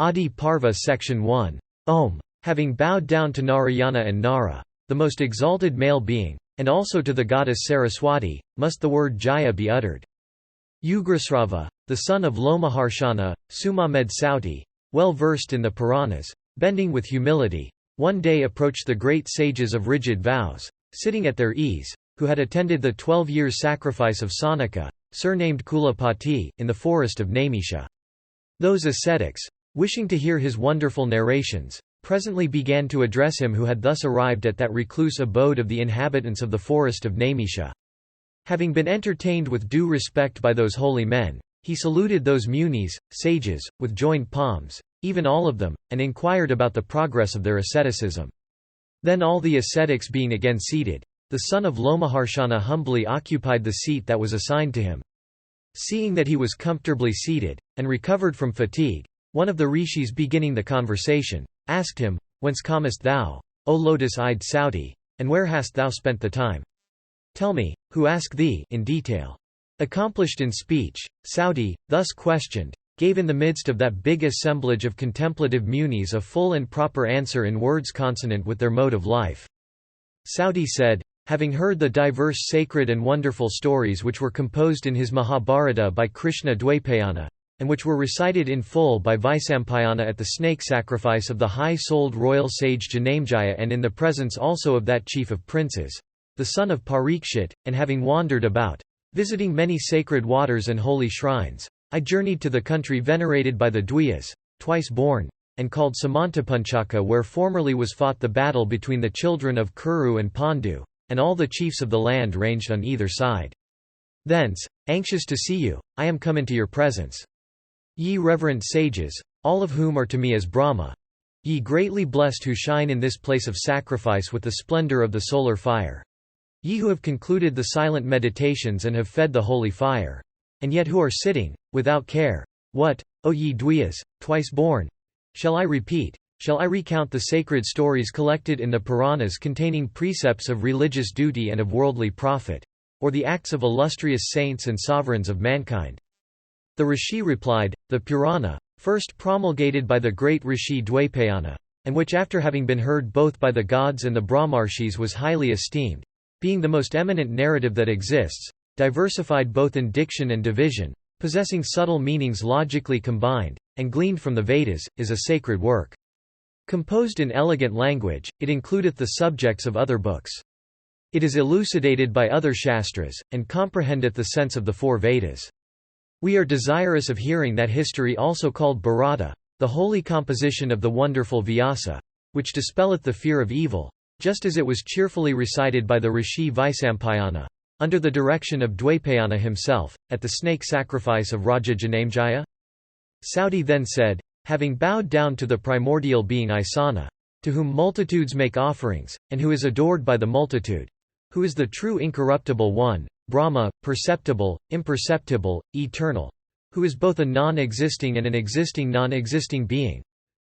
Adiparva Section 1. Om. Having bowed down to Narayana and Nara, the most exalted male being, and also to the goddess Saraswati, must the word Jaya be uttered. Ugrasrava, the son of Lomaharshana, Sumamed Sauti, well versed in the Puranas, bending with humility, one day approached the great sages of rigid vows, sitting at their ease, who had attended the 12 years sacrifice of Sanaka, surnamed Kulapati, in the forest of Naimisha. Those ascetics, wishing to hear his wonderful narrations, presently began to address him who had thus arrived at that recluse abode of the inhabitants of the forest of Naimisha. Having been entertained with due respect by those holy men, he saluted those munis, sages, with joined palms, even all of them, and inquired about the progress of their asceticism. Then all the ascetics being again seated, the son of Lomaharshana humbly occupied the seat that was assigned to him. Seeing that he was comfortably seated, and recovered from fatigue, one of the rishis beginning the conversation, asked him, "Whence comest thou, O lotus-eyed Sauti, and where hast thou spent the time? Tell me, who asked thee in detail." Accomplished in speech, Sauti, thus questioned, gave in the midst of that big assemblage of contemplative munis a full and proper answer in words consonant with their mode of life. Sauti said, having heard the diverse sacred and wonderful stories which were composed in his Mahabharata by Krishna Dwaipayana, and which were recited in full by Vaisampayana at the snake sacrifice of the high-souled royal sage Janamejaya and in the presence also of that chief of princes, the son of Parikshit, and having wandered about, visiting many sacred waters and holy shrines, I journeyed to the country venerated by the Dwyas, twice born, and called Samantapunchaka, where formerly was fought the battle between the children of Kuru and Pandu, and all the chiefs of the land ranged on either side. Thence, anxious to see you, I am come into your presence. Ye reverent sages, all of whom are to me as Brahma, ye greatly blessed who shine in this place of sacrifice with the splendor of the solar fire. Ye who have concluded the silent meditations and have fed the holy fire. And yet who are sitting, without care. What, O ye Dwyas, twice born? Shall I repeat? Shall I recount the sacred stories collected in the Puranas containing precepts of religious duty and of worldly profit? Or the acts of illustrious saints and sovereigns of mankind? The rishi replied, the Purana, first promulgated by the great rishi Dwaipayana, and which after having been heard both by the gods and the Brahmarshis was highly esteemed, being the most eminent narrative that exists, diversified both in diction and division, possessing subtle meanings logically combined, and gleaned from the Vedas, is a sacred work. Composed in elegant language, it includeth the subjects of other books. It is elucidated by other shastras, and comprehendeth the sense of the four Vedas. We are desirous of hearing that history also called Bharata, the holy composition of the wonderful Vyasa, which dispelleth the fear of evil, just as it was cheerfully recited by the rishi Vaisampayana, under the direction of Dwaipayana himself, at the snake sacrifice of Raja Janamejaya. Sauti then said, having bowed down to the primordial being Isana, to whom multitudes make offerings, and who is adored by the multitude, who is the true incorruptible one, Brahma, perceptible, imperceptible, eternal, who is both a non-existing and an existing non-existing being,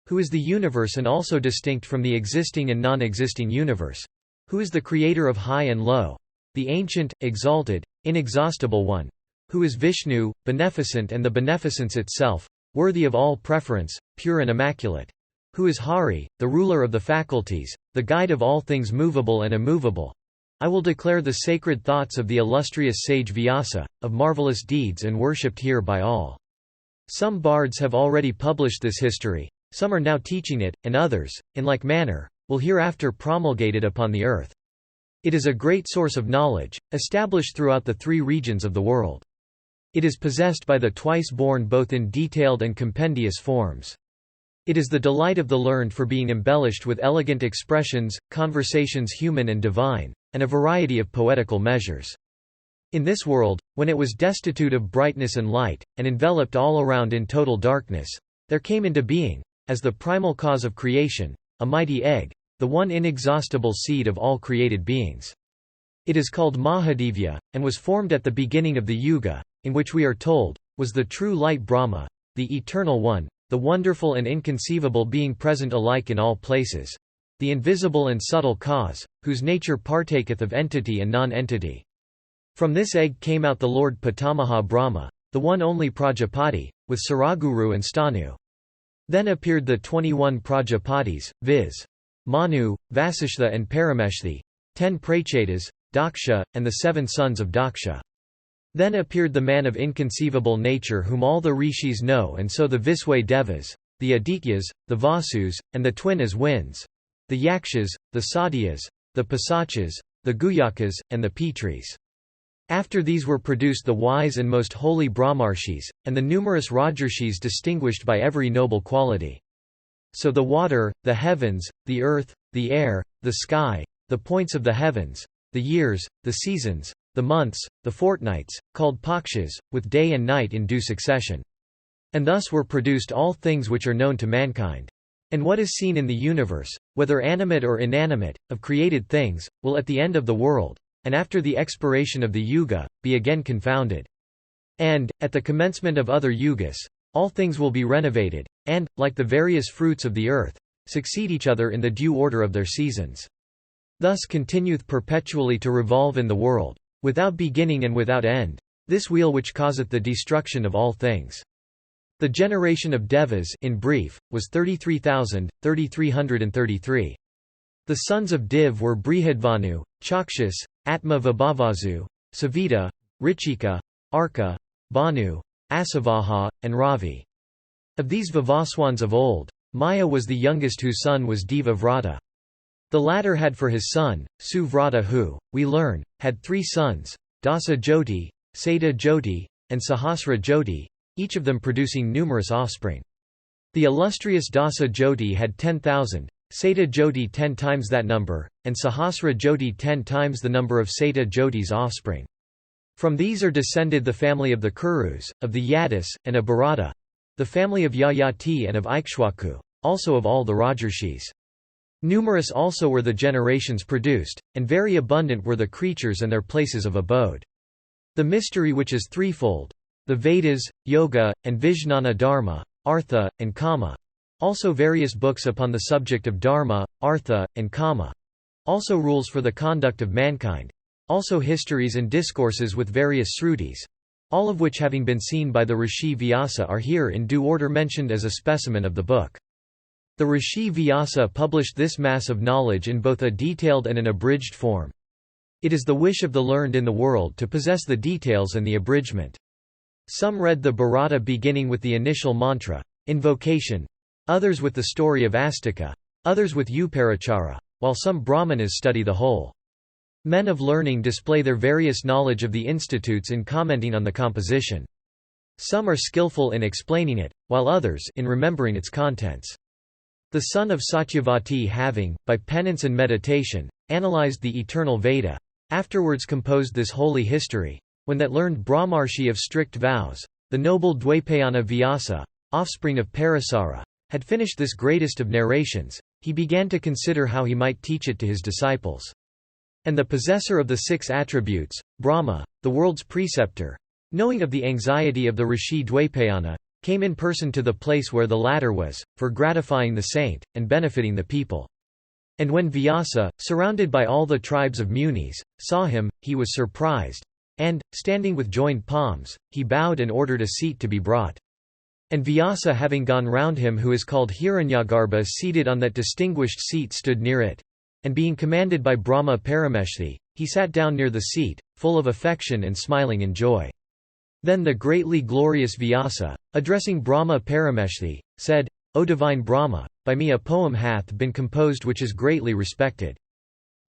who is the universe and also distinct from the existing and non-existing universe, who is the creator of high and low, the ancient, exalted, inexhaustible one, who is Vishnu, beneficent and the beneficence itself, worthy of all preference, pure and immaculate, who is Hari, the ruler of the faculties, the guide of all things movable and immovable. I will declare the sacred thoughts of the illustrious sage Vyasa, of marvelous deeds and worshipped here by all. Some bards have already published this history, some are now teaching it, and others, in like manner, will hereafter promulgate it upon the earth. It is a great source of knowledge, established throughout the three regions of the world. It is possessed by the twice-born both in detailed and compendious forms. It is the delight of the learned for being embellished with elegant expressions, conversations human and divine, and a variety of poetical measures. In this world, when it was destitute of brightness and light, and enveloped all around in total darkness, there came into being, as the primal cause of creation, a mighty egg, the one inexhaustible seed of all created beings. It is called Mahadevya, and was formed at the beginning of the Yuga, in which we are told, was the true light Brahma, the Eternal One, the wonderful and inconceivable being present alike in all places, the invisible and subtle cause, whose nature partaketh of entity and non-entity. From this egg came out the Lord Pitamaha Brahma, the one only Prajapati, with Saraguru and Stanu. Then appeared the 21 Prajapatis, viz. Manu, Vasishtha and Parameshthi, 10 Prachetas, Daksha, and the 7 sons of Daksha. Then appeared the man of inconceivable nature whom all the rishis know, and so the Viswe Devas, the Adityas, the Vasus, and the twin as winds, the Yakshas, the Satyas, the Pisachas, the Guyakas, and the Pitris. After these were produced the wise and most holy Brahmarshis, and the numerous Rajarshis distinguished by every noble quality. So the water, the heavens, the earth, the air, the sky, the points of the heavens, the years, the seasons, the months, the fortnights, called pakshas, with day and night in due succession. And thus were produced all things which are known to mankind. And what is seen in the universe, whether animate or inanimate, of created things, will at the end of the world, and after the expiration of the yuga, be again confounded. And, at the commencement of other yugas, all things will be renovated, and, like the various fruits of the earth, succeed each other in the due order of their seasons. Thus continueth perpetually to revolve in the world, without beginning and without end, this wheel which causeth the destruction of all things. The generation of Devas, in brief, was 33,333. The sons of Div were Brihadvanu, Chakshas, Atma Vibhavasu, Savita, Richika, Arka, Banu, Asavaha, and Ravi. Of these Vivaswans of old, Maya was the youngest whose son was Devavrata. The latter had for his son, Suvrata who, we learn, had 3 sons, Dasa Jyoti, Seda Jyoti, and Sahasra Jyoti, each of them producing numerous offspring. The illustrious Dasa Jyoti had 10,000, Seda Jyoti 10 times that number, and Sahasra Jyoti 10 times the number of Seda Jyoti's offspring. From these are descended the family of the Kurus, of the Yadis, and of Bharata, the family of Yayati and of Ikshwaku, also of all the Rajarshis. Numerous also were the generations produced, and very abundant were the creatures and their places of abode. The mystery which is threefold, the Vedas, Yoga, and Vijnana Dharma, Artha, and Kama. Also various books upon the subject of Dharma, Artha, and Kama. Also rules for the conduct of mankind. Also histories and discourses with various srutis. All of which having been seen by the Rishi Vyasa are here in due order mentioned as a specimen of the book. The Rishi Vyasa published this mass of knowledge in both a detailed and an abridged form. It is the wish of the learned in the world to possess the details and the abridgment. Some read the Bharata beginning with the initial mantra, invocation, others with the story of Astika, others with Uparachara, while some Brahmanas study the whole. Men of learning display their various knowledge of the institutes in commenting on the composition. Some are skillful in explaining it, while others in remembering its contents. The son of Satyavati having, by penance and meditation, analyzed the eternal Veda, afterwards composed this holy history. When that learned Brahmarshi of strict vows, the noble Dwaipayana Vyasa, offspring of Parasara, had finished this greatest of narrations, he began to consider how he might teach it to his disciples. And the possessor of the 6 attributes, Brahma, the world's preceptor, knowing of the anxiety of the Rishi Dwaipayana, came in person to the place where the latter was, for gratifying the saint, and benefiting the people. And when Vyasa, surrounded by all the tribes of Munis, saw him, he was surprised, and, standing with joined palms, he bowed and ordered a seat to be brought. And Vyasa having gone round him who is called Hiranyagarbha seated on that distinguished seat stood near it. And being commanded by Brahma Parameshthi, he sat down near the seat, full of affection and smiling in joy. Then the greatly glorious Vyasa, addressing Brahma Parameshthi, said, O divine Brahma, by me a poem hath been composed which is greatly respected.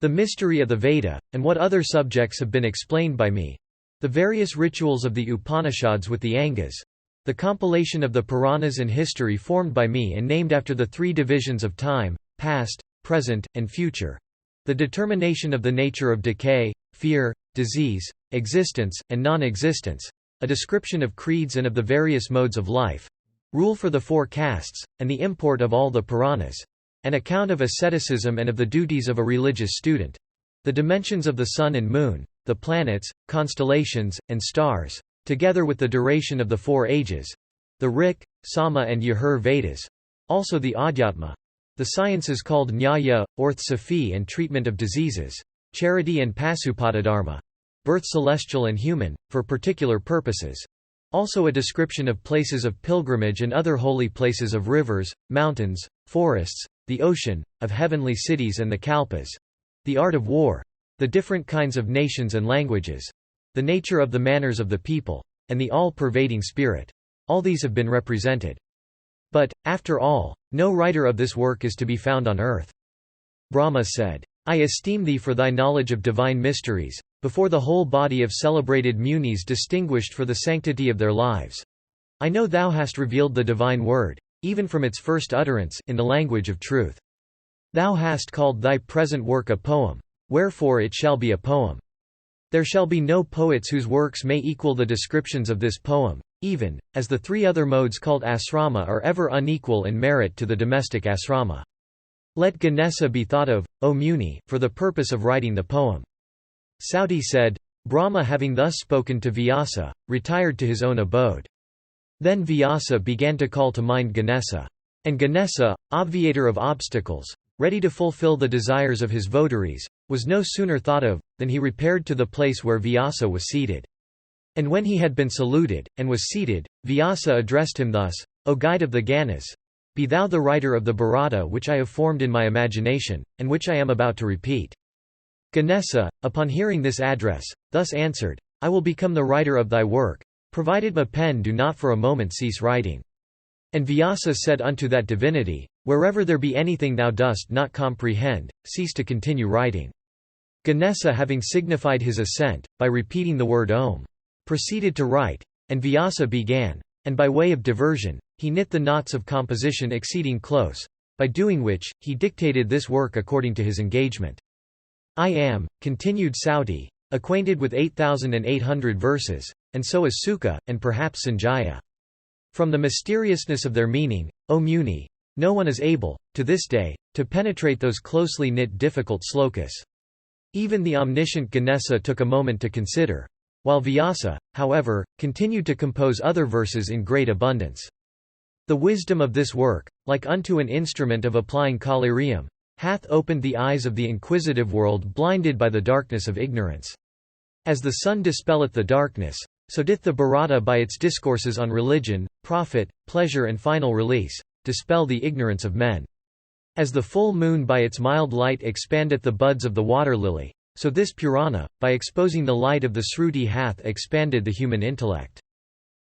The mystery of the Veda, and what other subjects have been explained by me. The various rituals of the Upanishads with the Angas. The compilation of the Puranas and history formed by me and named after the 3 divisions of time, past, present, and future. The determination of the nature of decay, fear, disease, existence, and non-existence. A description of creeds and of the various modes of life. Rule for the 4 castes, and the import of all the Puranas. An account of asceticism and of the duties of a religious student. The dimensions of the sun and moon, the planets, constellations, and stars, together with the duration of the 4 ages. The Rik, Sama and Yajur Vedas. Also the Adhyatma. The sciences called Nyaya, orthosophy and treatment of diseases. Charity and Pasupatadharma. Birth celestial and human, for particular purposes. Also a description of places of pilgrimage and other holy places of rivers, mountains, forests, the ocean, of heavenly cities and the kalpas, the art of war, the different kinds of nations and languages, the nature of the manners of the people, and the all-pervading spirit. All these have been represented. But, after all, no writer of this work is to be found on earth. Brahma said, I esteem thee for thy knowledge of divine mysteries, before the whole body of celebrated munis distinguished for the sanctity of their lives. I know thou hast revealed the divine word, even from its first utterance, in the language of truth. Thou hast called thy present work a poem, wherefore it shall be a poem. There shall be no poets whose works may equal the descriptions of this poem, even, as the three other modes called asrama are ever unequal in merit to the domestic asrama. Let Ganesa be thought of, O Muni, for the purpose of writing the poem. Sauti said, Brahma having thus spoken to Vyasa, retired to his own abode. Then Vyasa began to call to mind Ganesa. And Ganesa, obviator of obstacles, ready to fulfill the desires of his votaries, was no sooner thought of, than he repaired to the place where Vyasa was seated. And when he had been saluted, and was seated, Vyasa addressed him thus, O guide of the Ganas, be thou the writer of the Bharata which I have formed in my imagination, and which I am about to repeat. Ganesa, upon hearing this address, thus answered, I will become the writer of thy work, provided my pen do not for a moment cease writing. And Vyasa said unto that divinity, Wherever there be anything thou dost not comprehend, cease to continue writing. Ganesa having signified his assent, by repeating the word Om, proceeded to write, and Vyasa began, and by way of diversion, he knit the knots of composition exceeding close, by doing which, he dictated this work according to his engagement. I am, continued Sauti, acquainted with 8,800 verses, and so is Sukha, and perhaps Sanjaya. From the mysteriousness of their meaning, O Muni, no one is able, to this day, to penetrate those closely knit difficult slokas. Even the omniscient Ganesa took a moment to consider, while Vyasa, however, continued to compose other verses in great abundance. The wisdom of this work, like unto an instrument of applying collyrium, hath opened the eyes of the inquisitive world blinded by the darkness of ignorance. As the sun dispelleth the darkness, so doth the Bharata by its discourses on religion, profit, pleasure and final release, dispel the ignorance of men. As the full moon by its mild light expandeth the buds of the water lily, so this Purana, by exposing the light of the Sruti hath expanded the human intellect.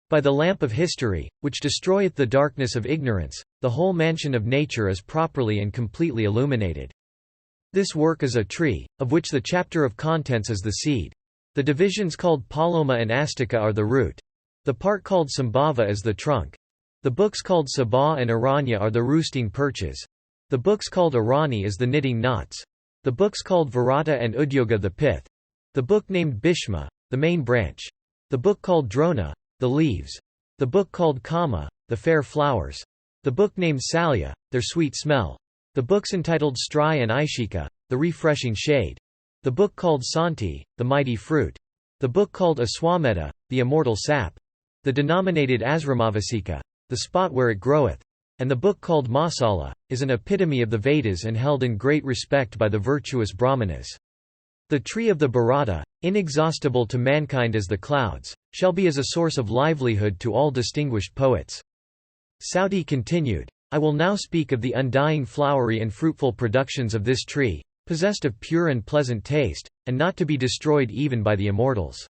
By the lamp of history, which destroyeth the darkness of ignorance, the whole mansion of nature is properly and completely illuminated. This work is a tree, of which the chapter of contents is the seed. The divisions called Paloma and Astika are the root. The part called Sambhava is the trunk. The books called Sabha and Aranya are the roosting perches. The books called Arani is the knitting knots. The books called Virata and Udyoga the pith. The book named Bhishma, the main branch. The book called Drona, the leaves. The book called Kama, the fair flowers. The book named Salya, their sweet smell. The books entitled Strai and Ishika, the refreshing shade. The book called Santi, the mighty fruit. The book called Aswamedha, the immortal sap. The denominated Asramavasika, the spot where it groweth. And the book called Masala, is an epitome of the Vedas and held in great respect by the virtuous Brahmanas. The tree of the Bharata, inexhaustible to mankind as the clouds, shall be as a source of livelihood to all distinguished poets. Sauti continued, I will now speak of the undying flowery and fruitful productions of this tree, possessed of pure and pleasant taste, and not to be destroyed even by the immortals.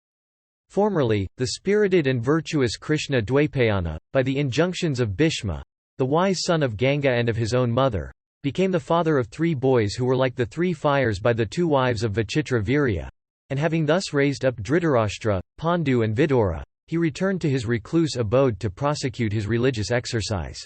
Formerly, the spirited and virtuous Krishna Dwaipayana, by the injunctions of Bhishma, the wise son of Ganga and of his own mother, became the father of 3 boys who were like the 3 fires by the 2 wives of Vichitra Virya, and having thus raised up Dhritarashtra, Pandu and Vidura, he returned to his recluse abode to prosecute his religious exercise.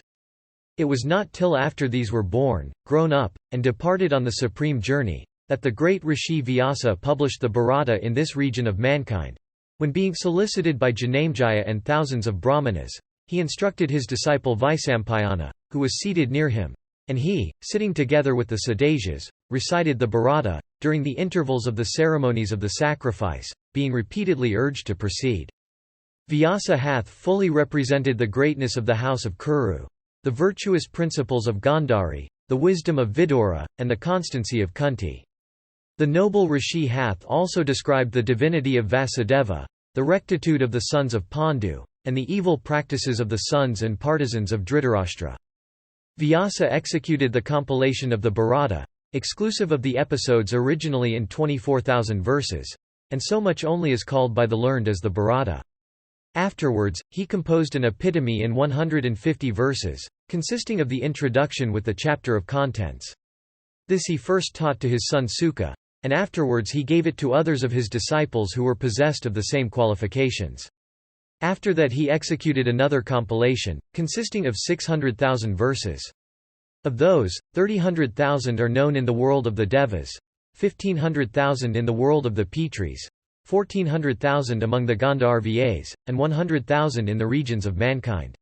It was not till after these were born, grown up, and departed on the supreme journey, that the great Rishi Vyasa published the Bharata in this region of mankind. When being solicited by Janamejaya and thousands of Brahmanas, he instructed his disciple Vaisampayana, who was seated near him, and he, sitting together with the Sadasjas, recited the Bharata, during the intervals of the ceremonies of the sacrifice, being repeatedly urged to proceed. Vyasa hath fully represented the greatness of the house of Kuru, the virtuous principles of Gandhari, the wisdom of Vidura, and the constancy of Kunti. The noble Rishi hath also described the divinity of Vasudeva, the rectitude of the sons of Pandu, and the evil practices of the sons and partisans of Dhritarashtra. Vyasa executed the compilation of the Bharata, exclusive of the episodes originally in 24,000 verses, and so much only is called by the learned as the Bharata. Afterwards, he composed an epitome in 150 verses, consisting of the introduction with the chapter of contents. This he first taught to his son Sukha, and afterwards he gave it to others of his disciples who were possessed of the same qualifications. After that he executed another compilation, consisting of 600,000 verses. Of those, 300,000 are known in the world of the Devas, 1,500,000 in the world of the Pitris, 1,400,000 among the Gandharvas, and 100,000 in the regions of mankind.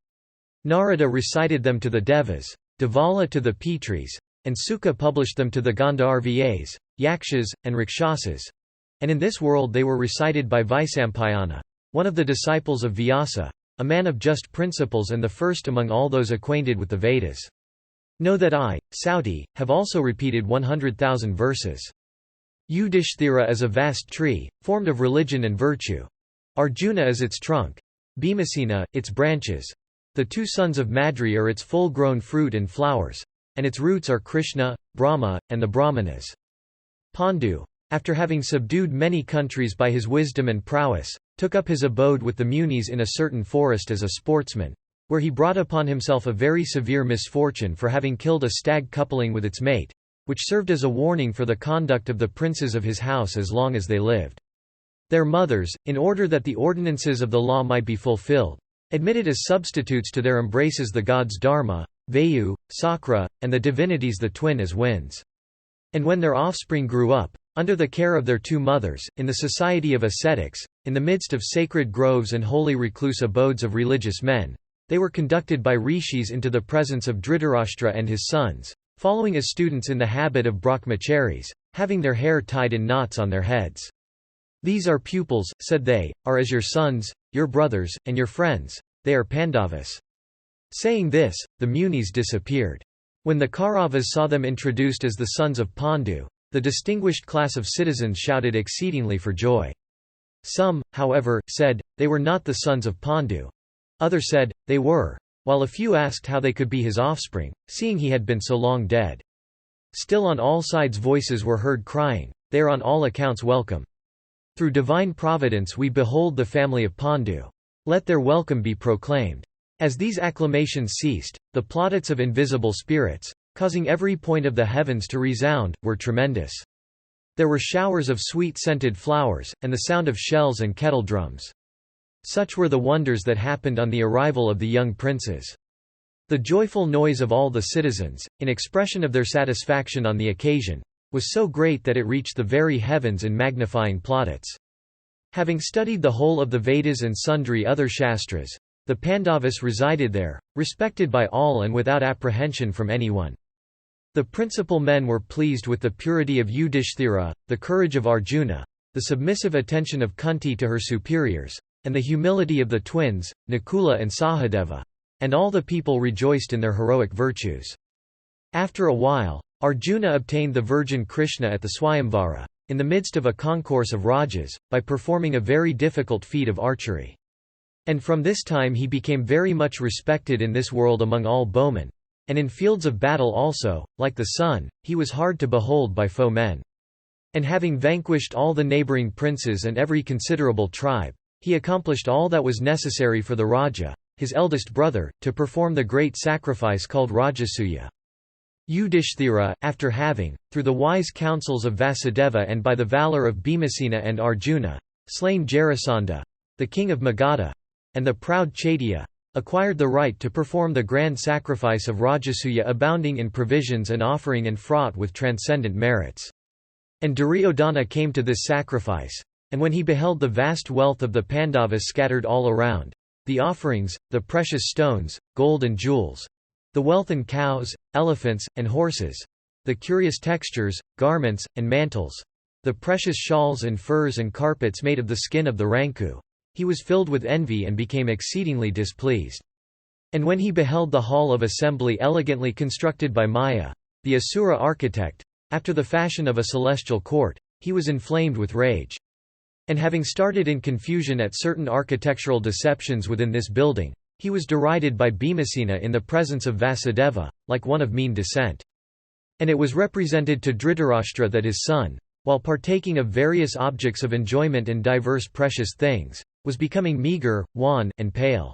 Narada recited them to the Devas, Devala to the Pitris, and Sukha published them to the Gandharvas, Yakshas, and Rakshasas. And in this world they were recited by Vaisampayana, one of the disciples of Vyasa, a man of just principles and the first among all those acquainted with the Vedas. Know that I, Sauti, have also repeated 100,000 verses. Yudhishthira is a vast tree, formed of religion and virtue. Arjuna is its trunk. Bhimasena, its branches. The two sons of Madri are its full-grown fruit and flowers. And its roots are Krishna, Brahma, and the Brahmanas. Pandu, after having subdued many countries by his wisdom and prowess, took up his abode with the Munis in a certain forest as a sportsman, where he brought upon himself a very severe misfortune for having killed a stag coupling with its mate, which served as a warning for the conduct of the princes of his house as long as they lived. Their mothers, in order that the ordinances of the law might be fulfilled, admitted as substitutes to their embraces the gods Dharma, Vayu, Sakra, and the divinities the twin as winds. And when their offspring grew up, under the care of their two mothers, in the society of ascetics, in the midst of sacred groves and holy recluse abodes of religious men, they were conducted by rishis into the presence of Dhritarashtra and his sons, following as students in the habit of brahmacharis, having their hair tied in knots on their heads. These our pupils, said they, are as your sons, your brothers, and your friends, they are Pandavas. Saying this, the Munis disappeared. When the Kauravas saw them introduced as the sons of Pandu, the distinguished class of citizens shouted exceedingly for joy. Some, however, said, they were not the sons of Pandu. Others said, they were, while a few asked how they could be his offspring, seeing he had been so long dead. Still on all sides voices were heard crying, they are on all accounts welcome. Through divine providence we behold the family of Pandu. Let their welcome be proclaimed. As these acclamations ceased, the plaudits of invisible spirits, causing every point of the heavens to resound, were tremendous. There were showers of sweet-scented flowers, and the sound of shells and kettle drums. Such were the wonders that happened on the arrival of the young princes. The joyful noise of all the citizens, in expression of their satisfaction on the occasion, was so great that it reached the very heavens in magnifying plaudits. Having studied the whole of the Vedas and sundry other Shastras, the Pandavas resided there, respected by all and without apprehension from anyone. The principal men were pleased with the purity of Yudhishthira, the courage of Arjuna, the submissive attention of Kunti to her superiors, and the humility of the twins, Nakula and Sahadeva, and all the people rejoiced in their heroic virtues. After a while, Arjuna obtained the virgin Krishna at the Swayamvara, in the midst of a concourse of rajas, by performing a very difficult feat of archery. And from this time he became very much respected in this world among all bowmen, and in fields of battle also, like the sun, he was hard to behold by foe men. And having vanquished all the neighbouring princes and every considerable tribe, he accomplished all that was necessary for the Raja, his eldest brother, to perform the great sacrifice called Rajasuya. Yudhishthira, after having, through the wise counsels of Vasudeva and by the valour of Bhimasena and Arjuna, slain Jarasandha, the king of Magadha, and the proud Chaitya, acquired the right to perform the grand sacrifice of Rajasuya, abounding in provisions and offering and fraught with transcendent merits. And Duryodhana came to this sacrifice, and when he beheld the vast wealth of the Pandavas scattered all around, the offerings, the precious stones, gold and jewels, the wealth in cows, elephants, and horses, the curious textures, garments, and mantles, the precious shawls and furs and carpets made of the skin of the ranku, he was filled with envy and became exceedingly displeased. And when he beheld the hall of assembly elegantly constructed by Maya, the Asura architect, after the fashion of a celestial court, he was inflamed with rage. And having started in confusion at certain architectural deceptions within this building, he was derided by Bhimasena in the presence of Vasudeva, like one of mean descent. And it was represented to Dhritarashtra that his son, while partaking of various objects of enjoyment and diverse precious things, was becoming meagre, wan, and pale.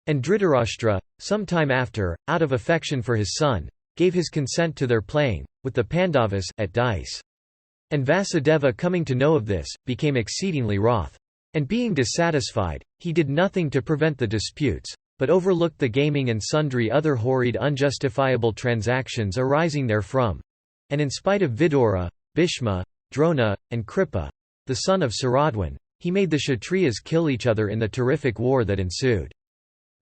And Dhritarashtra, some time after, out of affection for his son, gave his consent to their playing, with the Pandavas, at dice. And Vasudeva, coming to know of this, became exceedingly wroth. And being dissatisfied, he did nothing to prevent the disputes, but overlooked the gaming and sundry other horrid unjustifiable transactions arising therefrom. And in spite of Vidura, Bhishma, Drona, and Kripa, the son of Saradwan, he made the Kshatriyas kill each other in the terrific war that ensued.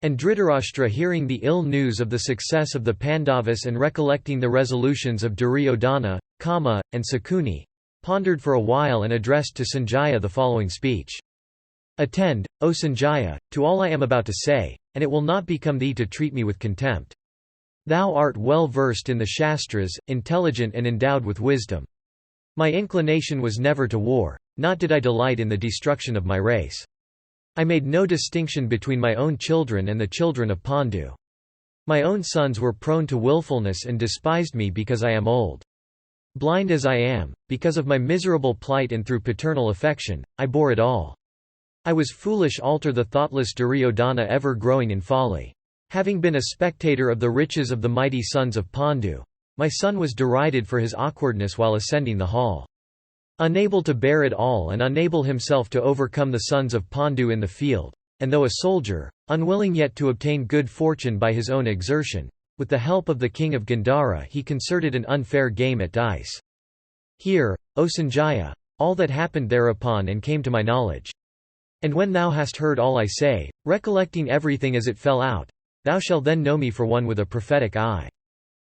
And Dhritarashtra, hearing the ill news of the success of the Pandavas and recollecting the resolutions of Duryodhana, Kama, and Sakuni, pondered for a while and addressed to Sanjaya the following speech. Attend, O Sanjaya, to all I am about to say, and it will not become thee to treat me with contempt. Thou art well versed in the Shastras, intelligent and endowed with wisdom. My inclination was never to war, not did I delight in the destruction of my race. I made no distinction between my own children and the children of Pandu. My own sons were prone to willfulness and despised me because I am old. Blind as I am, because of my miserable plight and through paternal affection, I bore it all. I was foolish alter the thoughtless Duryodhana ever growing in folly. Having been a spectator of the riches of the mighty sons of Pandu, my son was derided for his awkwardness while ascending the hall. Unable to bear it all and unable himself to overcome the sons of Pandu in the field, and though a soldier, unwilling yet to obtain good fortune by his own exertion, with the help of the king of Gandhara he concerted an unfair game at dice. Hear, O Sanjaya, all that happened thereupon and came to my knowledge. And when thou hast heard all I say, recollecting everything as it fell out, thou shalt then know me for one with a prophetic eye.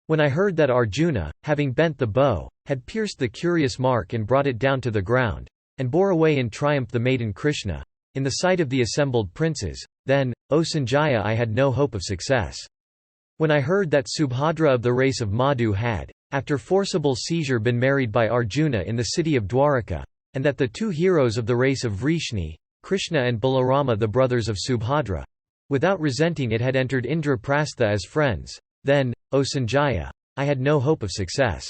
When I heard that Arjuna, having bent the bow, had pierced the curious mark and brought it down to the ground, and bore away in triumph the maiden Krishna, in the sight of the assembled princes, then, O Sanjaya, I had no hope of success. When I heard that Subhadra of the race of Madhu had, after forcible seizure, been married by Arjuna in the city of Dwaraka, and that the two heroes of the race of Vrishni, Krishna and Balarama the brothers of Subhadra, without resenting it had entered Indraprastha as friends, then, O Sanjaya, I had no hope of success.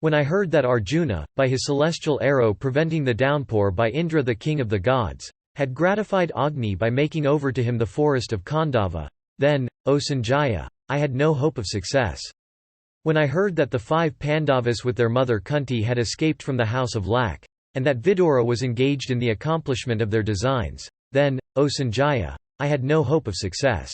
When I heard that Arjuna, by his celestial arrow preventing the downpour by Indra the king of the gods, had gratified Agni by making over to him the forest of Khandava, then, O Sanjaya, I had no hope of success. When I heard that the 5 Pandavas with their mother Kunti had escaped from the house of Lak, and that Vidura was engaged in the accomplishment of their designs, then, O Sanjaya, I had no hope of success.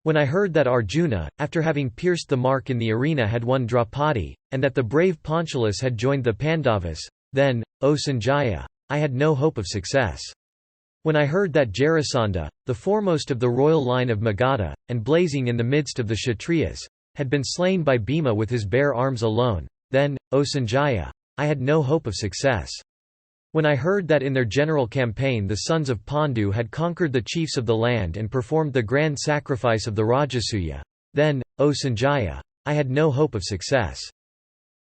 When I heard that Arjuna, after having pierced the mark in the arena, had won Draupadi, and that the brave Panchalas had joined the Pandavas, then, O Sanjaya, I had no hope of success. When I heard that Jarasandha, the foremost of the royal line of Magadha, and blazing in the midst of the Kshatriyas, had been slain by Bhima with his bare arms alone, then, O Sanjaya, I had no hope of success. When I heard that in their general campaign the sons of Pandu had conquered the chiefs of the land and performed the grand sacrifice of the Rajasuya, then, O Sanjaya, I had no hope of success.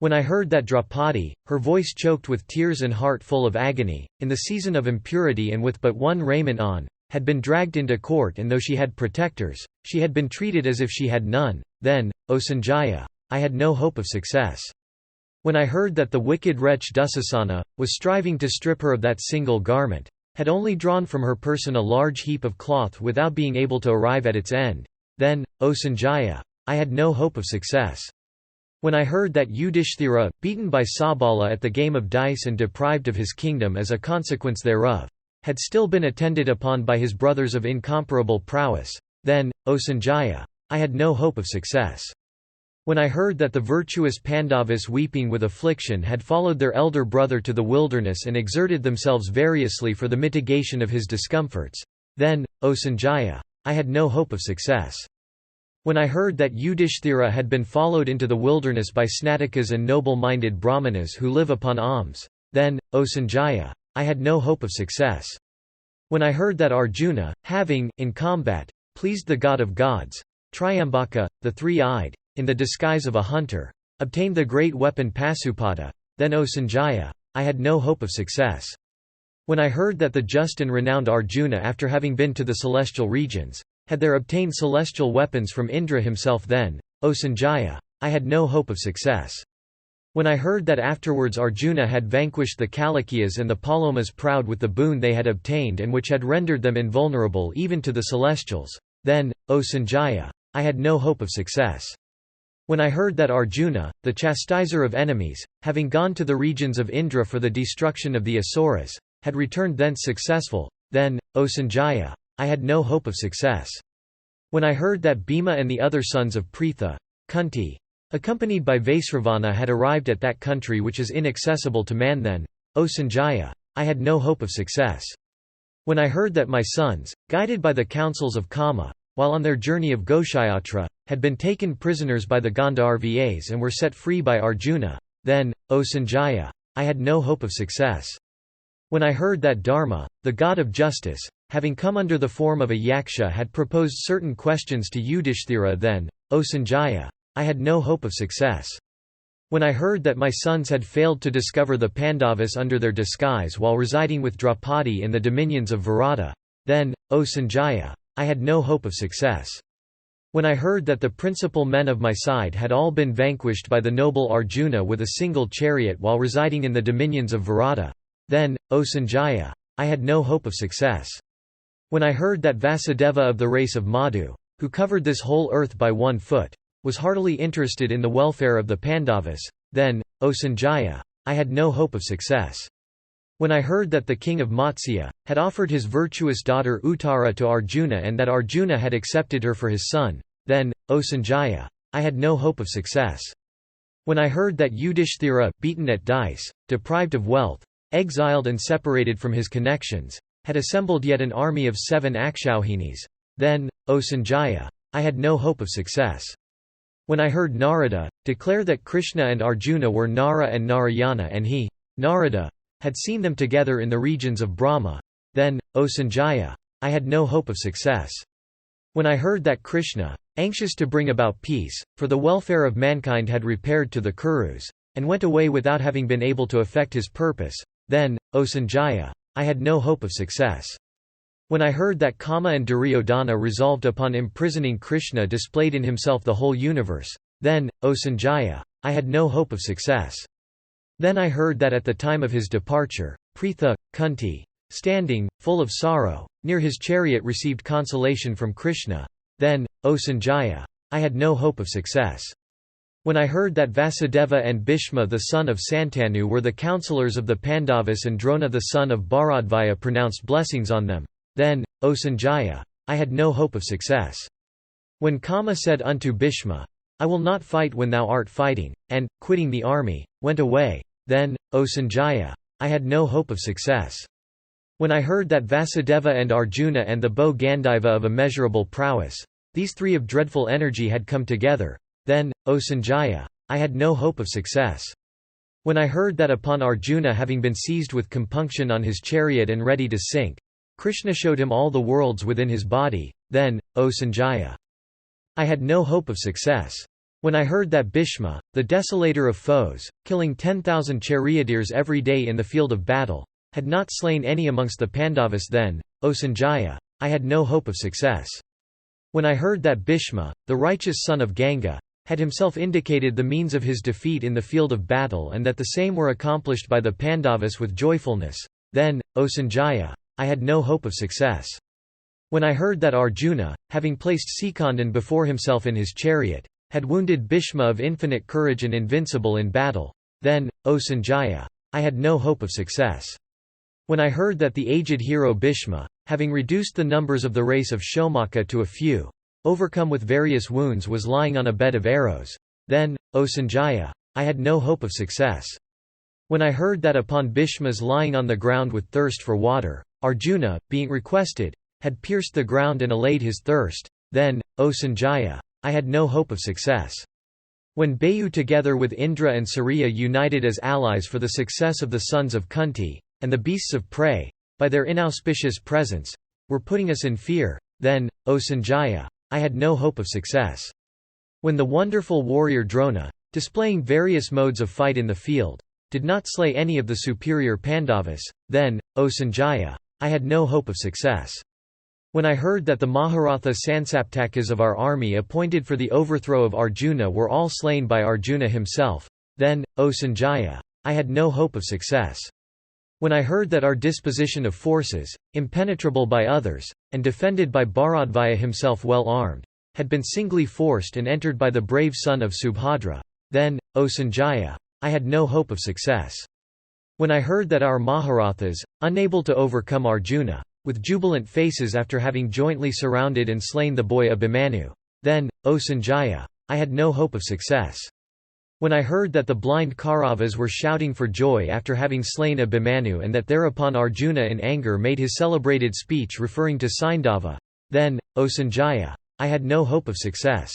When I heard that Draupadi, her voice choked with tears and heart full of agony, in the season of impurity and with but one raiment on, had been dragged into court, and though she had protectors, she had been treated as if she had none, then, O Sanjaya, I had no hope of success. When I heard that the wicked wretch Dusasana, was striving to strip her of that single garment, had only drawn from her person a large heap of cloth without being able to arrive at its end, then, O Sanjaya, I had no hope of success. When I heard that Yudhishthira, beaten by Sabala at the game of dice and deprived of his kingdom as a consequence thereof, had still been attended upon by his brothers of incomparable prowess, then, O Sanjaya, I had no hope of success. When I heard that the virtuous Pandavas weeping with affliction had followed their elder brother to the wilderness and exerted themselves variously for the mitigation of his discomforts, then, O Sanjaya, I had no hope of success. When I heard that Yudhishthira had been followed into the wilderness by Snatakas and noble-minded Brahmanas who live upon alms, then, O Sanjaya, I had no hope of success. When I heard that Arjuna, having, in combat, pleased the god of gods, Triambaka, the three-eyed, in the disguise of a hunter, obtained the great weapon Pasupada, then, O Sanjaya, I had no hope of success. When I heard that the just and renowned Arjuna, after having been to the celestial regions, had there obtained celestial weapons from Indra himself, then, O Sanjaya, I had no hope of success. When I heard that afterwards Arjuna had vanquished the Kalakyas and the Palomas proud with the boon they had obtained and which had rendered them invulnerable even to the celestials, then, O Sanjaya, I had no hope of success. When I heard that Arjuna, the chastiser of enemies, having gone to the regions of Indra for the destruction of the Asuras, had returned thence successful, then, O Sanjaya, I had no hope of success. When I heard that Bhima and the other sons of Pritha, Kunti, accompanied by Vaisravana, had arrived at that country which is inaccessible to man, then, O Sanjaya, I had no hope of success. When I heard that my sons, guided by the counsels of Kama, while on their journey of Goshayatra, had been taken prisoners by the Gandharvas and were set free by Arjuna, then, O Sanjaya, I had no hope of success. When I heard that Dharma, the god of justice, having come under the form of a yaksha, had proposed certain questions to Yudhishthira, then, O Sanjaya, I had no hope of success. When I heard that my sons had failed to discover the Pandavas under their disguise while residing with Draupadi in the dominions of Virata, then, O Sanjaya, I had no hope of success. When I heard that the principal men of my side had all been vanquished by the noble Arjuna with a single chariot while residing in the dominions of Virata, then, O Sanjaya, I had no hope of success. When I heard that Vasudeva of the race of Madhu, who covered this whole earth by 1 foot, was heartily interested in the welfare of the Pandavas, then, O Sanjaya, I had no hope of success. When I heard that the king of Matsya had offered his virtuous daughter Uttara to Arjuna and that Arjuna had accepted her for his son, then, O Sanjaya, I had no hope of success. When I heard that Yudhishthira, beaten at dice, deprived of wealth, exiled and separated from his connections, had assembled yet an army of 7 Akshauhinis, then, O Sanjaya, I had no hope of success. When I heard Narada declare that Krishna and Arjuna were Nara and Narayana and he, Narada, had seen them together in the regions of Brahma, then, O Sanjaya, I had no hope of success. When I heard that Krishna, anxious to bring about peace, for the welfare of mankind, had repaired to the Kurus, and went away without having been able to effect his purpose, then, O Sanjaya, I had no hope of success. When I heard that Kama and Duryodhana resolved upon imprisoning Krishna displayed in himself the whole universe, then, O Sanjaya, I had no hope of success. Then I heard that at the time of his departure, Pritha, Kunti, standing, full of sorrow, near his chariot received consolation from Krishna, then, O Sanjaya, I had no hope of success. When I heard that Vasudeva and Bhishma the son of Santanu were the counsellors of the Pandavas and Drona the son of Bharadvaya pronounced blessings on them, then, O Sanjaya, I had no hope of success. When Kama said unto Bhishma, I will not fight when thou art fighting, and, quitting the army, went away, then, O Sanjaya, I had no hope of success. When I heard that Vasudeva and Arjuna and the bow Gandiva of immeasurable prowess, these 3 of dreadful energy had come together, then, O Sanjaya, I had no hope of success. When I heard that upon Arjuna having been seized with compunction on his chariot and ready to sink, Krishna showed him all the worlds within his body, then, O Sanjaya, I had no hope of success. When I heard that Bhishma, the desolator of foes, killing 10,000 charioteers every day in the field of battle, had not slain any amongst the Pandavas, then, O Sanjaya, I had no hope of success. When I heard that Bhishma, the righteous son of Ganga, had himself indicated the means of his defeat in the field of battle and that the same were accomplished by the Pandavas with joyfulness, then, O Sanjaya, I had no hope of success. When I heard that Arjuna, having placed Sekhondan before himself in his chariot, had wounded Bhishma of infinite courage and invincible in battle, then, O Sanjaya, I had no hope of success. When I heard that the aged hero Bhishma, having reduced the numbers of the race of Shomaka to a few, overcome with various wounds, was lying on a bed of arrows, then, O Sanjaya, I had no hope of success. When I heard that upon Bhishma's lying on the ground with thirst for water, Arjuna, being requested, had pierced the ground and allayed his thirst, then, O Sanjaya, I had no hope of success. When Bayu together with Indra and Surya united as allies for the success of the sons of Kunti, and the beasts of prey, by their inauspicious presence, were putting us in fear, then, O Sanjaya, I had no hope of success. When the wonderful warrior Drona, displaying various modes of fight in the field, did not slay any of the superior Pandavas, then, O Sanjaya, I had no hope of success. When I heard that the Maharatha Sansaptakas of our army appointed for the overthrow of Arjuna were all slain by Arjuna himself, then, O Sanjaya, I had no hope of success. When I heard that our disposition of forces, impenetrable by others, and defended by Bharadvaya himself well armed, had been singly forced and entered by the brave son of Subhadra, then, O Sanjaya, I had no hope of success. When I heard that our Maharathas, unable to overcome Arjuna, with jubilant faces after having jointly surrounded and slain the boy Abhimanyu, then, O Sanjaya, I had no hope of success. When I heard that the blind Kauravas were shouting for joy after having slain Abhimanyu and that thereupon Arjuna in anger made his celebrated speech referring to Saindava, then, O Sanjaya, I had no hope of success.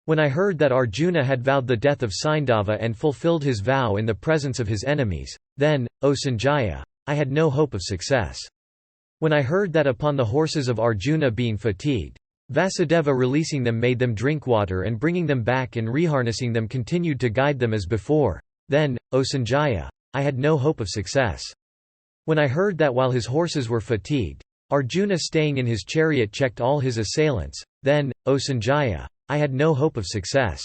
When I heard that Arjuna had vowed the death of Saindava and fulfilled his vow in the presence of his enemies, then, O Sanjaya, I had no hope of success. When I heard that upon the horses of Arjuna being fatigued, Vasudeva releasing them made them drink water and bringing them back and reharnessing them continued to guide them as before, then, O Sanjaya, I had no hope of success. When I heard that while his horses were fatigued, Arjuna staying in his chariot checked all his assailants, then, O Sanjaya, I had no hope of success.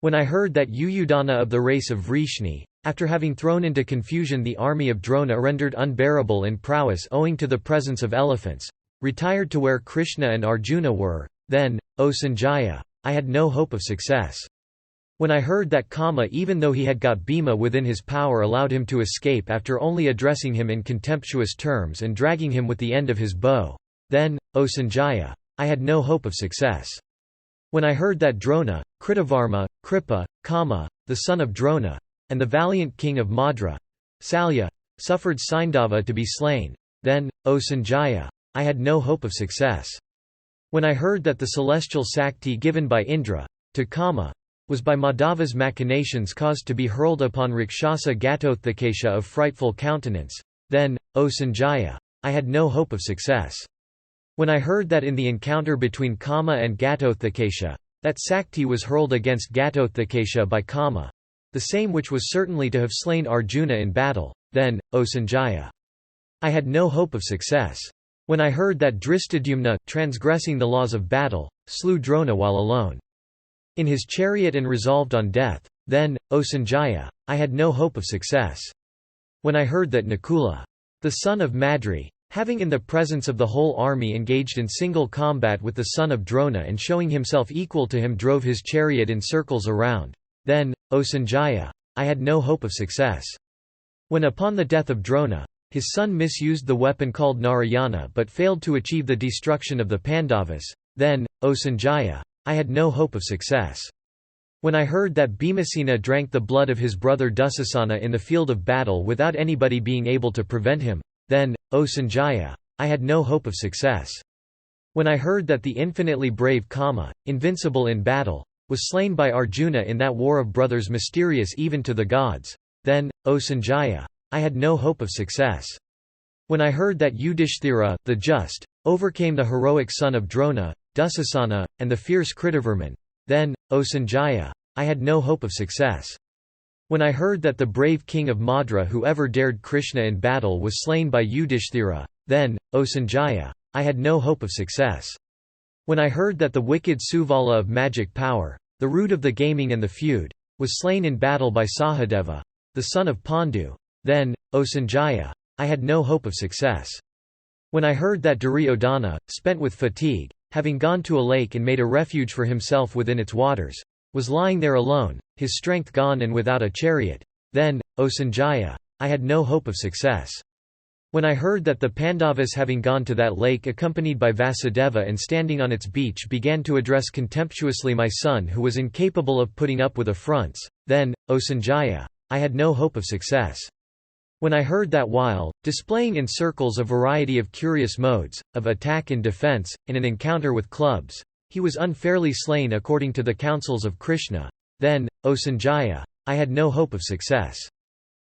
When I heard that Yuyudhana of the race of Vrishni, after having thrown into confusion the army of Drona rendered unbearable in prowess owing to the presence of elephants, retired to where Krishna and Arjuna were, then, O Sanjaya, I had no hope of success. When I heard that Kama even though he had got Bhima within his power allowed him to escape after only addressing him in contemptuous terms and dragging him with the end of his bow, then, O Sanjaya, I had no hope of success. When I heard that Drona, Kritavarma, Kripa, Kama, the son of Drona, and the valiant king of Madra, Salya, suffered Saindava to be slain, then, O Sanjaya, I had no hope of success. When I heard that the celestial Sakti given by Indra, to Kama, was by Madhava's machinations caused to be hurled upon Rakshasa Gatotthakesha of frightful countenance, then, O Sanjaya, I had no hope of success. When I heard that in the encounter between Kama and Gatotthakesha, that Sakti was hurled against Gatotthakesha by Kama, the same which was certainly to have slain Arjuna in battle, then, O Sanjaya, I had no hope of success. When I heard that Drishtadyumna, transgressing the laws of battle, slew Drona while alone in his chariot and resolved on death, then, O Sanjaya, I had no hope of success. When I heard that Nakula, the son of Madri, having in the presence of the whole army engaged in single combat with the son of Drona and showing himself equal to him drove his chariot in circles around, then, O Sanjaya, I had no hope of success. When upon the death of Drona, his son misused the weapon called Narayana but failed to achieve the destruction of the Pandavas, then, O Sanjaya, I had no hope of success. When I heard that Bhimasena drank the blood of his brother Dusasana in the field of battle without anybody being able to prevent him, then, O Sanjaya, I had no hope of success. When I heard that the infinitely brave Kama, invincible in battle, was slain by Arjuna in that war of brothers mysterious even to the gods, then, O Sanjaya, I had no hope of success. When I heard that Yudhishthira, the just, overcame the heroic son of Drona, Dusasana, and the fierce Kritavarman, then, O Sanjaya, I had no hope of success. When I heard that the brave king of Madra who ever dared Krishna in battle was slain by Yudhishthira, then, O Sanjaya, I had no hope of success. When I heard that the wicked Suvala of magic power, the root of the gaming and the feud, was slain in battle by Sahadeva, the son of Pandu, then, O Sanjaya, I had no hope of success. When I heard that Duryodhana, spent with fatigue, having gone to a lake and made a refuge for himself within its waters, was lying there alone, his strength gone and without a chariot, then, O Sanjaya, I had no hope of success. When I heard that the Pandavas having gone to that lake accompanied by Vasudeva and standing on its beach began to address contemptuously my son who was incapable of putting up with affronts, then, O Sanjaya, I had no hope of success. When I heard that while, displaying in circles a variety of curious modes, of attack and defense, in an encounter with clubs, he was unfairly slain according to the counsels of Krishna, then, O Sanjaya, I had no hope of success.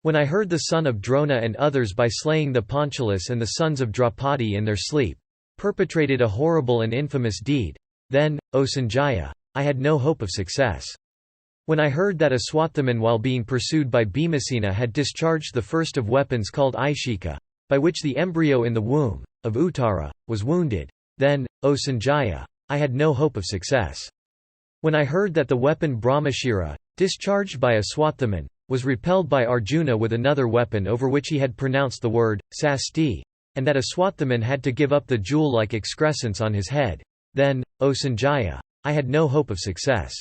When I heard the son of Drona and others by slaying the Panchalas and the sons of Draupadi in their sleep, perpetrated a horrible and infamous deed, then, O Sanjaya, I had no hope of success. When I heard that Aswathaman while being pursued by Bhimasena had discharged the first of weapons called Ishika, by which the embryo in the womb, of Uttara, was wounded, then, O Sanjaya, I had no hope of success. When I heard that the weapon Brahmashira, discharged by Aswathaman, was repelled by Arjuna with another weapon over which he had pronounced the word, Sasti, and that Aswathaman had to give up the jewel-like excrescence on his head, then, O Sanjaya, I had no hope of success.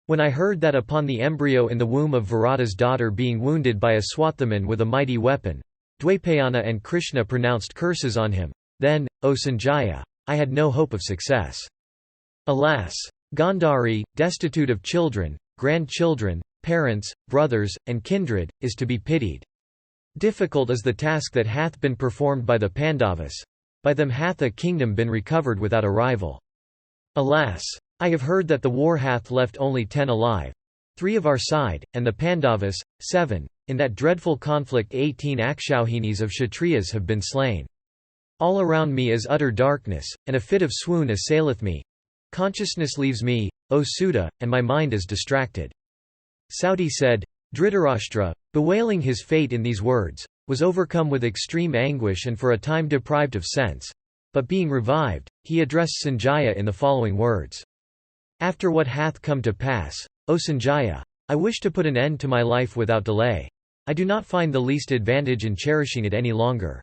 When I heard that upon the embryo in the womb of Virata's daughter being wounded by Aswathaman with a mighty weapon, Dwaipayana and Krishna pronounced curses on him, then, O Sanjaya, I had no hope of success. Alas! Gandhari, destitute of children, grandchildren, parents, brothers, and kindred, is to be pitied. Difficult is the task that hath been performed by the Pandavas. By them hath a kingdom been recovered without a rival. Alas! I have heard that the war hath left only 10 alive. 3 of our side, and the Pandavas, 7. In that dreadful conflict 18 Akshauhinis of Kshatriyas have been slain. All around me is utter darkness, and a fit of swoon assaileth me. Consciousness leaves me, O Sudha, and my mind is distracted. Sauti said, Dhritarashtra, bewailing his fate in these words, was overcome with extreme anguish and for a time deprived of sense. But being revived, he addressed Sanjaya in the following words. After what hath come to pass, O Sanjaya, I wish to put an end to my life without delay. I do not find the least advantage in cherishing it any longer.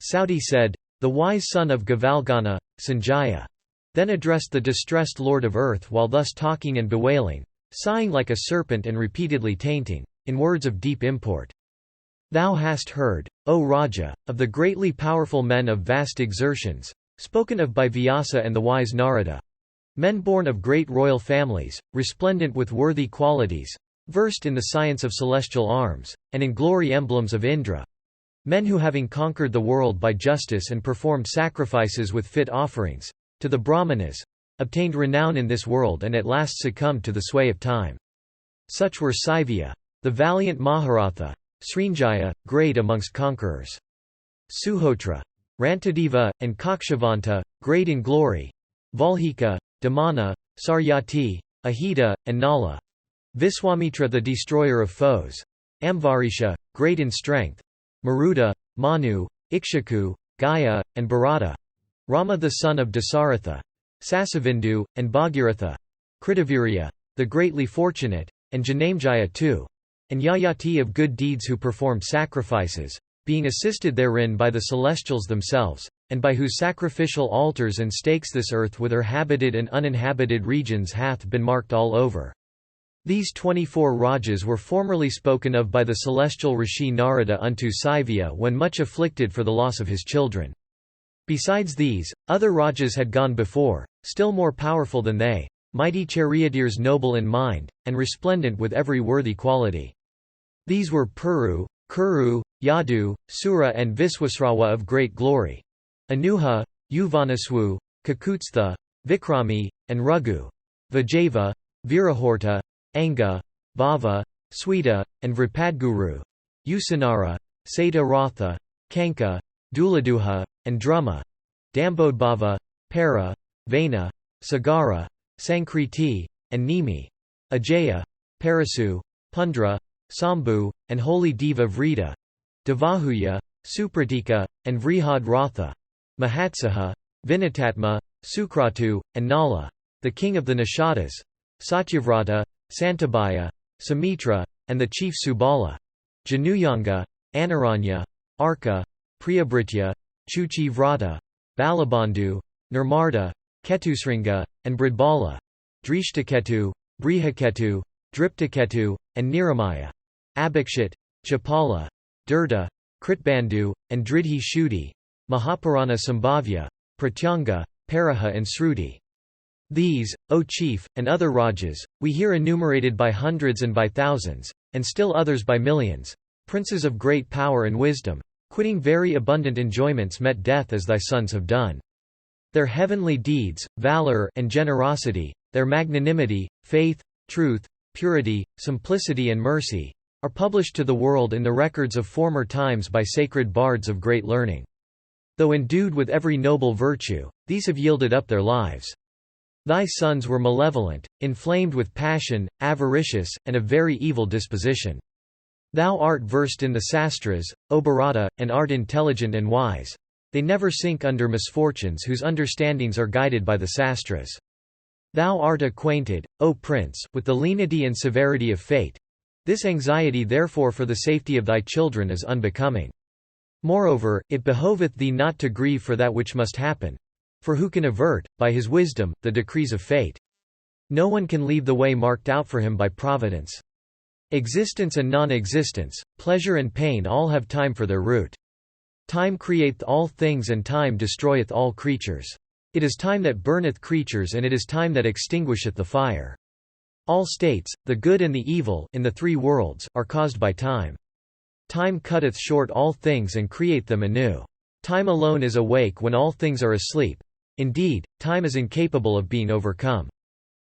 Sauti said, the wise son of Gavalgana, Sanjaya, then addressed the distressed lord of earth while thus talking and bewailing, sighing like a serpent and repeatedly tainting, in words of deep import. Thou hast heard, O Raja, of the greatly powerful men of vast exertions, spoken of by Vyasa and the wise Narada. Men born of great royal families, resplendent with worthy qualities, versed in the science of celestial arms, and in glory emblems of Indra. Men who having conquered the world by justice and performed sacrifices with fit offerings, to the Brahmanas, obtained renown in this world and at last succumbed to the sway of time. Such were Saivya, the valiant Maharatha, Srinjaya, great amongst conquerors, Suhotra, Rantadeva, and Kakshavanta, great in glory, Valhika, Damana, Saryati, Ahita, and Nala, Viswamitra the destroyer of foes, Amvarisha, great in strength, Maruda, Manu, Ikshaku, Gaya, and Bharata, Rama the son of Dasaratha, Sasavindu, and Bhagiratha, Kritavirya, the greatly fortunate, and Janamejaya too, and Yayati of good deeds who performed sacrifices, being assisted therein by the celestials themselves, and by whose sacrificial altars and stakes this earth with her habited and uninhabited regions hath been marked all over. These 24 Rajas were formerly spoken of by the celestial Rishi Narada unto Saivya when much afflicted for the loss of his children. Besides these, other Rajas had gone before, still more powerful than they, mighty charioteers noble in mind, and resplendent with every worthy quality. These were Puru, Kuru, Yadu, Sura and Viswasrawa of great glory. Anuha, Uvanaswu, Kakutstha, Vikrami, and Raghu, Vijava, Virahorta, Anga, Bhava, Sweta, and Vripadguru, Usanara, Seta Ratha, Kanka, Duladuha, and Druma, Dambodbhava, Para, Vena, Sagara, Sankriti, and Nimi, Ajaya, Parasu, Pundra, Sambhu, and holy Deva Vrita, Devahuya, Supratika, and Vrihad Ratha, Mahatsaha, Vinatatma, Sukratu, and Nala, the king of the Nishadas, Satyavrata, Santabhaya, Sumitra, and the chief Subala, Januyanga, Anaranya, Arka, Priyabhritya, Chuchi Vrata, Balabandhu, Nirmarta, Ketusringa, and Bridbala, Drishtaketu, Brihaketu, Driptaketu, and Niramaya, Abhikshit, Chapala, Durta, Kritbandhu, and Dridhi Shuddhi, Mahapurana Sambhavya, Pratyanga, Paraha and Sruti. These, O chief, and other Rajas, we hear enumerated by hundreds and by thousands, and still others by millions, princes of great power and wisdom, quitting very abundant enjoyments met death as thy sons have done. Their heavenly deeds, valor, and generosity, their magnanimity, faith, truth, purity, simplicity and mercy, are published to the world in the records of former times by sacred bards of great learning. Though endued with every noble virtue, these have yielded up their lives. Thy sons were malevolent, inflamed with passion, avaricious, and of very evil disposition. Thou art versed in the sastras, O Bharata, and art intelligent and wise. They never sink under misfortunes whose understandings are guided by the sastras. Thou art acquainted, O Prince, with the lenity and severity of fate. This anxiety therefore for the safety of thy children is unbecoming. Moreover, it behoveth thee not to grieve for that which must happen. For who can avert, by his wisdom, the decrees of fate? No one can leave the way marked out for him by providence. Existence and non-existence, pleasure and pain all have time for their root. Time createth all things and time destroyeth all creatures. It is time that burneth creatures and it is time that extinguisheth the fire. All states, the good and the evil, in the three worlds, are caused by time. Time cutteth short all things and create them anew. Time alone is awake when all things are asleep. Indeed, time is incapable of being overcome.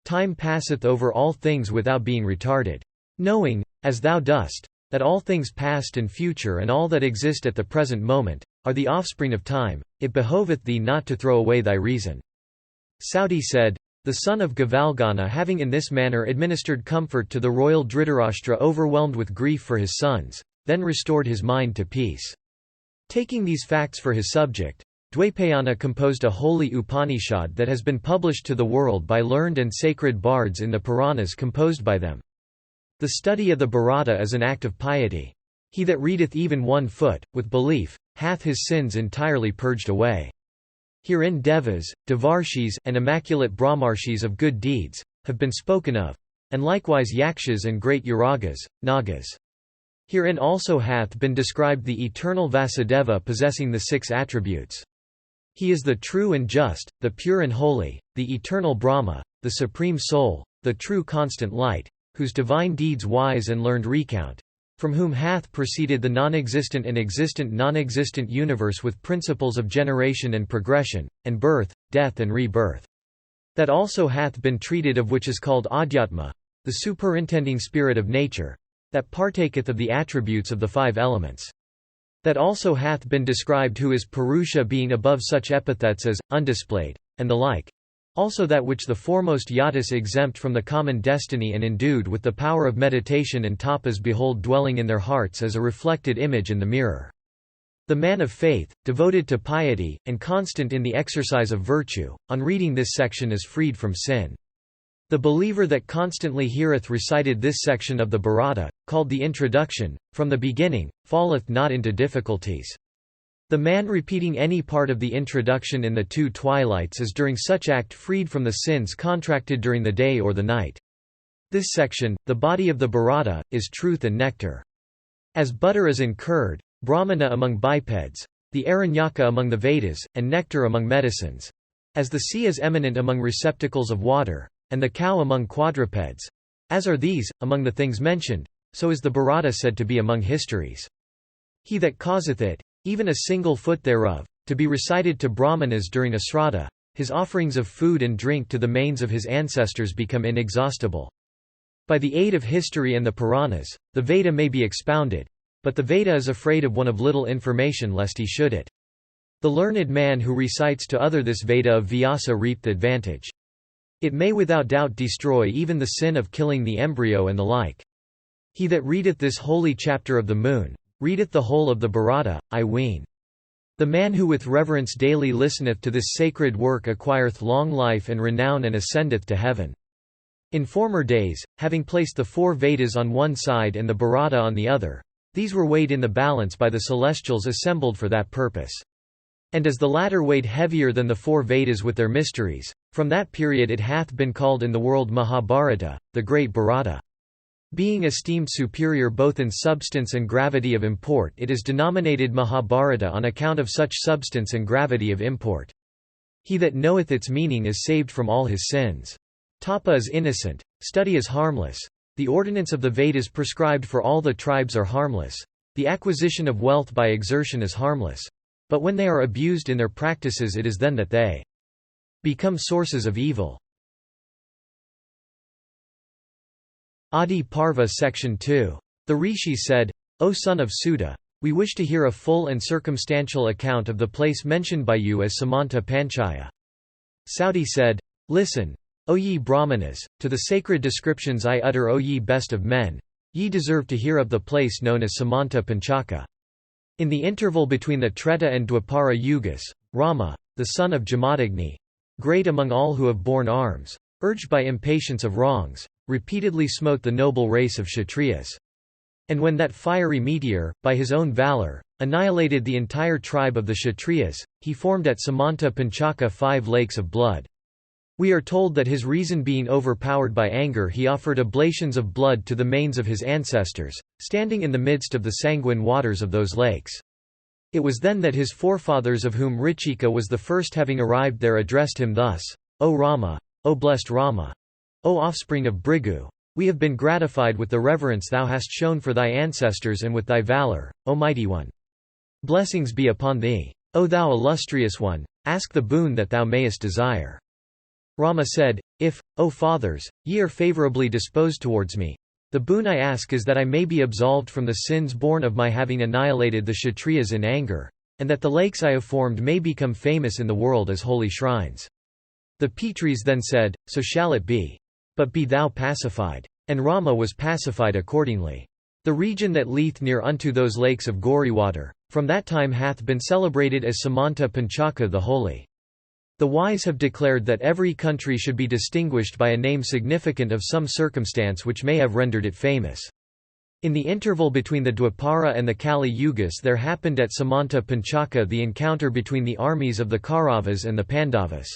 Time passeth over all things without being retarded. Knowing, as thou dost, that all things past and future and all that exist at the present moment, are the offspring of time, it behoveth thee not to throw away thy reason. Sauti said, the son of Gavalgana having in this manner administered comfort to the royal Dhritarashtra overwhelmed with grief for his sons, then restored his mind to peace. Taking these facts for his subject, Dwaipayana composed a holy Upanishad that has been published to the world by learned and sacred bards in the Puranas composed by them. The study of the Bharata is an act of piety. He that readeth even 1 foot, with belief, hath his sins entirely purged away. Herein Devas, Devarshis, and immaculate Brahmarshis of good deeds, have been spoken of, and likewise Yakshas and great Uragas, Nagas. Herein also hath been described the eternal Vasudeva possessing the 6 attributes. He is the true and just, the pure and holy, the eternal Brahma, the supreme soul, the true constant light, whose divine deeds wise and learned recount, from whom hath proceeded the non-existent and existent non-existent universe with principles of generation and progression, and birth, death and rebirth. That also hath been treated of which is called Adhyatma, the superintending spirit of nature, that partaketh of the attributes of the 5 elements. That also hath been described who is Purusha being above such epithets as, undisplayed, and the like. Also that which the foremost yatis exempt from the common destiny and endued with the power of meditation and tapas behold dwelling in their hearts as a reflected image in the mirror. The man of faith, devoted to piety, and constant in the exercise of virtue, on reading this section is freed from sin. The believer that constantly heareth recited this section of the Bharata, called the introduction, from the beginning, falleth not into difficulties. The man repeating any part of the introduction in the 2 twilights is during such act freed from the sins contracted during the day or the night. This section, the body of the Bharata, is truth and nectar. As butter is in curd, brahmana among bipeds, the aranyaka among the Vedas, and nectar among medicines. As the sea is eminent among receptacles of water, and the cow among quadrupeds. As are these, among the things mentioned, so is the Bharata said to be among histories. He that causeth it, even a single foot thereof, to be recited to Brahmanas during a sraddha, his offerings of food and drink to the manes of his ancestors become inexhaustible. By the aid of history and the Puranas, the Veda may be expounded, but the Veda is afraid of one of little information lest he should it. The learned man who recites to other this Veda of Vyasa reap the advantage. It may without doubt destroy even the sin of killing the embryo and the like. He that readeth this holy chapter of the moon, readeth the whole of the Bharata, I ween. The man who with reverence daily listeneth to this sacred work acquireth long life and renown and ascendeth to heaven. In former days, having placed the 4 Vedas on one side and the Bharata on the other, these were weighed in the balance by the celestials assembled for that purpose. And as the latter weighed heavier than the 4 Vedas with their mysteries, from that period it hath been called in the world Mahabharata, the great Bharata. Being esteemed superior both in substance and gravity of import, it is denominated Mahabharata on account of such substance and gravity of import. He that knoweth its meaning is saved from all his sins. Tapa is innocent, study is harmless. The ordinance of the Vedas prescribed for all the tribes are harmless. The acquisition of wealth by exertion is harmless. But when they are abused in their practices, it is then that they become sources of evil. Adiparva Section 2. The Rishi said, O son of Sudha, we wish to hear a full and circumstantial account of the place mentioned by you as Samanta Panchaya. Sauti said, Listen, O ye Brahmanas, to the sacred descriptions I utter, O ye best of men. Ye deserve to hear of the place known as Samanta Panchaka. In the interval between the Treta and Dwapara Yugas, Rama, the son of Jamadagni, great among all who have borne arms, urged by impatience of wrongs, repeatedly smote the noble race of Kshatriyas. And when that fiery meteor, by his own valour, annihilated the entire tribe of the Kshatriyas, he formed at Samanta Panchaka 5 lakes of blood. We are told that his reason being overpowered by anger, he offered oblations of blood to the manes of his ancestors, standing in the midst of the sanguine waters of those lakes. It was then that his forefathers, of whom Richika was the first, having arrived there, addressed him thus: O Rama, O blessed Rama, O offspring of Bhrigu, we have been gratified with the reverence thou hast shown for thy ancestors and with thy valour, O mighty one. Blessings be upon thee. O thou illustrious one, ask the boon that thou mayest desire. Rama said, If, O fathers, ye are favourably disposed towards me, the boon I ask is that I may be absolved from the sins born of my having annihilated the Kshatriyas in anger, and that the lakes I have formed may become famous in the world as holy shrines. The Pitris then said, So shall it be. But be thou pacified. And Rama was pacified accordingly. The region that leath near unto those lakes of gory water, from that time hath been celebrated as Samanta Panchaka the Holy. The wise have declared that every country should be distinguished by a name significant of some circumstance which may have rendered it famous. In the interval between the Dwapara and the Kali Yugas there happened at Samanta Panchaka the encounter between the armies of the Kauravas and the Pandavas.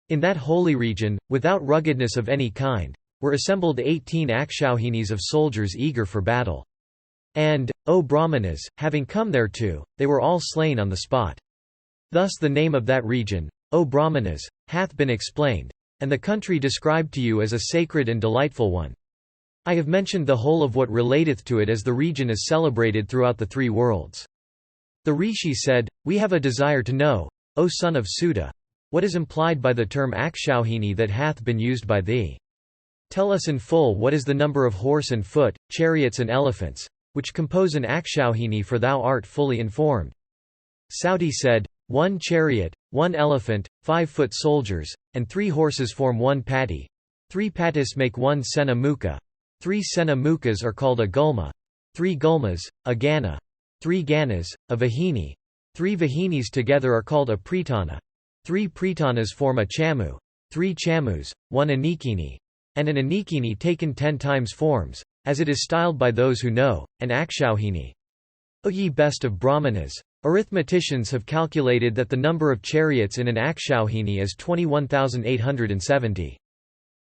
In that holy region, without ruggedness of any kind, were assembled 18 Akshauhinis of soldiers eager for battle. And, O Brahmanas, having come thereto, they were all slain on the spot. Thus the name of that region, O Brahmanas, hath been explained, and the country described to you as a sacred and delightful one. I have mentioned the whole of what relateth to it, as the region is celebrated throughout the 3 worlds. The rishi said, We have a desire to know, O son of Sudha, what is implied by the term Akshauhini that hath been used by thee. Tell us in full what is the number of horse and foot, chariots and elephants, which compose an Akshauhini, for thou art fully informed. Sauti said, 1 chariot, 1 elephant, 5 foot soldiers, and 3 horses form 1 patti. 3 pattis make 1 sena mukha. 3 sena mukhas are called a gulma. 3 gulmas, a gana. 3 ganas, a vahini. 3 vahinis together are called a pritana. 3 pritanas form a chamu. 3 chamus, 1 anikini. And an anikini taken 10 times forms, as it is styled by those who know, an akshauhini. O ye best of Brahmanas! Arithmeticians have calculated that the number of chariots in an akshauhini is 21,870.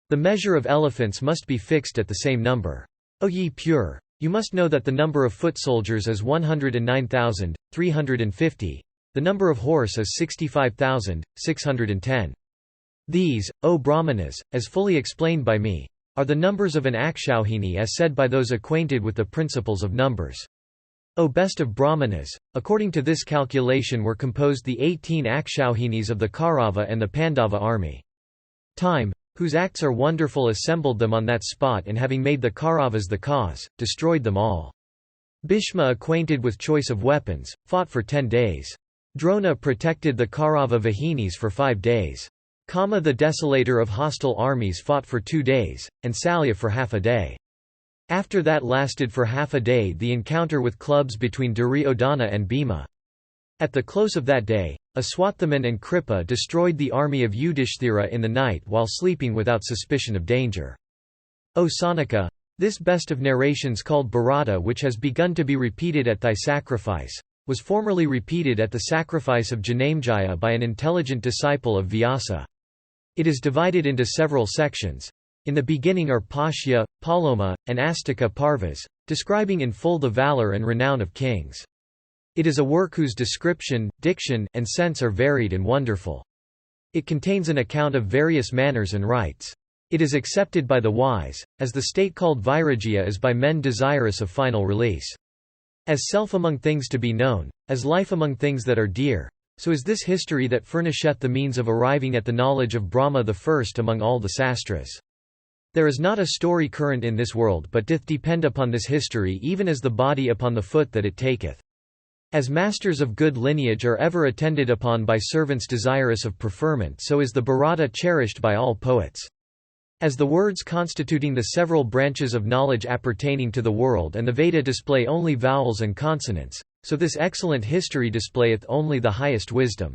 The measure of elephants must be fixed at the same number. O ye pure! You must know that the number of foot soldiers is 109,350. The number of horse is 65,610. These, O Brahmanas, as fully explained by me, are the numbers of an akshauhini as said by those acquainted with the principles of numbers. O best of Brahmanas, according to this calculation were composed the 18 Akshauhinis of the Kaurava and the Pandava army. Time, whose acts are wonderful, assembled them on that spot, and having made the Kauravas the cause, destroyed them all. Bhishma, acquainted with choice of weapons, fought for 10 days. Drona protected the Kaurava Vahinis for 5 days. Kama, the desolator of hostile armies, fought for 2 days, and Salya for half a day. After that lasted for half a day the encounter with clubs between Duryodhana and Bhima. At the close of that day, Aswathaman and Kripa destroyed the army of Yudhishthira in the night while sleeping without suspicion of danger. O Sanaka! This best of narrations called Bharata, which has begun to be repeated at thy sacrifice, was formerly repeated at the sacrifice of Janamejaya by an intelligent disciple of Vyasa. It is divided into several sections. In the beginning are Pashya, Paloma, and Astika Parvas, describing in full the valor and renown of kings. It is a work whose description, diction, and sense are varied and wonderful. It contains an account of various manners and rites. It is accepted by the wise, as the state called Vairagya is by men desirous of final release. As self among things to be known, as life among things that are dear, so is this history that furnisheth the means of arriving at the knowledge of Brahma the first among all the sastras. There is not a story current in this world but doth depend upon this history, even as the body upon the foot that it taketh. As masters of good lineage are ever attended upon by servants desirous of preferment, so is the Bharata cherished by all poets. As the words constituting the several branches of knowledge appertaining to the world and the Veda display only vowels and consonants, so this excellent history displayeth only the highest wisdom.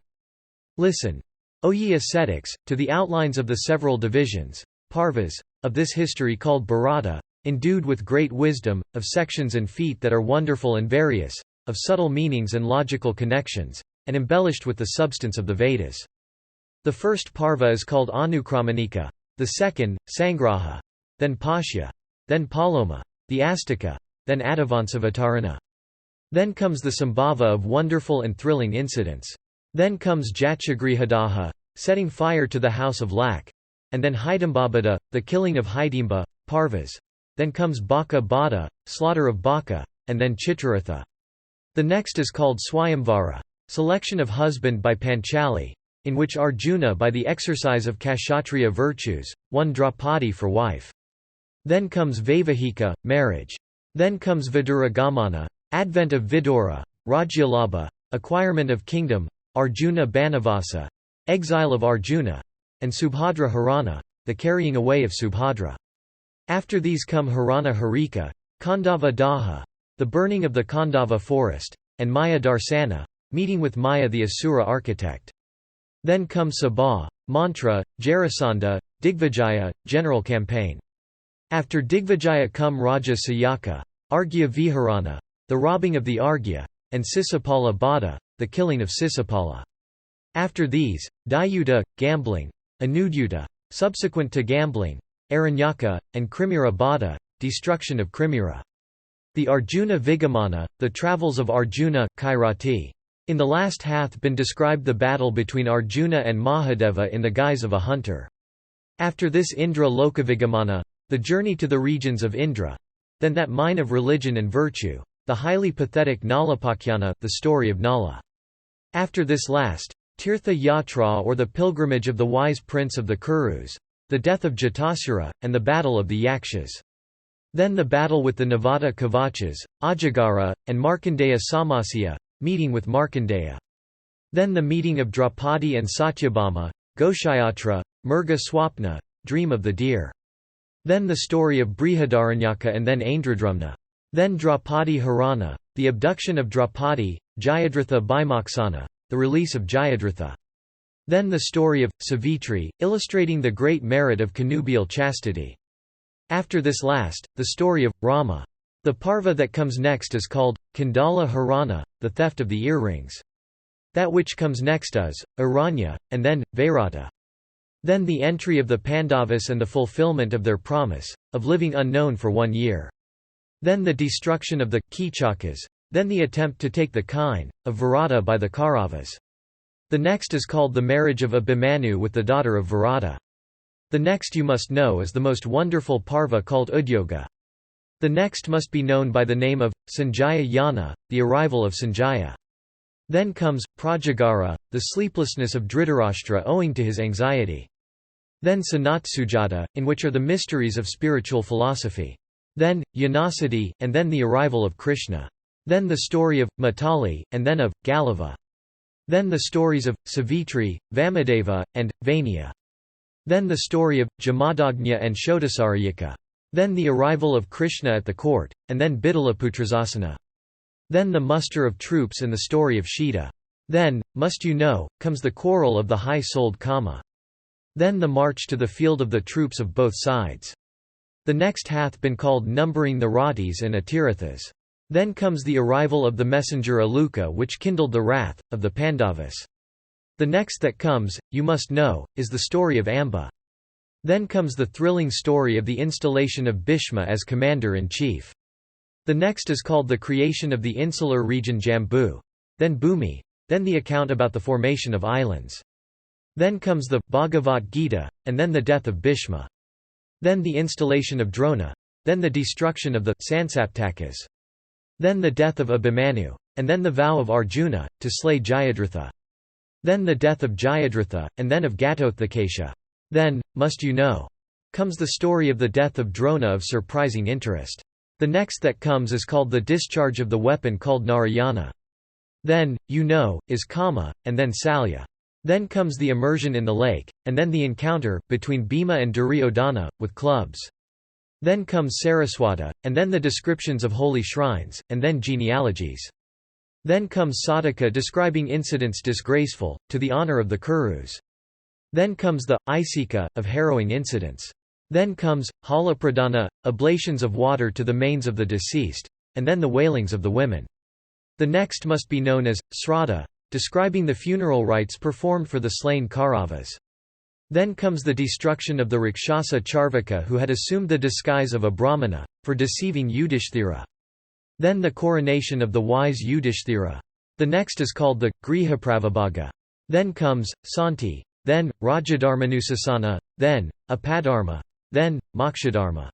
Listen, O ye ascetics, to the outlines of the several divisions, parvas, of this history called Bharata, endued with great wisdom, of sections and feet that are wonderful and various, of subtle meanings and logical connections, and embellished with the substance of the Vedas. The first parva is called Anukramanika, the second, Sangraha, then Pashya, then Paloma, the Astika, then Adavansavatarana. Then comes the Sambhava of wonderful and thrilling incidents. Then comes Jatyagrihadaha, setting fire to the house of Lak, and then Hidambabada, the killing of Hidimba, Parvas. Then comes Baka Bada, slaughter of Baka, and then Chitraratha. The next is called Swayamvara, selection of husband by Panchali, in which Arjuna by the exercise of Kshatriya virtues, won Draupadi for wife. Then comes Vaivahika, marriage. Then comes Viduragamana, advent of Vidura, Rajyalabha, acquirement of kingdom, Arjuna Banavasa, exile of Arjuna, and Subhadra Harana, the carrying away of Subhadra. After these come Harana Harika, Khandava Daha, the burning of the Khandava forest, and Maya Darsana, meeting with Maya the Asura architect. Then come Sabha, Mantra, Jarasandha, Digvijaya, general campaign. After Digvijaya come Raja Sayaka, Arghya Viharana, the robbing of the Arghya, and Sisapala Bada, the killing of Sisapala. After these, Dayuta, gambling, Anudyuta, subsequent to gambling, Aranyaka, and Krimira Bada, destruction of Krimira. The Arjuna Vigamana, the travels of Arjuna, Kairati. In the last hath been described the battle between Arjuna and Mahadeva in the guise of a hunter. After this Indra Lokavigamana, the journey to the regions of Indra. Then that mine of religion and virtue, the highly pathetic Nalapakhyana, the story of Nala. After this last, Tirtha Yatra or the pilgrimage of the wise prince of the Kurus, the death of Jatasura, and the battle of the Yakshas. Then the battle with the Navata Kavachas, Ajagara, and Markandeya Samasya, meeting with Markandeya. Then the meeting of Draupadi and Satyabhama, Goshayatra, Murga Swapna, dream of the deer. Then the story of Brihadaranyaka and then Aindradrumna. Then Draupadi Harana, the abduction of Draupadi, Jayadratha Bhimaksana, the release of Jayadratha. Then the story of Savitri, illustrating the great merit of connubial chastity. After this last, the story of Rama. The parva that comes next is called Kandala Harana, the theft of the earrings. That which comes next is Aranya, and then Vairata. Then the entry of the Pandavas and the fulfillment of their promise, of living unknown for 1 year. Then the destruction of the Kichakas. Then the attempt to take the kine, of Virata by the Kauravas. The next is called the marriage of Abhimanyu with the daughter of Virata. The next you must know is the most wonderful parva called Udyoga. The next must be known by the name of Sanjaya Yana, the arrival of Sanjaya. Then comes Prajagara, the sleeplessness of Dhritarashtra owing to his anxiety. Then Sanatsujata, in which are the mysteries of spiritual philosophy. Then Yanasati, and then the arrival of Krishna. Then the story of Matali, and then of Galava. Then the stories of Savitri, Vamadeva, and Vania. Then the story of Jamadagnya and Shodasaryika. Then the arrival of Krishna at the court, and then Bidalaputrasasana. Then the muster of troops and the story of Shita. Then, must you know, comes the quarrel of the high-souled Kama. Then the march to the field of the troops of both sides. The next hath been called numbering the Ratis and Atirathas. Then comes the arrival of the messenger Aluka which kindled the wrath, of the Pandavas. The next that comes, you must know, is the story of Amba. Then comes the thrilling story of the installation of Bhishma as commander-in-chief. The next is called the creation of the insular region Jambu. Then Bhumi. Then the account about the formation of islands. Then comes the Bhagavat Gita, and then the death of Bhishma. Then the installation of Drona. Then the destruction of the Sansaptakas. Then the death of Abhimanyu, and then the vow of Arjuna, to slay Jayadratha. Then the death of Jayadratha, and then of Gatotthakesha. Then, must you know, comes the story of the death of Drona of surprising interest. The next that comes is called the discharge of the weapon called Narayana. Then, is Kama, and then Salya. Then comes the immersion in the lake, and then the encounter, between Bhima and Duryodhana, with clubs. Then comes Saraswata, and then the descriptions of holy shrines, and then genealogies. Then comes Sataka describing incidents disgraceful, to the honor of the Kurus. Then comes the Isika, of harrowing incidents. Then comes Halapradana, oblations of water to the manes of the deceased, and then the wailings of the women. The next must be known as Sraddha, describing the funeral rites performed for the slain Kauravas. Then comes the destruction of the Rakshasa Charvaka who had assumed the disguise of a Brahmana, for deceiving Yudhishthira. Then the coronation of the wise Yudhishthira. The next is called the Grihapravibhaga. Then comes Santi. Then Rajadharmanusasana. Then Apadharma. Then Mokshadharma.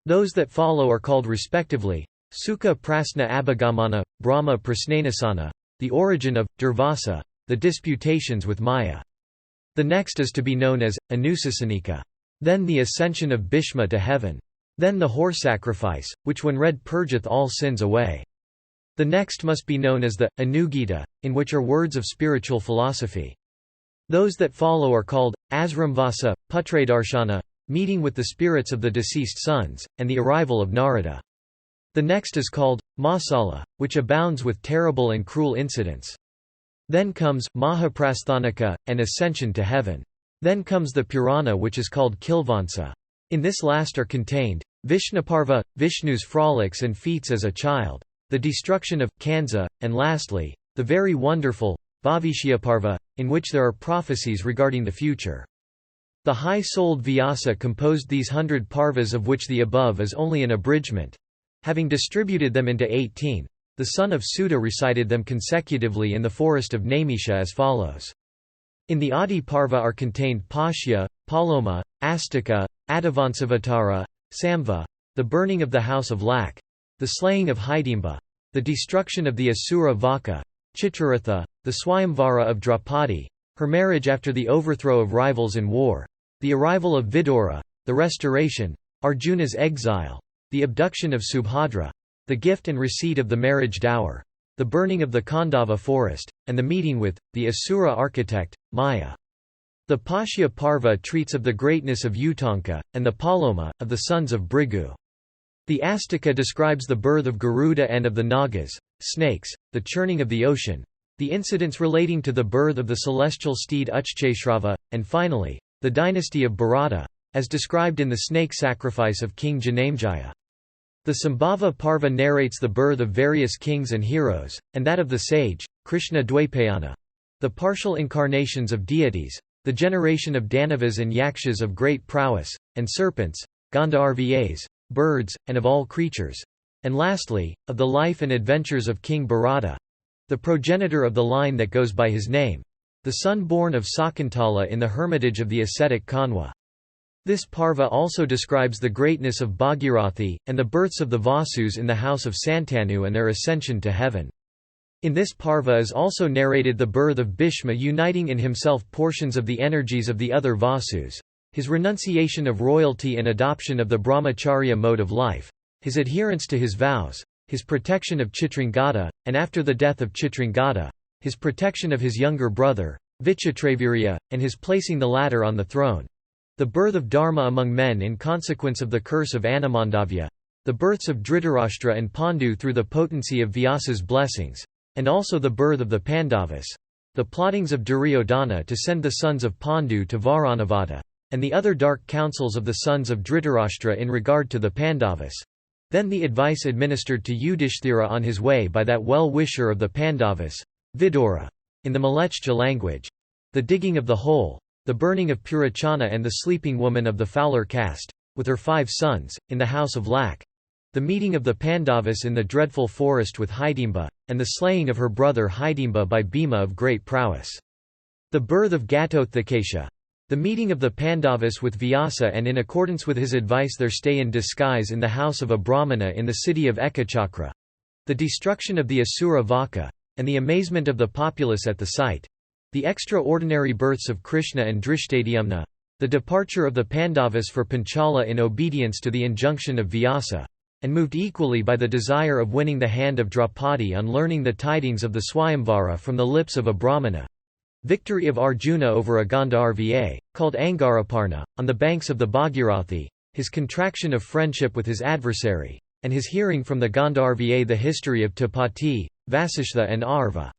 Those that follow are called respectively Sukha Prasna Abhigamana, Brahma Prasnanasana, the origin of Durvasa, the disputations with Maya. The next is to be known as Anusasanika. Then the ascension of Bhishma to heaven. Then the horse sacrifice, which when read purgeth all sins away. The next must be known as the Anugita, in which are words of spiritual philosophy. Those that follow are called Asramvasa, Putradarshana, meeting with the spirits of the deceased sons, and the arrival of Narada. The next is called Masala, which abounds with terrible and cruel incidents. Then comes Mahaprasthanika, and ascension to heaven. Then comes the Purana, which is called Kilvansa. In this last are contained Vishnuparva, Vishnu's frolics and feats as a child, the destruction of Kansa, and lastly, the very wonderful Bhavishyaparva, in which there are prophecies regarding the future. The high-souled Vyasa composed these 100 parvas, of which the above is only an abridgment. Having distributed them into 18, the son of Sudha recited them consecutively in the forest of Naimisha as follows. In the Adiparva are contained Pashya, Paloma, Astika, Adavansavattara, Samva, the burning of the house of Lak, the slaying of Hidimba, the destruction of the Asura Vaka, Chitraratha, the Swayamvara of Draupadi, her marriage after the overthrow of rivals in war, the arrival of Vidura, the restoration, Arjuna's exile, the abduction of Subhadra, the gift and receipt of the marriage dower, the burning of the Khandava forest, and the meeting with the Asura architect, Maya. The Pashya Parva treats of the greatness of Utanka, and the Paloma, of the sons of Bhrigu. The Astika describes the birth of Garuda and of the Nagas, snakes, the churning of the ocean, the incidents relating to the birth of the celestial steed Uchcheshrava, and finally, the dynasty of Bharata, as described in the snake sacrifice of King Janamejaya. The Sambhava Parva narrates the birth of various kings and heroes, and that of the sage, Krishna Dwaipayana. The partial incarnations of deities, the generation of Danavas and Yakshas of great prowess, and serpents, Gandharvas, birds, and of all creatures. And lastly, of the life and adventures of King Bharata, the progenitor of the line that goes by his name, the son born of Sakuntala in the hermitage of the ascetic Kanwa. This parva also describes the greatness of Bhagirathi, and the births of the Vasus in the house of Santanu and their ascension to heaven. In this parva is also narrated the birth of Bhishma uniting in himself portions of the energies of the other Vasus, his renunciation of royalty and adoption of the brahmacharya mode of life, his adherence to his vows, his protection of Chitrangada, and after the death of Chitrangada, his protection of his younger brother, Vichitravirya, and his placing the latter on the throne. The birth of Dharma among men in consequence of the curse of Anamandavya, the births of Dhritarashtra and Pandu through the potency of Vyasa's blessings, and also the birth of the Pandavas, the plottings of Duryodhana to send the sons of Pandu to Varanavada, and the other dark counsels of the sons of Dhritarashtra in regard to the Pandavas. Then the advice administered to Yudhishthira on his way by that well-wisher of the Pandavas, Vidura, in the Malechcha language, the digging of the hole, the burning of Purachana and the sleeping woman of the fowler caste, with her 5 sons, in the house of Lak, the meeting of the Pandavas in the dreadful forest with Hidimba, and the slaying of her brother Hidimba by Bhima of great prowess. The birth of Ghatothakesha, the meeting of the Pandavas with Vyasa and in accordance with his advice their stay in disguise in the house of a Brahmana in the city of Ekachakra, the destruction of the Asura Vaka, and the amazement of the populace at the sight, the extraordinary births of Krishna and Drishtadyumna, the departure of the Pandavas for Panchala in obedience to the injunction of Vyasa, and moved equally by the desire of winning the hand of Draupadi on learning the tidings of the Swayamvara from the lips of a Brahmana. Victory of Arjuna over a Gandharva, called Angaraparna, on the banks of the Bhagirathi, his contraction of friendship with his adversary, and his hearing from the Gandharva the history of Tapati, Vasishtha and Arva.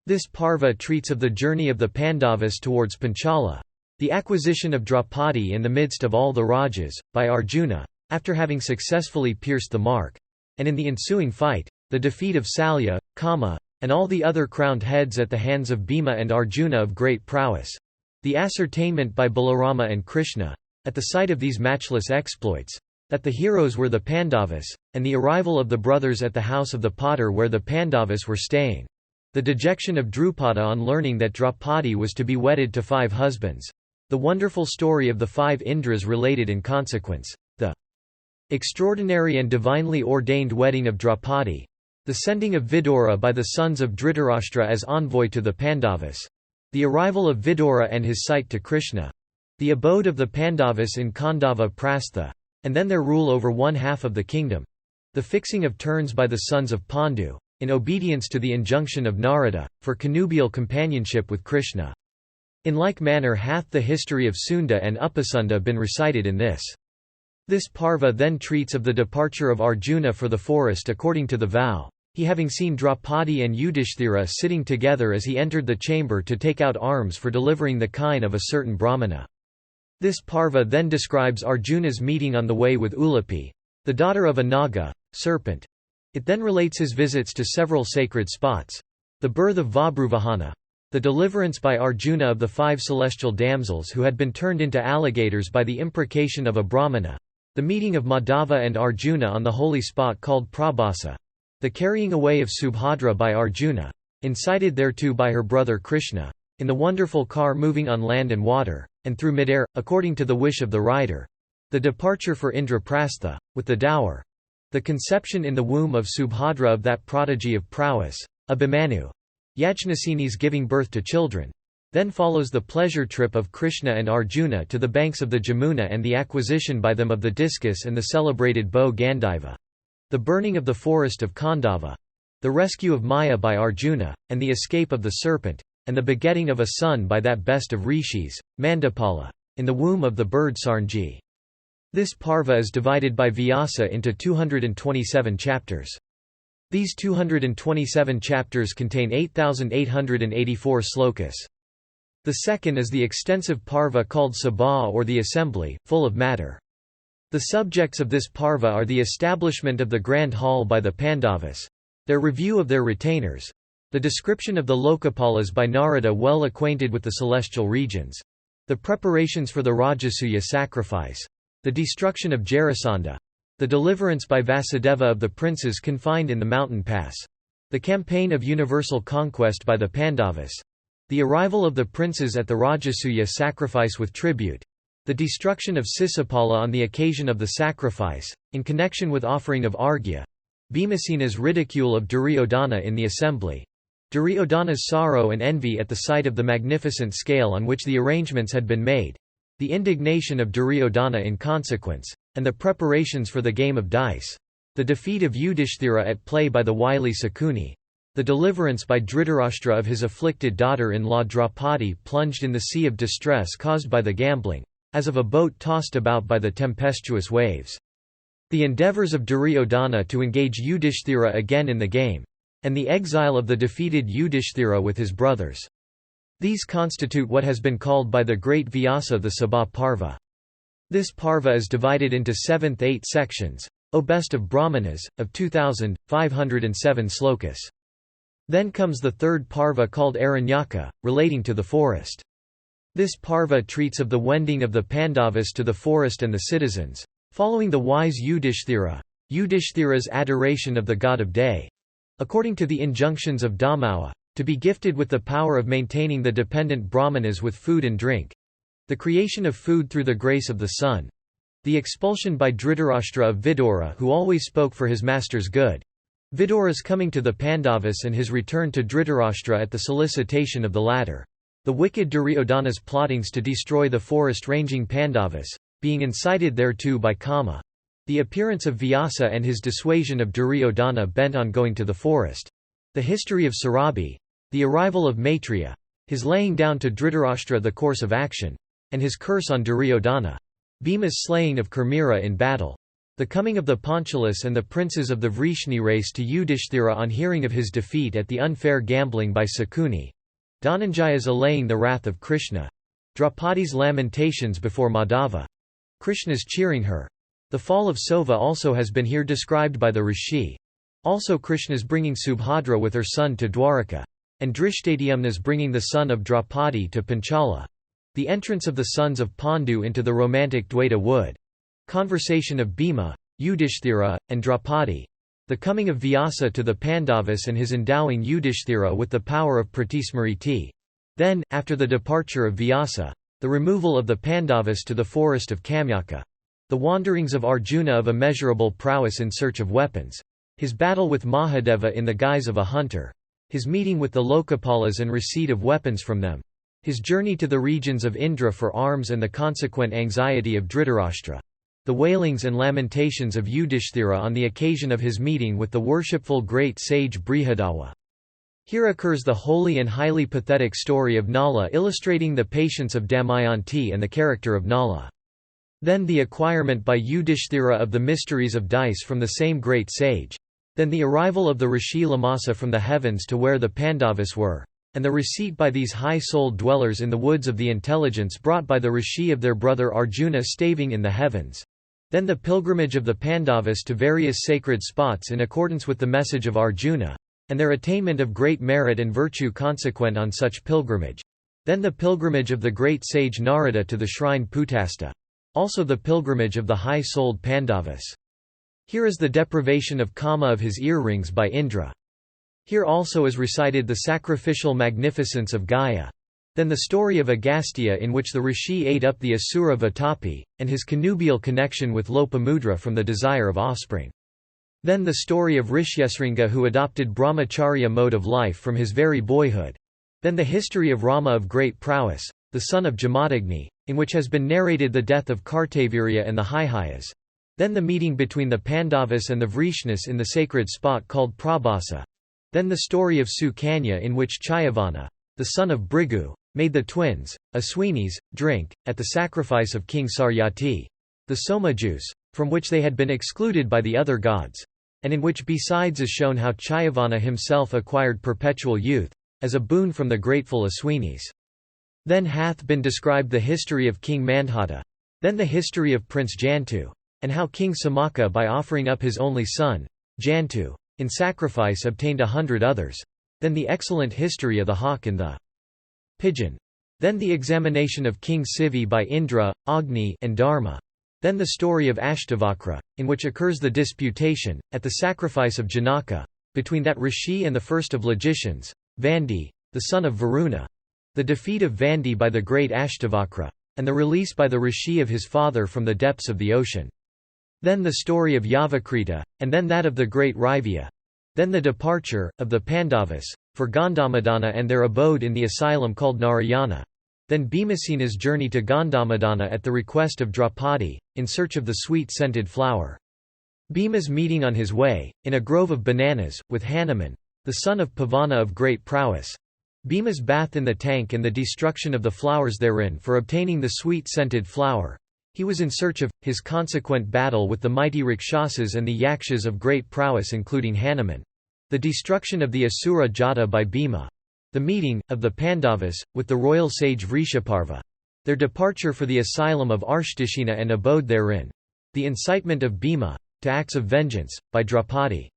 This parva treats of the journey of the Pandavas towards Panchala, the acquisition of Draupadi in the midst of all the Rajas, by Arjuna, after having successfully pierced the mark, and in the ensuing fight, the defeat of Salya, Kama, and all the other crowned heads at the hands of Bhima and Arjuna of great prowess. The ascertainment by Balarama and Krishna, at the sight of these matchless exploits, that the heroes were the Pandavas, and the arrival of the brothers at the house of the potter where the Pandavas were staying. The dejection of Drupada on learning that Draupadi was to be wedded to 5 husbands. The wonderful story of the 5 Indras related in consequence. The extraordinary and divinely ordained wedding of Draupadi. The sending of Vidura by the sons of Dhritarashtra as envoy to the Pandavas. The arrival of Vidura and his sight to Krishna. The abode of the Pandavas in Khandava Prastha, and then their rule over 1/2 of the kingdom. The fixing of turns by the sons of Pandu, in obedience to the injunction of Narada, for connubial companionship with Krishna. In like manner hath the history of Sunda and Upasunda been recited in this. This parva then treats of the departure of Arjuna for the forest according to the vow, he having seen Draupadi and Yudhishthira sitting together as he entered the chamber to take out arms for delivering the kine of a certain Brahmana. This parva then describes Arjuna's meeting on the way with Ulupi, the daughter of a Naga, serpent. It then relates his visits to several sacred spots, the birth of Vabruvahana, the deliverance by Arjuna of the 5 celestial damsels who had been turned into alligators by the imprecation of a Brahmana, the meeting of Madhava and Arjuna on the holy spot called Prabhasa, the carrying away of Subhadra by Arjuna, incited thereto by her brother Krishna, in the wonderful car moving on land and water, and through midair, according to the wish of the rider, the departure for Indraprastha, with the dower, the conception in the womb of Subhadra of that prodigy of prowess, Abhimanyu, Yajnasini's giving birth to children. Then follows the pleasure trip of Krishna and Arjuna to the banks of the Jamuna and the acquisition by them of the discus and the celebrated bow Gandiva. The burning of the forest of Khandava. The rescue of Maya by Arjuna, and the escape of the serpent, and the begetting of a son by that best of rishis, Mandapala, in the womb of the bird Sarnji. This parva is divided by Vyasa into 227 chapters. These 227 chapters contain 8,884 slokas. The second is the extensive parva called Sabha or the assembly, full of matter. The subjects of this parva are the establishment of the grand hall by the Pandavas, their review of their retainers, the description of the Lokapalas by Narada well acquainted with the celestial regions, the preparations for the Rajasuya sacrifice, the destruction of Jarasandha, the deliverance by Vasudeva of the princes confined in the mountain pass, the campaign of universal conquest by the Pandavas, the arrival of the princes at the Rajasuya sacrifice with tribute, the destruction of Sisapala on the occasion of the sacrifice, in connection with offering of Arghya, Bhimasena's ridicule of Duryodhana in the assembly, Duryodhana's sorrow and envy at the sight of the magnificent scale on which the arrangements had been made, the indignation of Duryodhana in consequence, and the preparations for the game of dice, the defeat of Yudhishthira at play by the wily Sakuni, the deliverance by Dhritarashtra of his afflicted daughter-in-law Draupadi plunged in the sea of distress caused by the gambling, as of a boat tossed about by the tempestuous waves, the endeavours of Duryodhana to engage Yudhishthira again in the game, and the exile of the defeated Yudhishthira with his brothers. These constitute what has been called by the great Vyasa the Sabha Parva. This parva is divided into 7th-8 sections, O best of Brahmanas, of 2,507 slokas. Then comes the third parva called Aranyaka, relating to the forest. This parva treats of the wending of the Pandavas to the forest and the citizens, following the wise Yudhishthira, Yudhishthira's adoration of the god of day, according to the injunctions of Dhammawa, to be gifted with the power of maintaining the dependent Brahmanas with food and drink, the creation of food through the grace of the sun, the expulsion by Dhritarashtra of Vidura who always spoke for his master's good, Vidura's coming to the Pandavas and his return to Dhritarashtra at the solicitation of the latter, the wicked Duryodhana's plottings to destroy the forest-ranging Pandavas, being incited thereto by Kama, The appearance of Vyasa and his dissuasion of Duryodhana bent on going to the forest. The history of Sarabi. The arrival of Maitreya. His laying down to Dhritarashtra the course of action. And his curse on Duryodhana. Bhima's slaying of Kurmira in battle. The coming of the Panchalas and the princes of the Vrishni race to Yudhishthira on hearing of his defeat at the unfair gambling by Sakuni. Dhananjaya's allaying the wrath of Krishna. Draupadi's lamentations before Madhava. Krishna's cheering her. The fall of Sova also has been here described by the Rishi. Also Krishna's bringing Subhadra with her son to Dwaraka. And Drishtadyumna's bringing the son of Draupadi to Panchala. The entrance of the sons of Pandu into the romantic Dwaita wood. Conversation of Bhima, Yudhishthira, and Draupadi. The coming of Vyasa to the Pandavas and his endowing Yudhishthira with the power of Pratismriti. Then, after the departure of Vyasa, the removal of the Pandavas to the forest of Kamyaka. The wanderings of Arjuna of immeasurable prowess in search of weapons. His battle with Mahadeva in the guise of a hunter. His meeting with the Lokapalas and receipt of weapons from them. His journey to the regions of Indra for arms and the consequent anxiety of Dhritarashtra. The wailings and lamentations of Yudhishthira on the occasion of his meeting with the worshipful great sage Brihadawa. Here occurs the holy and highly pathetic story of Nala illustrating the patience of Damayanti and the character of Nala. Then the acquirement by Yudhishthira of the mysteries of dice from the same great sage. Then the arrival of the Rishi Lamasa from the heavens to where the Pandavas were. And the receipt by these high-souled dwellers in the woods of the intelligence brought by the Rishi of their brother Arjuna staving in the heavens. Then the pilgrimage of the Pandavas to various sacred spots in accordance with the message of Arjuna. And their attainment of great merit and virtue consequent on such pilgrimage. Then the pilgrimage of the great sage Narada to the shrine Putasta. Also the pilgrimage of the high-souled Pandavas. Here is the deprivation of Kama of his earrings by Indra. Here also is recited the sacrificial magnificence of Gaia. Then the story of Agastya in which the Rishi ate up the Asura Vatapi, and his connubial connection with Lopamudra from the desire of offspring. Then the story of Rishyasringa who adopted brahmacharya mode of life from his very boyhood. Then the history of Rama of great prowess, the son of Jamadagni, in which has been narrated the death of Kartavirya and the Haihayas. Then the meeting between the Pandavas and the Vrishnis in the sacred spot called Prabhasa. Then the story of Sukanya in which Chayavana, the son of Brigu, made the twins, Aswinis, drink, at the sacrifice of King Saryati. The Soma juice, from which they had been excluded by the other gods. And in which besides is shown how Chayavana himself acquired perpetual youth, as a boon from the grateful Aswinis. Then hath been described the history of King Mandhata. Then the history of Prince Jantu. And how King Samaka by offering up his only son, Jantu, in sacrifice obtained 100 others. Then the excellent history of the hawk and the pigeon. Then the examination of King Sivi by Indra, Agni, and Dharma. Then the story of Ashtavakra, in which occurs the disputation, at the sacrifice of Janaka, between that Rishi and the first of logicians, Vandi, the son of Varuna. The defeat of Vandi by the great Ashtavakra, and the release by the Rishi of his father from the depths of the ocean. Then the story of Yavakrita, and then that of the great Raivya. Then the departure, of the Pandavas, for Gandhamadana and their abode in the asylum called Narayana. Then Bhimasena's journey to Gandhamadana at the request of Draupadi, in search of the sweet-scented flower. Bhima's meeting on his way, in a grove of bananas, with Hanuman, the son of Pavana of great prowess. Bhima's bath in the tank and the destruction of the flowers therein for obtaining the sweet-scented flower. He was in search of, his consequent battle with the mighty Rakshasas and the Yakshas of great prowess including Hanuman. The destruction of the Asura Jata by Bhima. The meeting, of the Pandavas, with the royal sage Vrishaparva. Their departure for the asylum of Arshtashina and abode therein. The incitement of Bhima, to acts of vengeance, by Draupadi.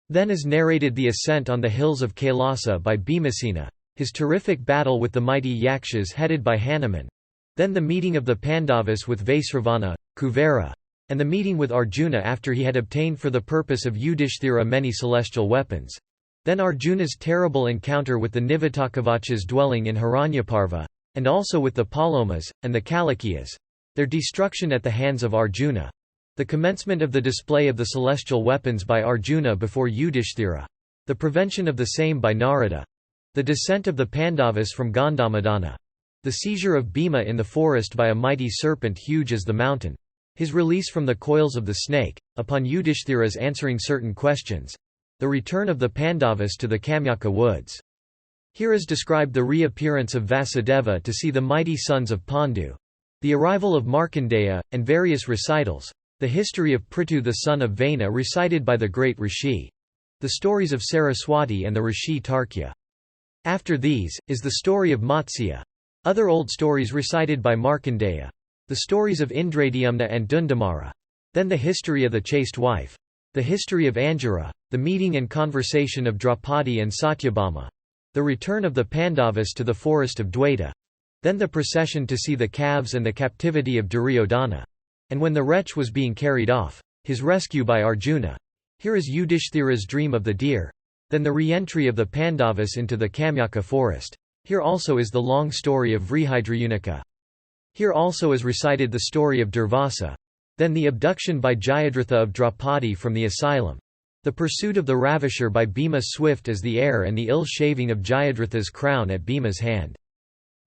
Then is narrated the ascent on the hills of Kailasa by Bhimasena, his terrific battle with the mighty Yakshas headed by Hanuman. Then the meeting of the Pandavas with Vaisravana, Kuvera, and the meeting with Arjuna after he had obtained for the purpose of Yudhishthira many celestial weapons. Then Arjuna's terrible encounter with the Nivatakavachas dwelling in Hiranyaparva, and also with the Palomas, and the Kalakiyas. Their destruction at the hands of Arjuna. The commencement of the display of the celestial weapons by Arjuna before Yudhishthira. The prevention of the same by Narada. The descent of the Pandavas from Gandhamadana. The seizure of Bhima in the forest by a mighty serpent huge as the mountain. his release from the coils of the snake, upon Yudhishthira's answering certain questions, the return of the Pandavas to the Kamyaka woods. Here is described the reappearance of Vasudeva to see the mighty sons of Pandu, the arrival of Markandeya, and various recitals, the history of Prithu the son of Vena recited by the great Rishi, the stories of Saraswati and the Rishi Tarkya. After these, is the story of Matsya, other old stories recited by Markandeya, the stories of Indradyumna and Dundamara, then the history of the chaste wife, the history of Anjara, the meeting and conversation of Draupadi and Satyabhama, the return of the Pandavas to the forest of Dwaita, then the procession to see the calves and the captivity of Duryodhana, and when the wretch was being carried off, his rescue by Arjuna. Here is Yudhishthira's dream of the deer, then the re-entry of the Pandavas into the Kamyaka forest. Here also is the long story of Vrihidraunika. Here also is recited the story of Durvasa, then the abduction by Jayadratha of Draupadi from the asylum, the pursuit of the ravisher by Bhima swift as the air, and the ill-shaving of Jayadratha's crown at Bhima's hand.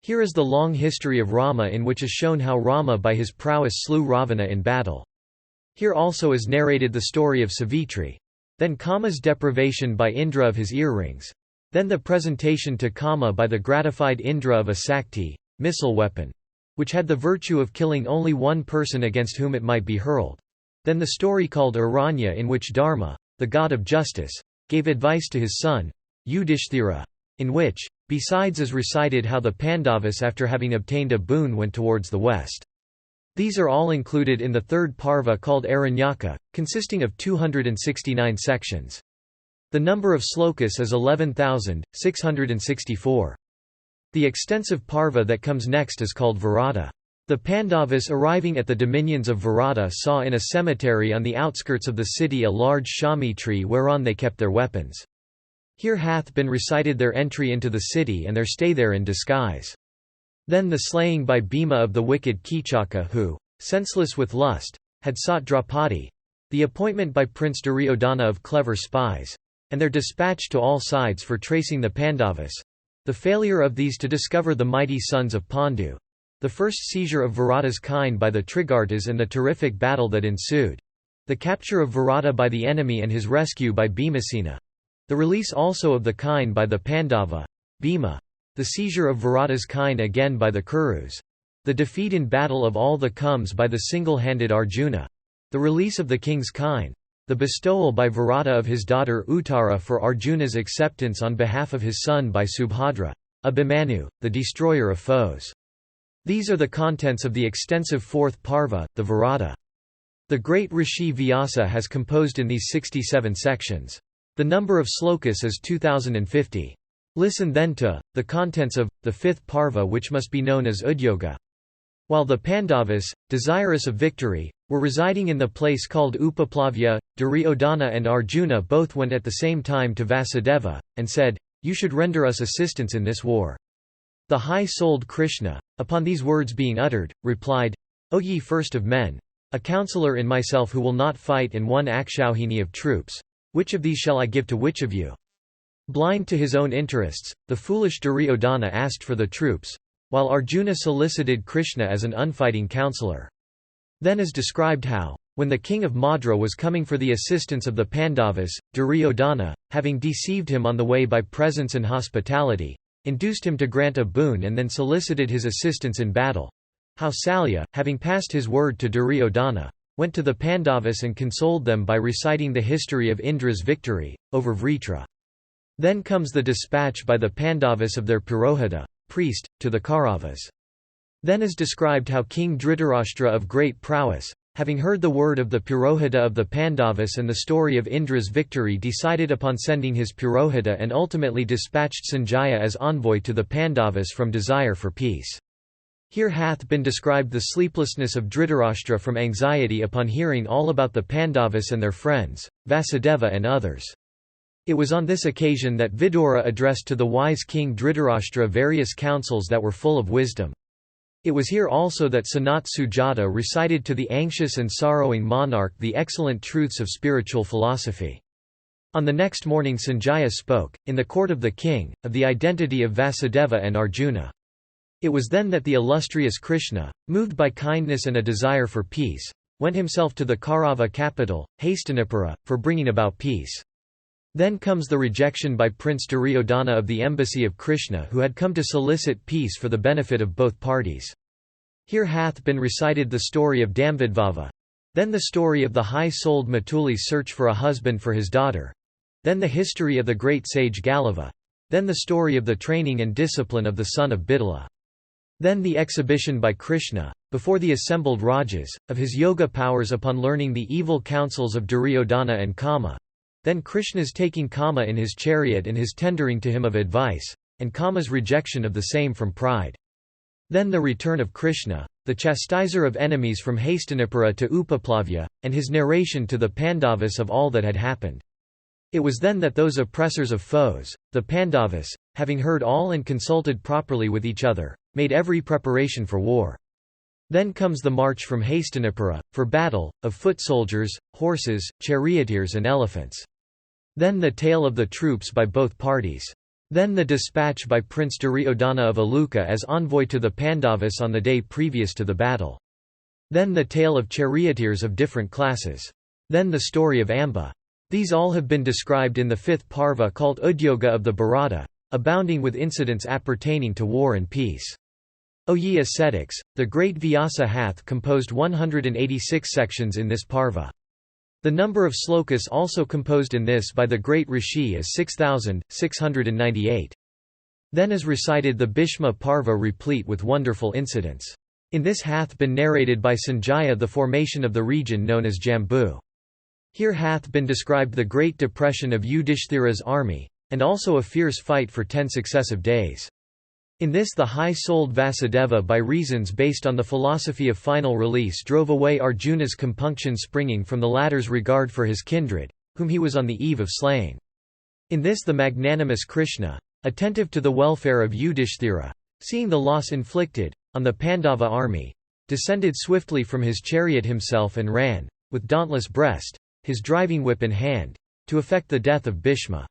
Here is the long history of Rama, in which is shown how Rama by his prowess slew Ravana in battle. Here also is narrated the story of Savitri, then Kama's deprivation by Indra of his earrings, then the presentation to Kama by the gratified Indra of a Sakti, missile weapon, which had the virtue of killing only one person against whom it might be hurled. Then the story called Aranya, in which Dharma, the god of justice, gave advice to his son, Yudhishthira, in which, besides, is recited how the Pandavas after having obtained a boon went towards the west. These are all included in the third parva called Aranyaka, consisting of 269 sections. The number of slokas is 11,664. The extensive parva that comes next is called Virata. The Pandavas arriving at the dominions of Virata saw in a cemetery on the outskirts of the city a large shami tree whereon they kept their weapons. Here hath been recited their entry into the city and their stay there in disguise. Then the slaying by Bhima of the wicked Kichaka who, senseless with lust, had sought Draupadi, the appointment by Prince Duryodhana of clever spies, and their dispatch to all sides for tracing the Pandavas, the failure of these to discover the mighty sons of Pandu, the first seizure of Virata's kine by the Trigartas and the terrific battle that ensued, the capture of Virata by the enemy and his rescue by Bhimasena, the release also of the kine by the Pandava, Bhima, the seizure of Virata's kine again by the Kurus, the defeat in battle of all the Kums by the single-handed Arjuna, the release of the king's kine, the bestowal by Virata of his daughter Uttara for Arjuna's acceptance on behalf of his son by Subhadra, Abhimanyu, the destroyer of foes. These are the contents of the extensive fourth parva, the Virata. The great Rishi Vyasa has composed in these 67 sections. The number of slokas is 2050. Listen then to the contents of the fifth parva, which must be known as Udyoga. While the Pandavas, desirous of victory, were residing in the place called Upaplavya, Duryodhana and Arjuna both went at the same time to Vasudeva, and said, "You should render us assistance in this war." The high-souled Krishna, upon these words being uttered, replied, "O ye first of men, a counsellor in myself who will not fight and one Akshauhini of troops, which of these shall I give to which of you?" Blind to his own interests, the foolish Duryodhana asked for the troops, while Arjuna solicited Krishna as an unfighting counsellor. Then is described how, when the king of Madra was coming for the assistance of the Pandavas, Duryodhana, having deceived him on the way by presents and hospitality, induced him to grant a boon and then solicited his assistance in battle. How Salya, having passed his word to Duryodhana, went to the Pandavas and consoled them by reciting the history of Indra's victory, over Vritra. Then comes the dispatch by the Pandavas of their Purohita, priest, to the Kauravas. Then is described how King Dhritarashtra of great prowess, having heard the word of the Purohita of the Pandavas and the story of Indra's victory, decided upon sending his Purohita and ultimately dispatched Sanjaya as envoy to the Pandavas from desire for peace. Here hath been described the sleeplessness of Dhritarashtra from anxiety upon hearing all about the Pandavas and their friends, Vasudeva and others. It was on this occasion that Vidura addressed to the wise king Dhritarashtra various counsels that were full of wisdom. It was here also that Sanat Sujata recited to the anxious and sorrowing monarch the excellent truths of spiritual philosophy. On the next morning Sanjaya spoke, in the court of the king, of the identity of Vasudeva and Arjuna. It was then that the illustrious Krishna, moved by kindness and a desire for peace, went himself to the Kaurava capital, Hastinapura, for bringing about peace. Then comes the rejection by Prince Duryodhana of the embassy of Krishna, who had come to solicit peace for the benefit of both parties. Here hath been recited the story of Damvidvava. Then the story of the high-souled Matuli's search for a husband for his daughter. Then the history of the great sage Galava. Then the story of the training and discipline of the son of Bidala. Then the exhibition by Krishna, before the assembled Rajas, of his yoga powers upon learning the evil counsels of Duryodhana and Kama. Then Krishna's taking Kama in his chariot and his tendering to him of advice, and Kama's rejection of the same from pride. Then the return of Krishna, the chastiser of enemies from Hastinapura to Upaplavya, and his narration to the Pandavas of all that had happened. It was then that those oppressors of foes, the Pandavas, having heard all and consulted properly with each other, made every preparation for war. Then comes the march from Hastinapura, for battle, of foot soldiers, horses, charioteers and elephants. Then the tale of the troops by both parties. Then the dispatch by Prince Duryodhana of Aluka as envoy to the Pandavas on the day previous to the battle. Then the tale of charioteers of different classes. Then the story of Amba. These all have been described in the fifth parva called Udyoga of the Bharata, abounding with incidents appertaining to war and peace. O ye ascetics, the great Vyasa hath composed 186 sections in this parva. The number of slokas also composed in this by the great Rishi is 6,698. Then is recited the Bhishma Parva replete with wonderful incidents. In this hath been narrated by Sanjaya the formation of the region known as Jambu. Here hath been described the great depression of Yudhishthira's army, and also a fierce fight for 10 successive days. In this the high-souled Vasudeva by reasons based on the philosophy of final release drove away Arjuna's compunction springing from the latter's regard for his kindred, whom he was on the eve of slaying. In this the magnanimous Krishna, attentive to the welfare of Yudhishthira, seeing the loss inflicted, on the Pandava army, descended swiftly from his chariot himself and ran, with dauntless breast, his driving whip in hand, to effect the death of Bhishma.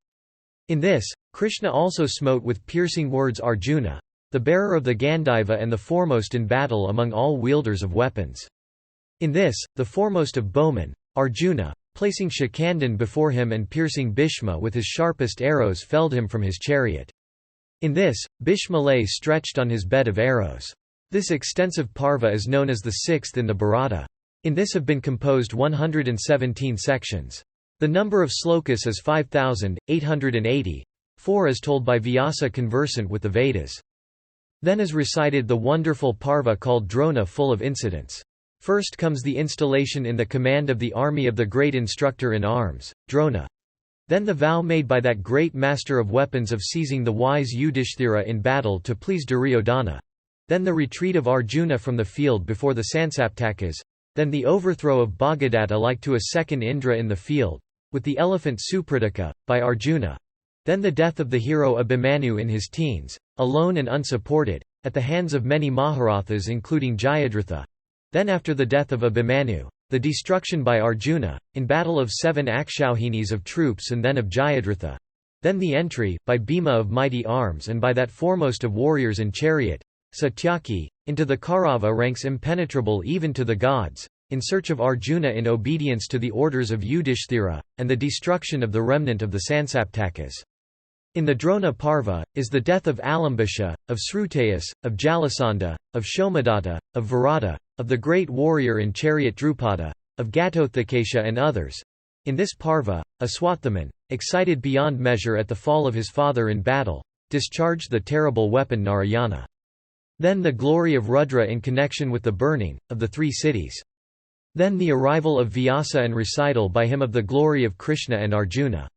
In this, Krishna also smote with piercing words Arjuna, the bearer of the Gandiva and the foremost in battle among all wielders of weapons. In this, the foremost of bowmen, Arjuna, placing Shikandan before him and piercing Bhishma with his sharpest arrows felled him from his chariot. In this, Bhishma lay stretched on his bed of arrows. This extensive parva is known as the sixth in the Bharata. In this have been composed 117 sections. The number of slokas is 5,880, 4 is told by Vyasa conversant with the Vedas. Then is recited the wonderful parva called Drona full of incidents. First comes the installation in the command of the army of the great instructor in arms, Drona. Then the vow made by that great master of weapons of seizing the wise Yudhishthira in battle to please Duryodhana. Then the retreat of Arjuna from the field before the Sansaptakas. Then the overthrow of Bhagadatta like to a second Indra in the field, with the elephant Supradaka, by Arjuna. Then the death of the hero Abhimanyu in his teens, alone and unsupported, at the hands of many Maharathas including Jayadratha. Then after the death of Abhimanyu, the destruction by Arjuna, in battle of 7 Akshauhinis of troops and then of Jayadratha. Then the entry, by Bhima of mighty arms and by that foremost of warriors in chariot, Satyaki, into the Kaurava ranks impenetrable even to the gods, in search of Arjuna in obedience to the orders of Yudhishthira, and the destruction of the remnant of the Sansaptakas. In the Drona Parva, is the death of Alambisha, of Srutayas, of Jalasandha, of Shomadatta, of Virata, of the great warrior in chariot Drupada, of Gatotthakesha and others. In this Parva, Aswathaman, excited beyond measure at the fall of his father in battle, discharged the terrible weapon Narayana. Then the glory of Rudra in connection with the burning, of the 3 cities. Then the arrival of Vyasa and recital by him of the glory of Krishna and Arjuna.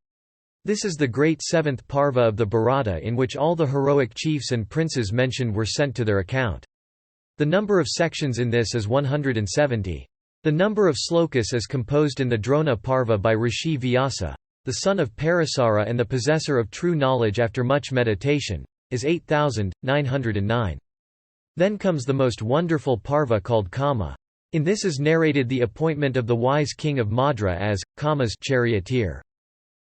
This is the great 7th Parva of the Bharata in which all the heroic chiefs and princes mentioned were sent to their account. The number of sections in this is 170. The number of slokas is composed in the Drona Parva by Rishi Vyasa, the son of Parasara and the possessor of true knowledge after much meditation, is 8,909. Then comes the most wonderful Parva called Kama. In this is narrated the appointment of the wise king of Madra as, Kama's charioteer.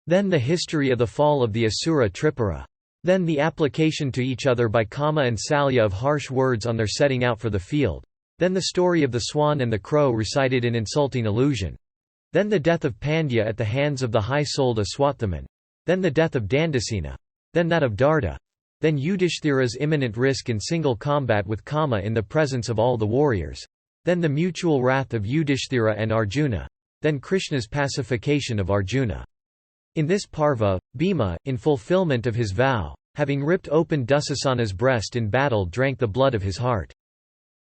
Then the history of the fall of the Asura Tripura. Then the application to each other by Kama and Salya of harsh words on their setting out for the field. Then the story of the swan and the crow recited in insulting allusion. Then the death of Pandya at the hands of the high-souled Aswathaman. Then the death of Dandasena. Then that of Darda. Then Yudhishthira's imminent risk in single combat with Kama in the presence of all the warriors. Then the mutual wrath of Yudhishthira and Arjuna. Then Krishna's pacification of Arjuna. In this parva, Bhima, in fulfillment of his vow, having ripped open Dusasana's breast in battle, drank the blood of his heart.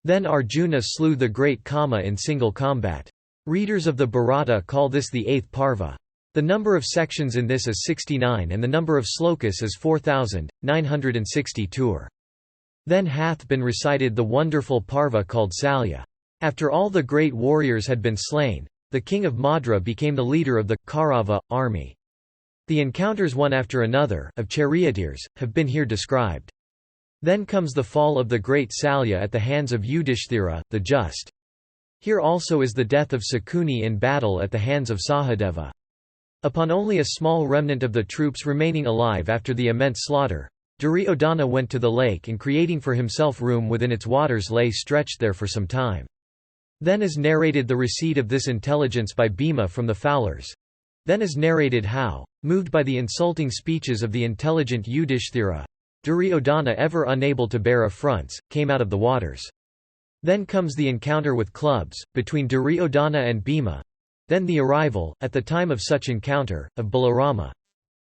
Then Arjuna slew the great Kama in single combat. Readers of the Bharata call this the 8th parva. The number of sections in this is 69 and the number of slokas is 4,962. Then hath been recited the wonderful parva called Salya. After all the great warriors had been slain, the king of Madra became the leader of the Kaurava army. The encounters one after another of charioteers have been here described. Then comes the fall of the great Salya at the hands of Yudhishthira, the just. Here also is the death of Sakuni in battle at the hands of Sahadeva. Upon only a small remnant of the troops remaining alive after the immense slaughter, Duryodhana went to the lake and creating for himself room within its waters lay stretched there for some time. Then is narrated the receipt of this intelligence by Bhima from the fowlers. Then is narrated how, moved by the insulting speeches of the intelligent Yudhishthira, Duryodhana, ever unable to bear affronts, came out of the waters. Then comes the encounter with clubs, between Duryodhana and Bhima. Then the arrival, at the time of such encounter, of Balarama.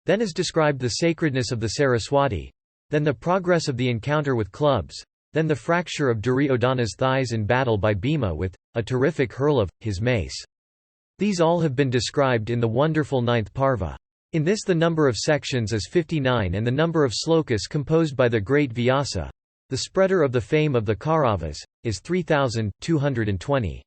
Then is described the sacredness of the Saraswati. Then the progress of the encounter with clubs. Then the fracture of Duryodhana's thighs in battle by Bhima with a terrific hurl of his mace. These all have been described in the wonderful 9th parva. In this the number of sections is 59 and the number of slokas composed by the great Vyasa, the spreader of the fame of the Kauravas, is 3,220.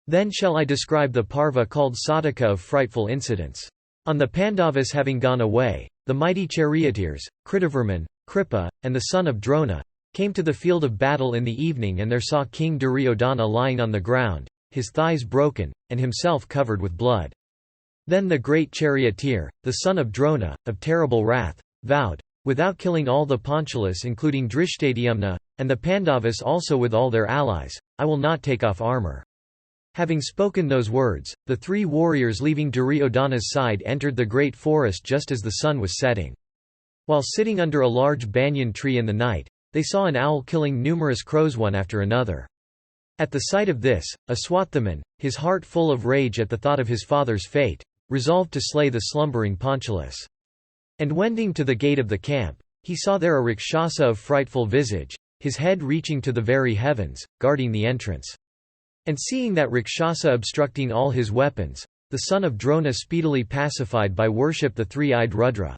Then shall I describe the parva called Sataka of frightful incidents. On the Pandavas having gone away, the mighty charioteers, Kritavarman, Kripa, and the son of Drona, came to the field of battle in the evening and there saw King Duryodhana lying on the ground, his thighs broken, and himself covered with blood. Then the great charioteer, the son of Drona, of terrible wrath, vowed, without killing all the Panchalas including Drishtadhyumna, and the Pandavas also with all their allies, I will not take off armour. Having spoken those words, the 3 warriors leaving Duryodhana's side entered the great forest just as the sun was setting. While sitting under a large banyan tree in the night, they saw an owl killing numerous crows one after another. At the sight of this, Aswathaman, his heart full of rage at the thought of his father's fate, resolved to slay the slumbering Panchalas. And wending to the gate of the camp, he saw there a Rakshasa of frightful visage, his head reaching to the very heavens, guarding the entrance. And seeing that Rakshasa obstructing all his weapons, the son of Drona speedily pacified by worship the 3-eyed Rudra.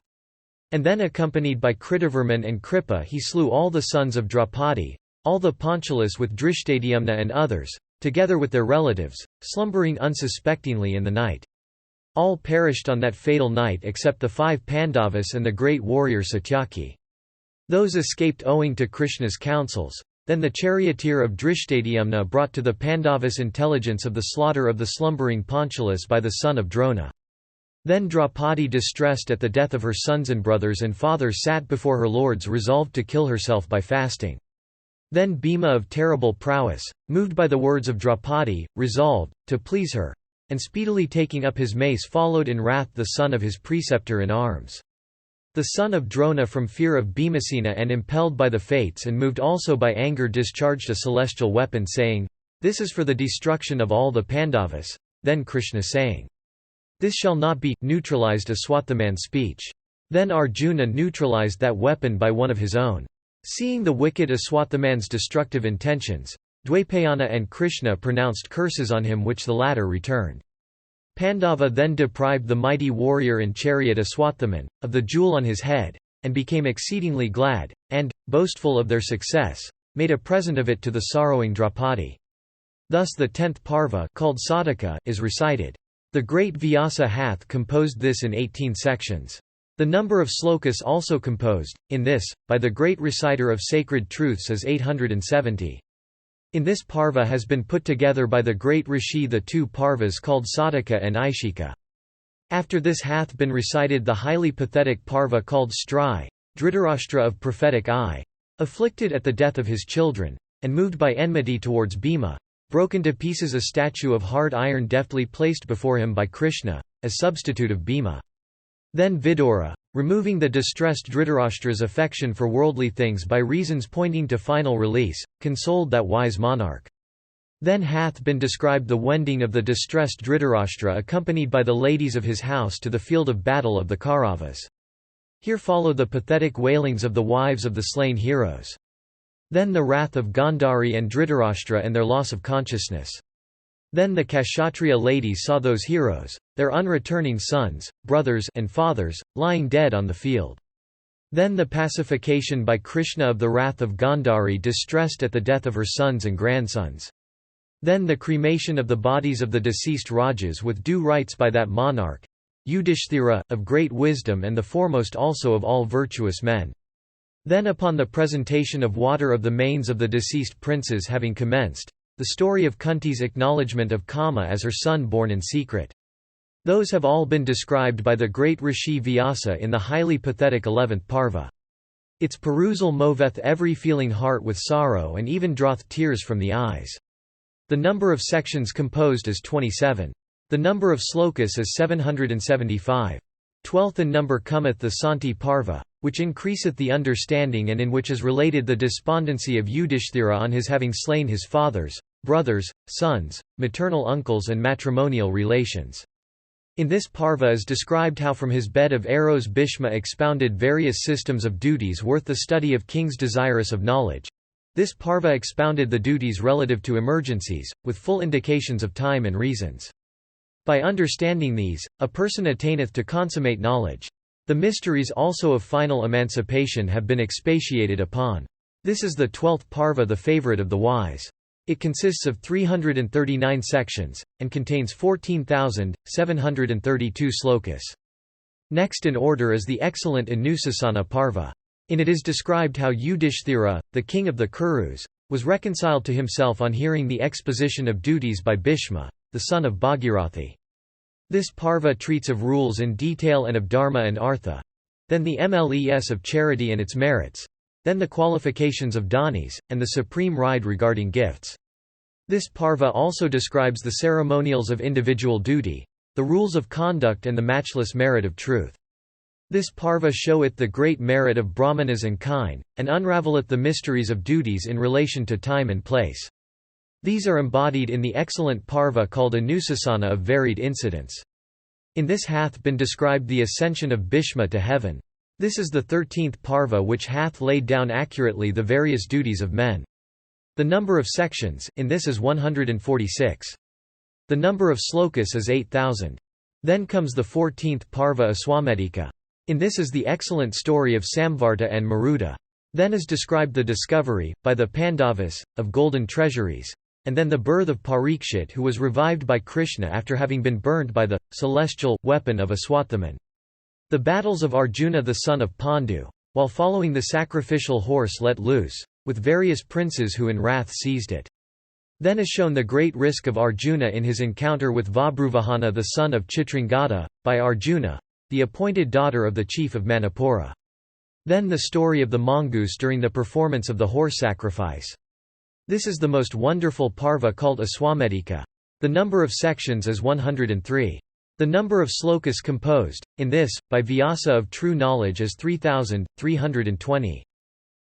And then accompanied by Kritavarman and Kripa he slew all the sons of Draupadi, all the Panchalas with Drishtadhyumna and others, together with their relatives, slumbering unsuspectingly in the night. All perished on that fatal night except the 5 Pandavas and the great warrior Satyaki. Those escaped owing to Krishna's counsels. Then the charioteer of Drishtadhyumna brought to the Pandavas intelligence of the slaughter of the slumbering Panchalas by the son of Drona. Then Draupadi, distressed at the death of her sons and brothers and father, sat before her lords resolved to kill herself by fasting. Then Bhima of terrible prowess, moved by the words of Draupadi, resolved, to please her, and speedily taking up his mace followed in wrath the son of his preceptor in arms. The son of Drona from fear of Bhimasena and impelled by the fates and moved also by anger discharged a celestial weapon saying, "This is for the destruction of all the Pandavas." Then Krishna saying, "This shall not be," neutralized Aswathaman's speech. Then Arjuna neutralized that weapon by one of his own. Seeing the wicked Aswathaman's destructive intentions, Dwaipayana and Krishna pronounced curses on him which the latter returned. Pandava then deprived the mighty warrior and chariot Aswathaman, of the jewel on his head, and became exceedingly glad, and, boastful of their success, made a present of it to the sorrowing Draupadi. Thus the 10th parva called Sataka is recited. The great Vyasa hath composed this in 18 sections. The number of slokas also composed, in this, by the great reciter of sacred truths is 870. In this parva has been put together by the great rishi the 2 parvas called Sataka and Aishika. After this hath been recited the highly pathetic parva called Stri, Dhritarashtra of prophetic eye. Afflicted at the death of his children, and moved by enmity towards Bhima, broke into pieces a statue of hard iron deftly placed before him by Krishna, as substitute of Bhima. Then Vidura, removing the distressed Dhritarashtra's affection for worldly things by reasons pointing to final release, consoled that wise monarch. Then hath been described the wending of the distressed Dhritarashtra accompanied by the ladies of his house to the field of battle of the Kauravas. Here follow the pathetic wailings of the wives of the slain heroes. Then the wrath of Gandhari and Dhritarashtra and their loss of consciousness. Then the Kshatriya ladies saw those heroes, their unreturning sons, brothers and fathers, lying dead on the field. Then the pacification by Krishna of the wrath of Gandhari distressed at the death of her sons and grandsons. Then the cremation of the bodies of the deceased Rajas with due rites by that monarch, Yudhishthira, of great wisdom and the foremost also of all virtuous men. Then upon the presentation of water of the manes of the deceased princes having commenced, the story of Kunti's acknowledgement of Kama as her son born in secret. Those have all been described by the great Rishi Vyasa in the highly pathetic 11th Parva. Its perusal moveth every feeling heart with sorrow and even draweth tears from the eyes. The number of sections composed is 27. The number of slokas is 775. 12th in number cometh the Santi Parva, which increaseth the understanding and in which is related the despondency of Yudhishthira on his having slain his fathers, brothers, sons, maternal uncles and matrimonial relations. In this Parva is described how from his bed of arrows Bhishma expounded various systems of duties worth the study of kings desirous of knowledge. This Parva expounded the duties relative to emergencies, with full indications of time and reasons. By understanding these, a person attaineth to consummate knowledge. The mysteries also of final emancipation have been expatiated upon. This is the 12th Parva, the favorite of the wise. It consists of 339 sections, and contains 14,732 slokas. Next in order is the excellent Anusasana Parva. In it is described how Yudhishthira, the king of the Kurus, was reconciled to himself on hearing the exposition of duties by Bhishma, the son of Bhagirathi. This Parva treats of rules in detail and of dharma and artha. Then the mles of charity and its merits. Then the qualifications of danis, and the supreme ride regarding gifts. This Parva also describes the ceremonials of individual duty, the rules of conduct and the matchless merit of truth. This Parva showeth the great merit of brahmanas and kine, and unravelleth the mysteries of duties in relation to time and place. These are embodied in the excellent Parva called Anusasana of varied incidents. In this hath been described the ascension of Bhishma to heaven. This is the 13th Parva which hath laid down accurately the various duties of men. The number of sections in this is 146. The number of slokas is 8,000. Then comes the 14th Parva Aswamedika. In this is the excellent story of Samvarta and Maruta. Then is described the discovery, by the Pandavas, of golden treasuries. And then the birth of Parikshit, who was revived by Krishna after having been burned by the celestial weapon of Aswathaman. The battles of Arjuna the son of Pandu, while following the sacrificial horse let loose, with various princes who in wrath seized it. Then is shown the great risk of Arjuna in his encounter with Vabruvahana the son of Chitrangada, by Arjuna, the appointed daughter of the chief of Manipura. Then the story of the mongoose during the performance of the horse sacrifice. This is the most wonderful Parva called Aswamedika. The number of sections is 103. The number of slokas composed, in this, by Vyasa of true knowledge is 3,320.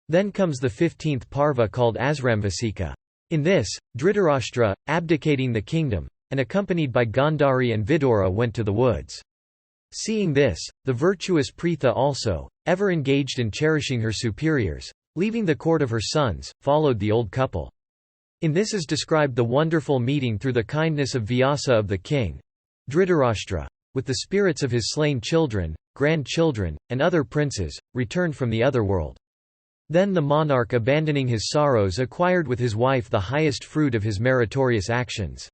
Then comes the 15th Parva called Asramvasika. In this, Dhritarashtra, abdicating the kingdom, and accompanied by Gandhari and Vidura went to the woods. Seeing this, the virtuous Pritha also, ever engaged in cherishing her superiors, leaving the court of her sons, followed the old couple. In this is described the wonderful meeting through the kindness of Vyasa of the king, Dhritarashtra, with the spirits of his slain children, grandchildren, and other princes, returned from the other world. Then the monarch, abandoning his sorrows, acquired with his wife the highest fruit of his meritorious actions.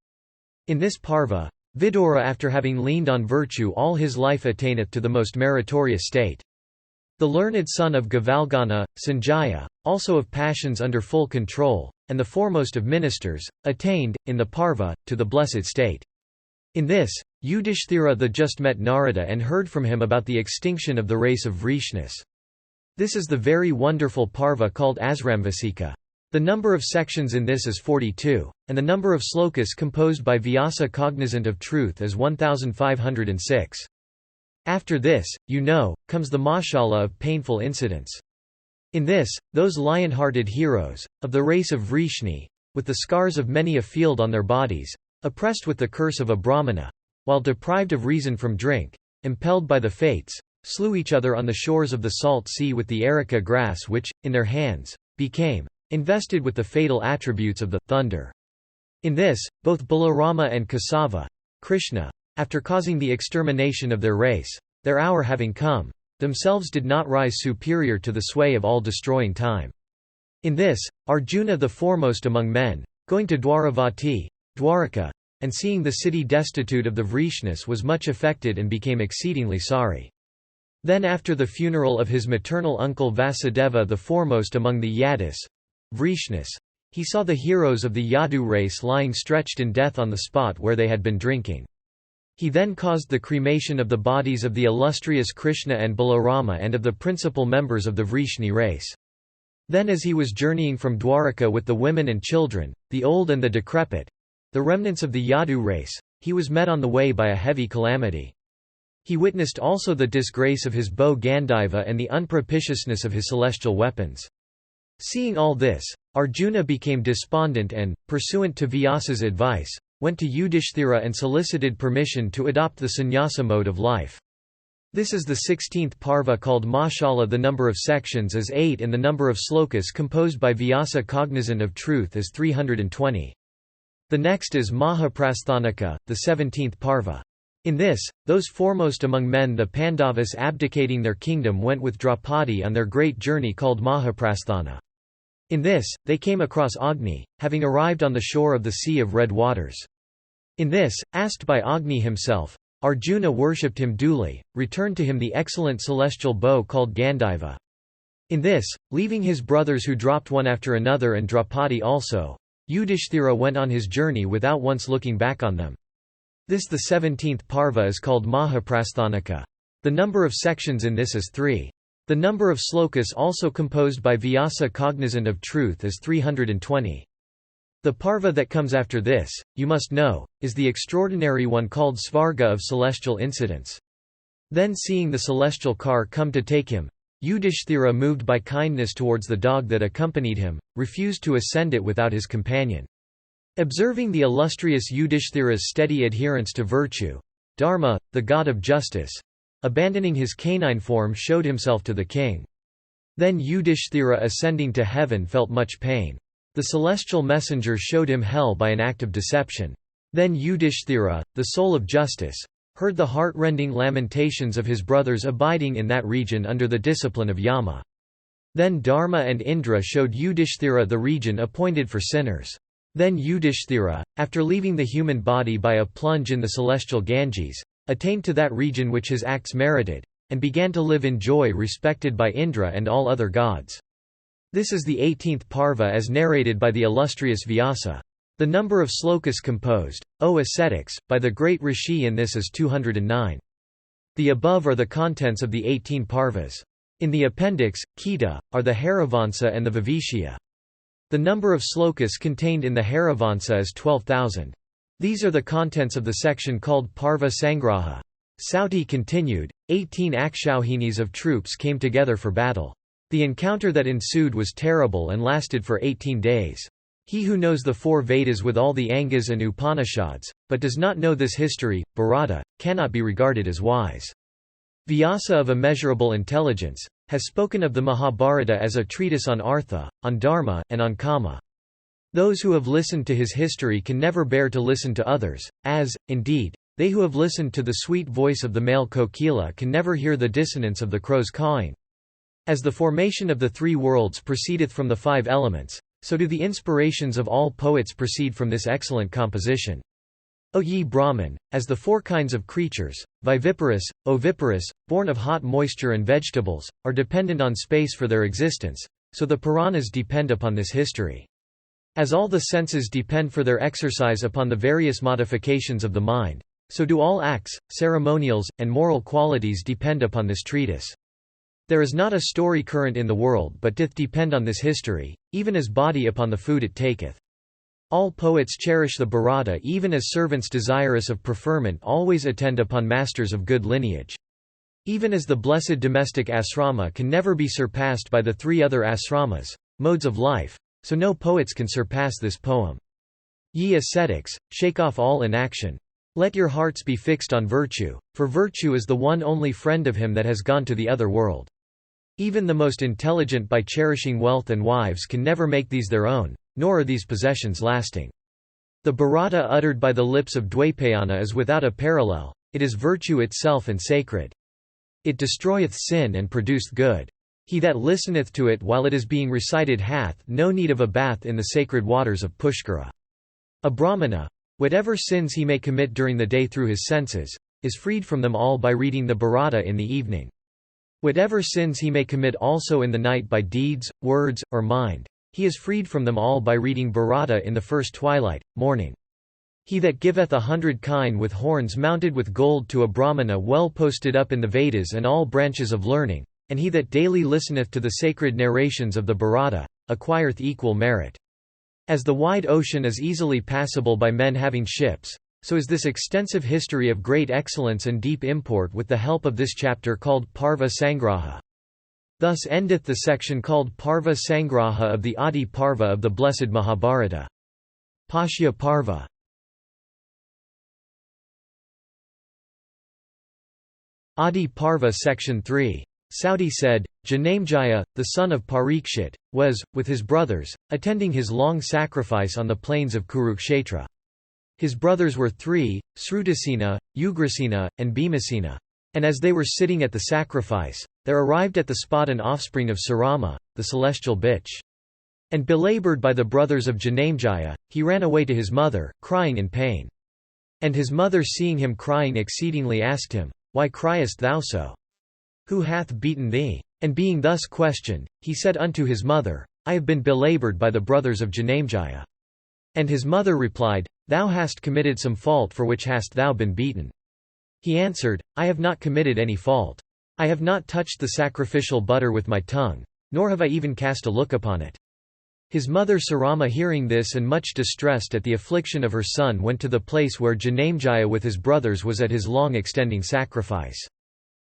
In this Parva, Vidura, after having leaned on virtue all his life, attaineth to the most meritorious state. The learned son of Gavalgana, Sanjaya, also of passions under full control, and the foremost of ministers, attained, in the Parva, to the blessed state. In this, Yudhishthira the just met Narada and heard from him about the extinction of the race of Vrishnis. This is the very wonderful Parva called Asramvasika. The number of sections in this is 42, and the number of slokas composed by Vyasa cognizant of truth is 1506. After this, comes the mashallah of painful incidents. In this, those lion-hearted heroes, of the race of Vrishni, with the scars of many a field on their bodies, oppressed with the curse of a brahmana, while deprived of reason from drink, impelled by the fates, slew each other on the shores of the salt sea with the erica grass which, in their hands, became invested with the fatal attributes of the thunder. In this, both Balarama and Kesava, Krishna, after causing the extermination of their race, their hour having come, themselves did not rise superior to the sway of all-destroying time. In this, Arjuna the foremost among men, going to Dwaravati, Dwaraka, and seeing the city destitute of the Vrishnis was much affected and became exceedingly sorry. Then after the funeral of his maternal uncle Vasudeva the foremost among the Yadus, Vrishnis, he saw the heroes of the Yadu race lying stretched in death on the spot where they had been drinking. He then caused the cremation of the bodies of the illustrious Krishna and Balarama and of the principal members of the Vrishni race. Then as he was journeying from Dwaraka with the women and children, the old and the decrepit, the remnants of the Yadu race, he was met on the way by a heavy calamity. He witnessed also the disgrace of his bow Gandiva and the unpropitiousness of his celestial weapons. Seeing all this, Arjuna became despondent and, pursuant to Vyasa's advice, went to Yudhishthira and solicited permission to adopt the sannyasa mode of life. This is the 16th parva called Mashala. The number of sections is 8 and the number of slokas composed by Vyasa cognizant of truth is 320. The next is Mahaprasthanika, the 17th parva. In this, those foremost among men the Pandavas abdicating their kingdom went with Draupadi on their great journey called Mahaprasthana. In this, they came across Agni, having arrived on the shore of the Sea of Red Waters. In this, asked by Agni himself, Arjuna worshipped him duly, returned to him the excellent celestial bow called Gandiva. In this, leaving his brothers who dropped one after another and Draupadi also, Yudhishthira went on his journey without once looking back on them. This the 17th parva is called Mahaprasthanika. The number of sections in this is 3. The number of slokas also composed by Vyasa cognizant of truth is 320. The parva that comes after this, you must know, is the extraordinary one called Svarga of celestial incidents. Then seeing the celestial car come to take him, Yudhishthira moved by kindness towards the dog that accompanied him, refused to ascend it without his companion. Observing the illustrious Yudhishthira's steady adherence to virtue, Dharma, the god of justice, abandoning his canine form showed himself to the king. Then Yudhishthira ascending to heaven felt much pain. The celestial messenger showed him hell by an act of deception. Then Yudhishthira, the soul of justice, heard the heart-rending lamentations of his brothers abiding in that region under the discipline of Yama. Then Dharma and Indra showed Yudhishthira the region appointed for sinners. Then Yudhishthira, after leaving the human body by a plunge in the celestial Ganges, attained to that region which his acts merited, and began to live in joy respected by Indra and all other gods. This is the 18th parva as narrated by the illustrious Vyasa. The number of slokas composed, O ascetics, by the great Rishi in this is 209. The above are the contents of the 18 parvas. In the appendix, Kita, are the Harivansa and the Vivishya. The number of slokas contained in the Harivansa is 12,000. These are the contents of the section called Parva Sangraha. Sauti continued, 18 Akshauhinis of troops came together for battle. The encounter that ensued was terrible and lasted for 18 days. He who knows the 4 Vedas with all the Angas and Upanishads, but does not know this history, Bharata, cannot be regarded as wise. Vyasa of immeasurable intelligence, has spoken of the Mahabharata as a treatise on Artha, on Dharma, and on Kama. Those who have listened to his history can never bear to listen to others, as, indeed, they who have listened to the sweet voice of the male kokila can never hear the dissonance of the crow's cawing. As the formation of the 3 worlds proceedeth from the 5 elements, so do the inspirations of all poets proceed from this excellent composition. O ye Brahman, as the 4 kinds of creatures, viviparous, oviparous, born of hot moisture and vegetables, are dependent on space for their existence, so the Puranas depend upon this history. As all the senses depend for their exercise upon the various modifications of the mind, so do all acts, ceremonials, and moral qualities depend upon this treatise. There is not a story current in the world but doth depend on this history, even as body upon the food it taketh. All poets cherish the Bharata even as servants desirous of preferment always attend upon masters of good lineage. Even as the blessed domestic asrama can never be surpassed by the three other asramas, modes of life, so no poets can surpass this poem. Ye ascetics, shake off all inaction. Let your hearts be fixed on virtue, for virtue is the one only friend of him that has gone to the other world. Even the most intelligent by cherishing wealth and wives can never make these their own, nor are these possessions lasting. The Bharata uttered by the lips of Dwaipayana is without a parallel, it is virtue itself and sacred. It destroyeth sin and produceth good. He that listeneth to it while it is being recited hath no need of a bath in the sacred waters of Pushkara. A Brahmana, whatever sins he may commit during the day through his senses, is freed from them all by reading the Bharata in the evening. Whatever sins he may commit also in the night by deeds, words, or mind, he is freed from them all by reading Bharata in the first twilight, morning. He that giveth 100 kine with horns mounted with gold to a Brahmana well posted up in the Vedas and all branches of learning, and he that daily listeneth to the sacred narrations of the Bharata, acquireth equal merit. As the wide ocean is easily passable by men having ships, so is this extensive history of great excellence and deep import with the help of this chapter called Parva Sangraha. Thus endeth the section called Parva Sangraha of the Adiparva of the blessed Mahabharata. Pashya Parva. Adiparva Section 3. Sauti said, Janamejaya, the son of Parikshit, was, with his brothers, attending his long sacrifice on the plains of Kurukshetra. His brothers were three, Srutasena, Ugrasena, and Bhimasena. And as they were sitting at the sacrifice, there arrived at the spot an offspring of Sarama, the celestial bitch. And belaboured by the brothers of Janamejaya, he ran away to his mother, crying in pain. And his mother seeing him crying exceedingly asked him, Why criest thou so? Who hath beaten thee? And being thus questioned, he said unto his mother, I have been belaboured by the brothers of Janamejaya. And his mother replied, Thou hast committed some fault for which hast thou been beaten. He answered, I have not committed any fault. I have not touched the sacrificial butter with my tongue, nor have I even cast a look upon it. His mother Sarama hearing this and much distressed at the affliction of her son went to the place where Janamejaya with his brothers was at his long extending sacrifice.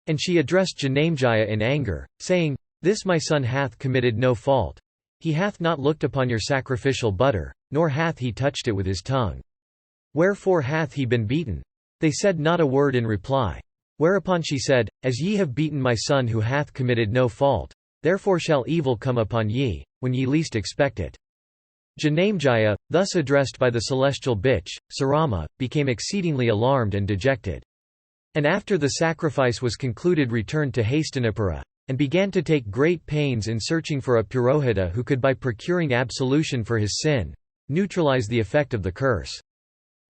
And she addressed Janamejaya in anger, saying, This my son hath committed no fault. He hath not looked upon your sacrificial butter, nor hath he touched it with his tongue. Wherefore hath he been beaten? They said not a word in reply. Whereupon she said, As ye have beaten my son who hath committed no fault, therefore shall evil come upon ye, when ye least expect it. Janamejaya, thus addressed by the celestial bitch, Sarama, became exceedingly alarmed and dejected. And after the sacrifice was concluded returned to Hastinapura, and began to take great pains in searching for a Purohita who could by procuring absolution for his sin, neutralize the effect of the curse.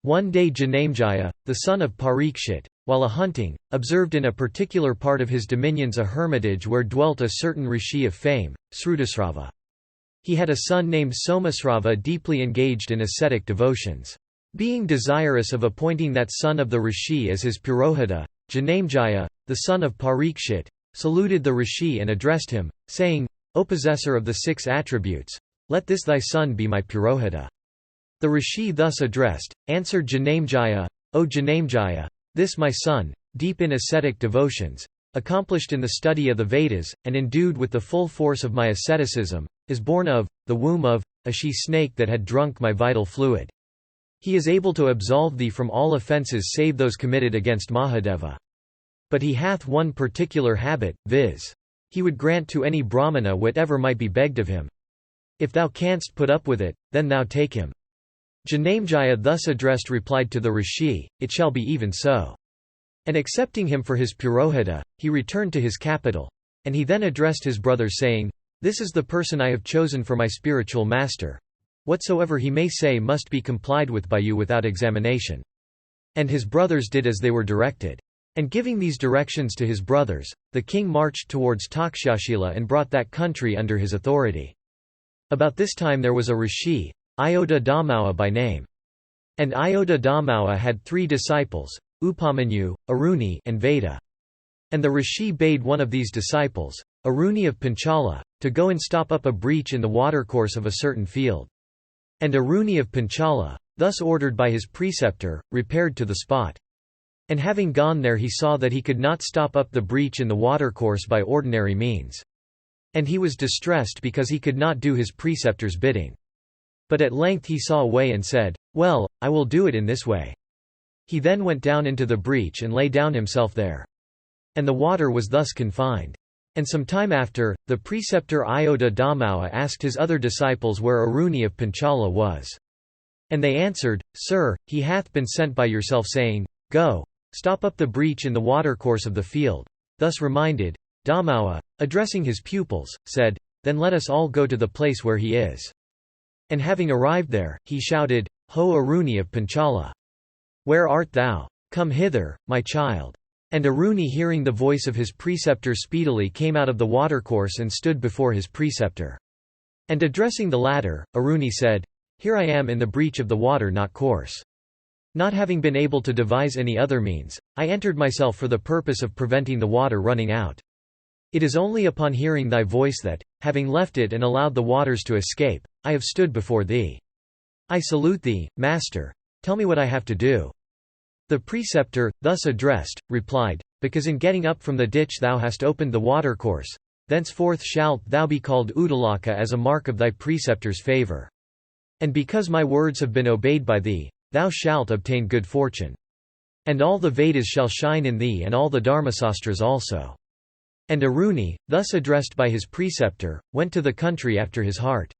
One day Janamejaya, the son of Parikshit, while a-hunting, observed in a particular part of his dominions a hermitage where dwelt a certain rishi of fame, Srutasrava. He had a son named Somasrava deeply engaged in ascetic devotions. Being desirous of appointing that son of the rishi as his Purohita, Janamejaya, the son of Parikshit, saluted the rishi and addressed him, saying, O possessor of the 6 attributes, let this thy son be my Purohita. The rishi thus addressed, answered Janamejaya, O Janamejaya, this my son, deep in ascetic devotions, accomplished in the study of the Vedas, and endued with the full force of my asceticism, is born of, the womb of, a she-snake that had drunk my vital fluid. He is able to absolve thee from all offences save those committed against Mahadeva. But he hath one particular habit, viz. He would grant to any Brahmana whatever might be begged of him. If thou canst put up with it, then thou take him. Janamejaya thus addressed replied to the rishi, It shall be even so. And accepting him for his Purohita, he returned to his capital. And he then addressed his brothers saying, This is the person I have chosen for my spiritual master. Whatsoever he may say must be complied with by you without examination. And his brothers did as they were directed. And giving these directions to his brothers, the king marched towards Takshashila and brought that country under his authority. About this time there was a rishi, Ayodha Dhammawa by name. And Ayodha Dhammawa had 3 disciples, Upamanyu, Aruni, and Veda. And the rishi bade one of these disciples, Aruni of Panchala, to go and stop up a breach in the watercourse of a certain field. And Aruni of Panchala, thus ordered by his preceptor, repaired to the spot. And having gone there he saw that he could not stop up the breach in the watercourse by ordinary means. And he was distressed because he could not do his preceptor's bidding. But at length he saw a way and said, "Well, I will do it in this way." He then went down into the breach and lay down himself there. And the water was thus confined. And some time after, the preceptor Iota Dhammawa asked his other disciples where Aruni of Panchala was. And they answered, "Sir, he hath been sent by yourself saying, 'Go, stop up the breach in the watercourse of the field.'" Thus reminded, Dhammawa, addressing his pupils, said, "Then let us all go to the place where he is." And having arrived there, he shouted, "Ho Aruni of Panchala! Where art thou? Come hither, my child." And Aruni, hearing the voice of his preceptor, speedily came out of the watercourse and stood before his preceptor. And addressing the latter, Aruni said, "Here I am in the breach of the water not course. Not having been able to devise any other means, I entered myself for the purpose of preventing the water running out. It is only upon hearing thy voice that, having left it and allowed the waters to escape, I have stood before thee. I salute thee, Master. Tell me what I have to do." The preceptor, thus addressed, replied, "Because in getting up from the ditch thou hast opened the watercourse, thenceforth shalt thou be called Uddalaka as a mark of thy preceptor's favor. And because my words have been obeyed by thee, thou shalt obtain good fortune. And all the Vedas shall shine in thee and all the Dharmasastras also." And Aruni, thus addressed by his preceptor, went to the country after his heart.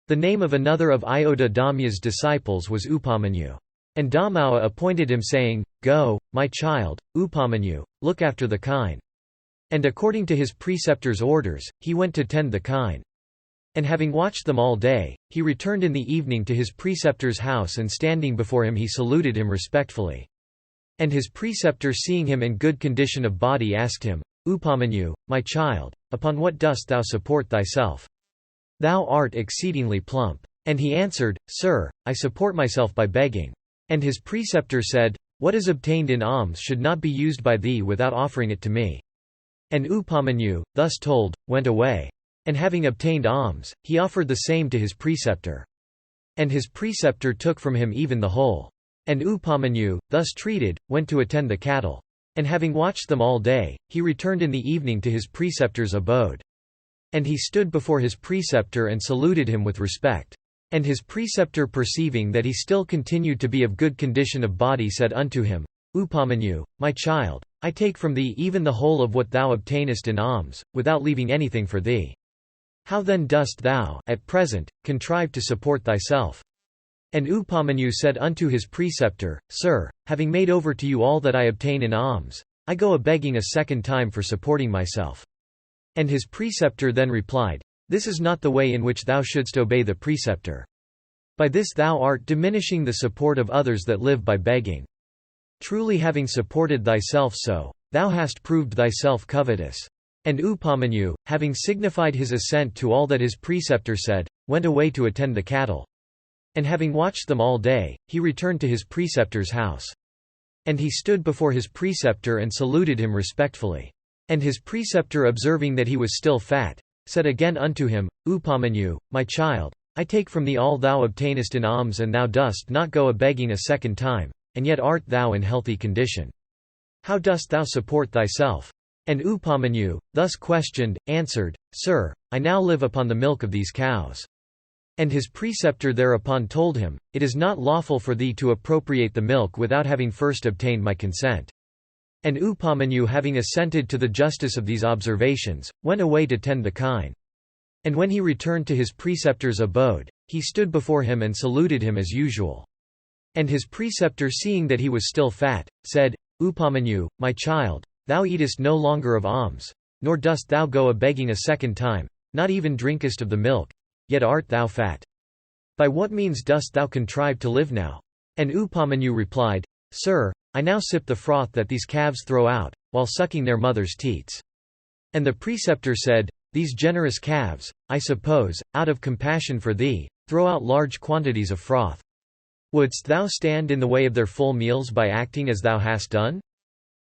The name of another of Iota Dhamma's disciples was Upamanyu. And Dhammawa appointed him saying, "Go, my child, Upamanyu, look after the kine." And according to his preceptor's orders, he went to tend the kine. And having watched them all day, he returned in the evening to his preceptor's house, and standing before him he saluted him respectfully. And his preceptor, seeing him in good condition of body, asked him, "Upamanyu, my child, upon what dost thou support thyself? Thou art exceedingly plump." And he answered, "Sir, I support myself by begging." And his preceptor said, "What is obtained in alms should not be used by thee without offering it to me." And Upamanyu, thus told, went away. And having obtained alms, he offered the same to his preceptor. And his preceptor took from him even the whole. And Upamanyu, thus treated, went to attend the cattle. And having watched them all day, he returned in the evening to his preceptor's abode. And he stood before his preceptor and saluted him with respect. And his preceptor, perceiving that he still continued to be of good condition of body, said unto him, "Upamanyu, my child, I take from thee even the whole of what thou obtainest in alms, without leaving anything for thee. How then dost thou, at present, contrive to support thyself?" And Upamanyu said unto his preceptor, "Sir, having made over to you all that I obtain in alms, I go a-begging a second time for supporting myself." And his preceptor then replied, "This is not the way in which thou shouldst obey the preceptor. By this thou art diminishing the support of others that live by begging. Truly, having supported thyself so, thou hast proved thyself covetous." And Upamanyu, having signified his assent to all that his preceptor said, went away to attend the cattle. And having watched them all day, he returned to his preceptor's house. And he stood before his preceptor and saluted him respectfully. And his preceptor, observing that he was still fat, said again unto him, "Upamanyu, my child, I take from thee all thou obtainest in alms, and thou dost not go a-begging a second time, and yet art thou in healthy condition. How dost thou support thyself?" And Upamanyu, thus questioned, answered, "Sir, I now live upon the milk of these cows." And his preceptor thereupon told him, "It is not lawful for thee to appropriate the milk without having first obtained my consent." And Upamanyu, having assented to the justice of these observations, went away to tend the kine. And when he returned to his preceptor's abode, he stood before him and saluted him as usual. And his preceptor, seeing that he was still fat, said, "Upamanyu, my child, thou eatest no longer of alms, nor dost thou go a-begging a second time, not even drinkest of the milk, yet art thou fat. By what means dost thou contrive to live now?" And Upamanyu replied, "Sir, I now sip the froth that these calves throw out, while sucking their mother's teats." And the preceptor said, "These generous calves, I suppose, out of compassion for thee, throw out large quantities of froth. Wouldst thou stand in the way of their full meals by acting as thou hast done?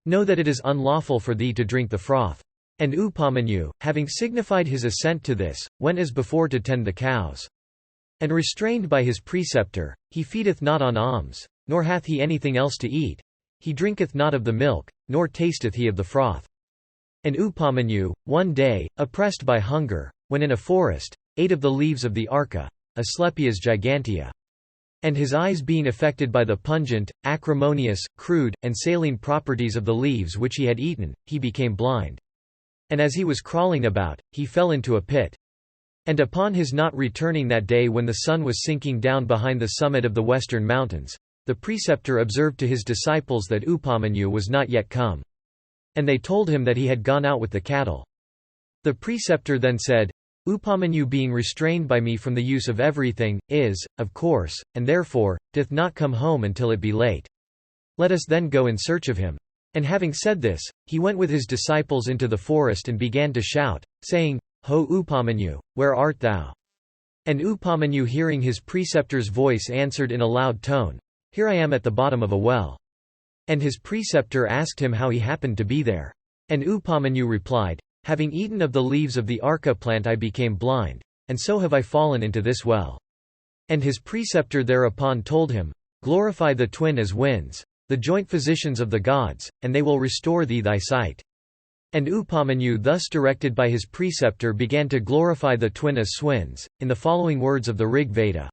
Know that it is unlawful for thee to drink the froth. And Upamanyu, having signified his assent to this, went as before to tend the cows. And restrained by his preceptor, he feedeth not on alms, nor hath he anything else to eat, he drinketh not of the milk, nor tasteth he of the froth. And Upamanyu, one day, oppressed by hunger, when in a forest, ate of the leaves of the arka, Asclepias gigantea. And his eyes being affected by the pungent, acrimonious, crude, and saline properties of the leaves which he had eaten, he became blind. And as he was crawling about, he fell into a pit. And upon his not returning that day when the sun was sinking down behind the summit of the western mountains, the preceptor observed to his disciples that Upamanyu was not yet come. And they told him that he had gone out with the cattle. The preceptor then said, Upamanyu being restrained by me from the use of everything, is, of course, and therefore, doth not come home until it be late. Let us then go in search of him. And having said this, he went with his disciples into the forest and began to shout, saying, Ho Upamanyu, where art thou? And Upamanyu hearing his preceptor's voice answered in a loud tone, Here I am at the bottom of a well. And his preceptor asked him how he happened to be there. And Upamanyu replied, Having eaten of the leaves of the arka plant I became blind, and so have I fallen into this well. And his preceptor thereupon told him, Glorify the twin as winds, the joint physicians of the gods, and they will restore thee thy sight. And Upamanyu thus directed by his preceptor began to glorify the twin as swins, in the following words of the Rig Veda.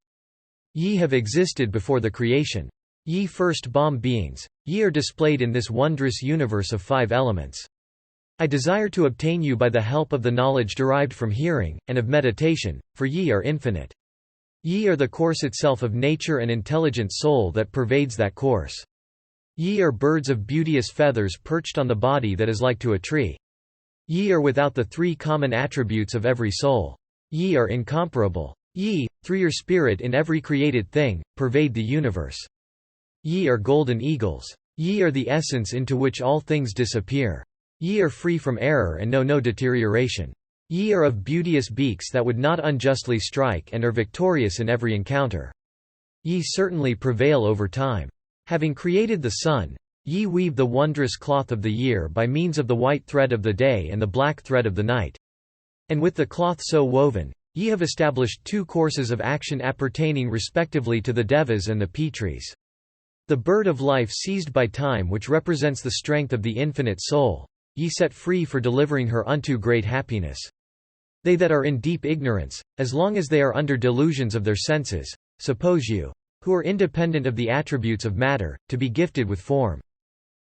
Ye have existed before the creation. Ye first bomb beings, ye are displayed in this wondrous universe of 5 elements. I desire to obtain you by the help of the knowledge derived from hearing, and of meditation, for ye are infinite. Ye are the course itself of nature and intelligent soul that pervades that course. Ye are birds of beauteous feathers perched on the body that is like to a tree. Ye are without the 3 common attributes of every soul. Ye are incomparable. Ye, through your spirit in every created thing, pervade the universe. Ye are golden eagles. Ye are the essence into which all things disappear. Ye are free from error and know no deterioration. Ye are of beauteous beaks that would not unjustly strike and are victorious in every encounter. Ye certainly prevail over time. Having created the sun, ye weave the wondrous cloth of the year by means of the white thread of the day and the black thread of the night. And with the cloth so woven, ye have established 2 courses of action appertaining respectively to the devas and the pitris. The bird of life seized by time which represents the strength of the infinite soul, ye set free for delivering her unto great happiness. They that are in deep ignorance, as long as they are under delusions of their senses, suppose you, who are independent of the attributes of matter, to be gifted with form.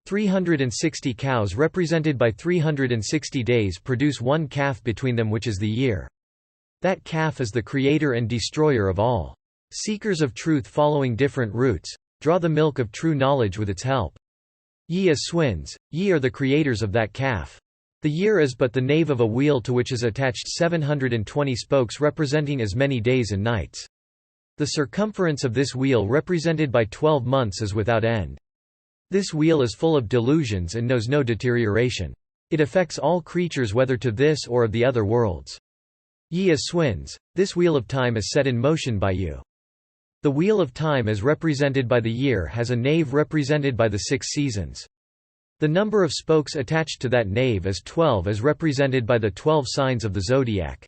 360 cows represented by 360 days produce 1 calf between them, which is the year. That calf is the creator and destroyer of all. Seekers of truth following different routes, draw the milk of true knowledge with its help. Ye as swins, ye are the creators of that calf. The year is but the nave of a wheel to which is attached 720 spokes representing as many days and nights. The circumference of this wheel represented by 12 months is without end. This wheel is full of delusions and knows no deterioration. It affects all creatures whether to this or of the other worlds. Ye as swins, this wheel of time is set in motion by you. The wheel of time as represented by the year has a nave represented by the 6 seasons. The number of spokes attached to that nave is 12 as represented by the 12 signs of the zodiac.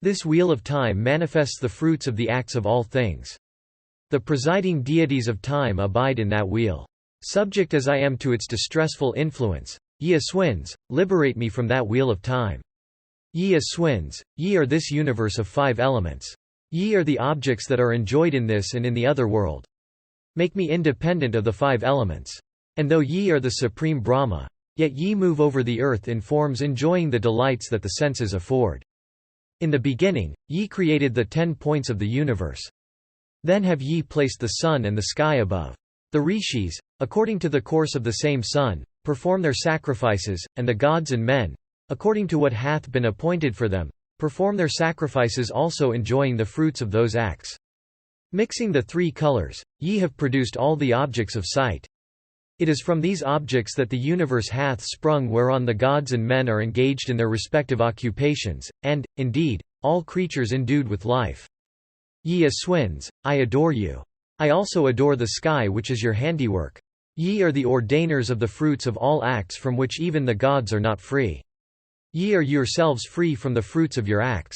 This wheel of time manifests the fruits of the acts of all things. The presiding deities of time abide in that wheel. Subject as I am to its distressful influence, ye as swins, liberate me from that wheel of time. Ye as swins, ye are this universe of 5 elements. Ye are the objects that are enjoyed in this and in the other world. Make me independent of the 5 elements. And though ye are the supreme Brahma, yet ye move over the earth in forms enjoying the delights that the senses afford. In the beginning, ye created the 10 points of the universe. Then have ye placed the sun and the sky above. The rishis, according to the course of the same sun, perform their sacrifices, and the gods and men, according to what hath been appointed for them, perform their sacrifices also enjoying the fruits of those acts. Mixing the 3 colors, ye have produced all the objects of sight. It is from these objects that the universe hath sprung whereon the gods and men are engaged in their respective occupations, and, indeed, all creatures endued with life. Ye as swins, I adore you. I also adore the sky which is your handiwork. Ye are the ordainers of the fruits of all acts from which even the gods are not free. Ye are yourselves free from the fruits of your acts.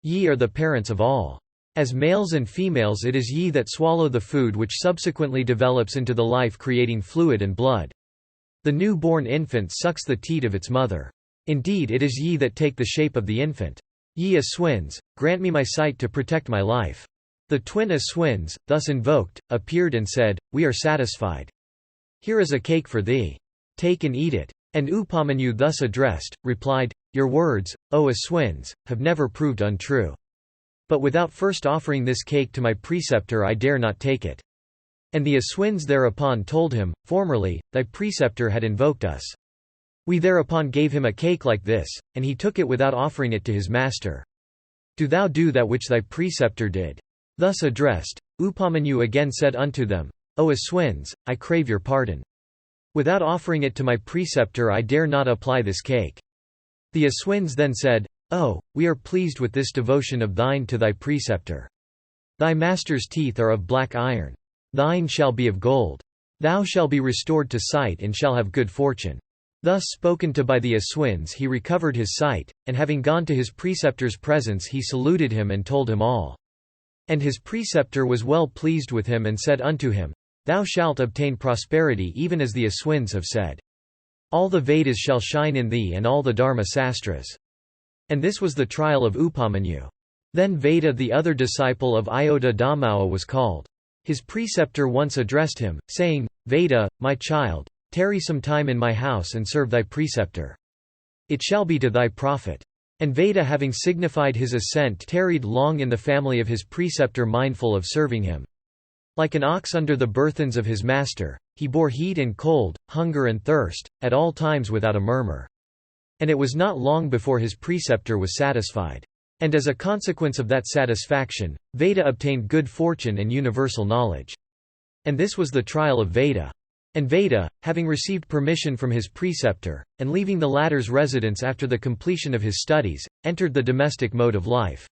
Ye are the parents of all. As males and females it is ye that swallow the food which subsequently develops into the life-creating fluid and blood. The new-born infant sucks the teat of its mother. Indeed it is ye that take the shape of the infant. Ye Aswins, grant me my sight to protect my life." The twin Aswins, thus invoked, appeared and said, "We are satisfied. Here is a cake for thee. Take and eat it." And Upamanyu, thus addressed, replied, "Your words, O Aswins, have never proved untrue. But without first offering this cake to my preceptor I dare not take it." And the Aswins thereupon told him, "Formerly, thy preceptor had invoked us. We thereupon gave him a cake like this, and he took it without offering it to his master. Do thou do that which thy preceptor did." Thus addressed, Upamanyu again said unto them, "O Aswins, I crave your pardon. Without offering it to my preceptor I dare not apply this cake." The Aswins then said, "Oh, we are pleased with this devotion of thine to thy preceptor. Thy master's teeth are of black iron. Thine shall be of gold. Thou shall be restored to sight and shall have good fortune." Thus spoken to by the Aswins he recovered his sight, and having gone to his preceptor's presence he saluted him and told him all. And his preceptor was well pleased with him and said unto him, "Thou shalt obtain prosperity even as the Aswins have said. All the Vedas shall shine in thee and all the Dharma Sastras." And this was the trial of Upamanyu. Then Veda, the other disciple of Ayodhya Dhammawa, was called. His preceptor once addressed him, saying, "Veda, my child, tarry some time in my house and serve thy preceptor. It shall be to thy profit." And Veda, having signified his assent, tarried long in the family of his preceptor, mindful of serving him. Like an ox under the burthens of his master, he bore heat and cold, hunger and thirst, at all times without a murmur. And it was not long before his preceptor was satisfied. And as a consequence of that satisfaction, Veda obtained good fortune and universal knowledge. And this was the trial of Veda. And Veda, having received permission from his preceptor, and leaving the latter's residence after the completion of his studies, entered the domestic mode of life.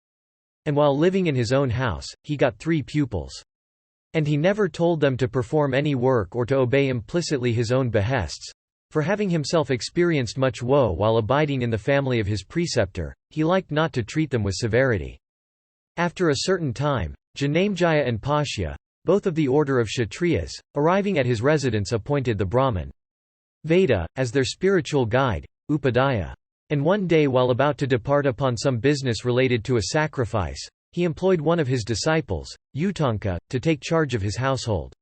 And while living in his own house, he got 3 pupils. And he never told them to perform any work or to obey implicitly his own behests. For having himself experienced much woe while abiding in the family of his preceptor, he liked not to treat them with severity. After a certain time, Janamejaya and Pashya, both of the order of Kshatriyas, arriving at his residence, appointed the Brahmin Veda as their spiritual guide, Upadhyaya. And one day while about to depart upon some business related to a sacrifice, he employed one of his disciples, Utanka, to take charge of his household.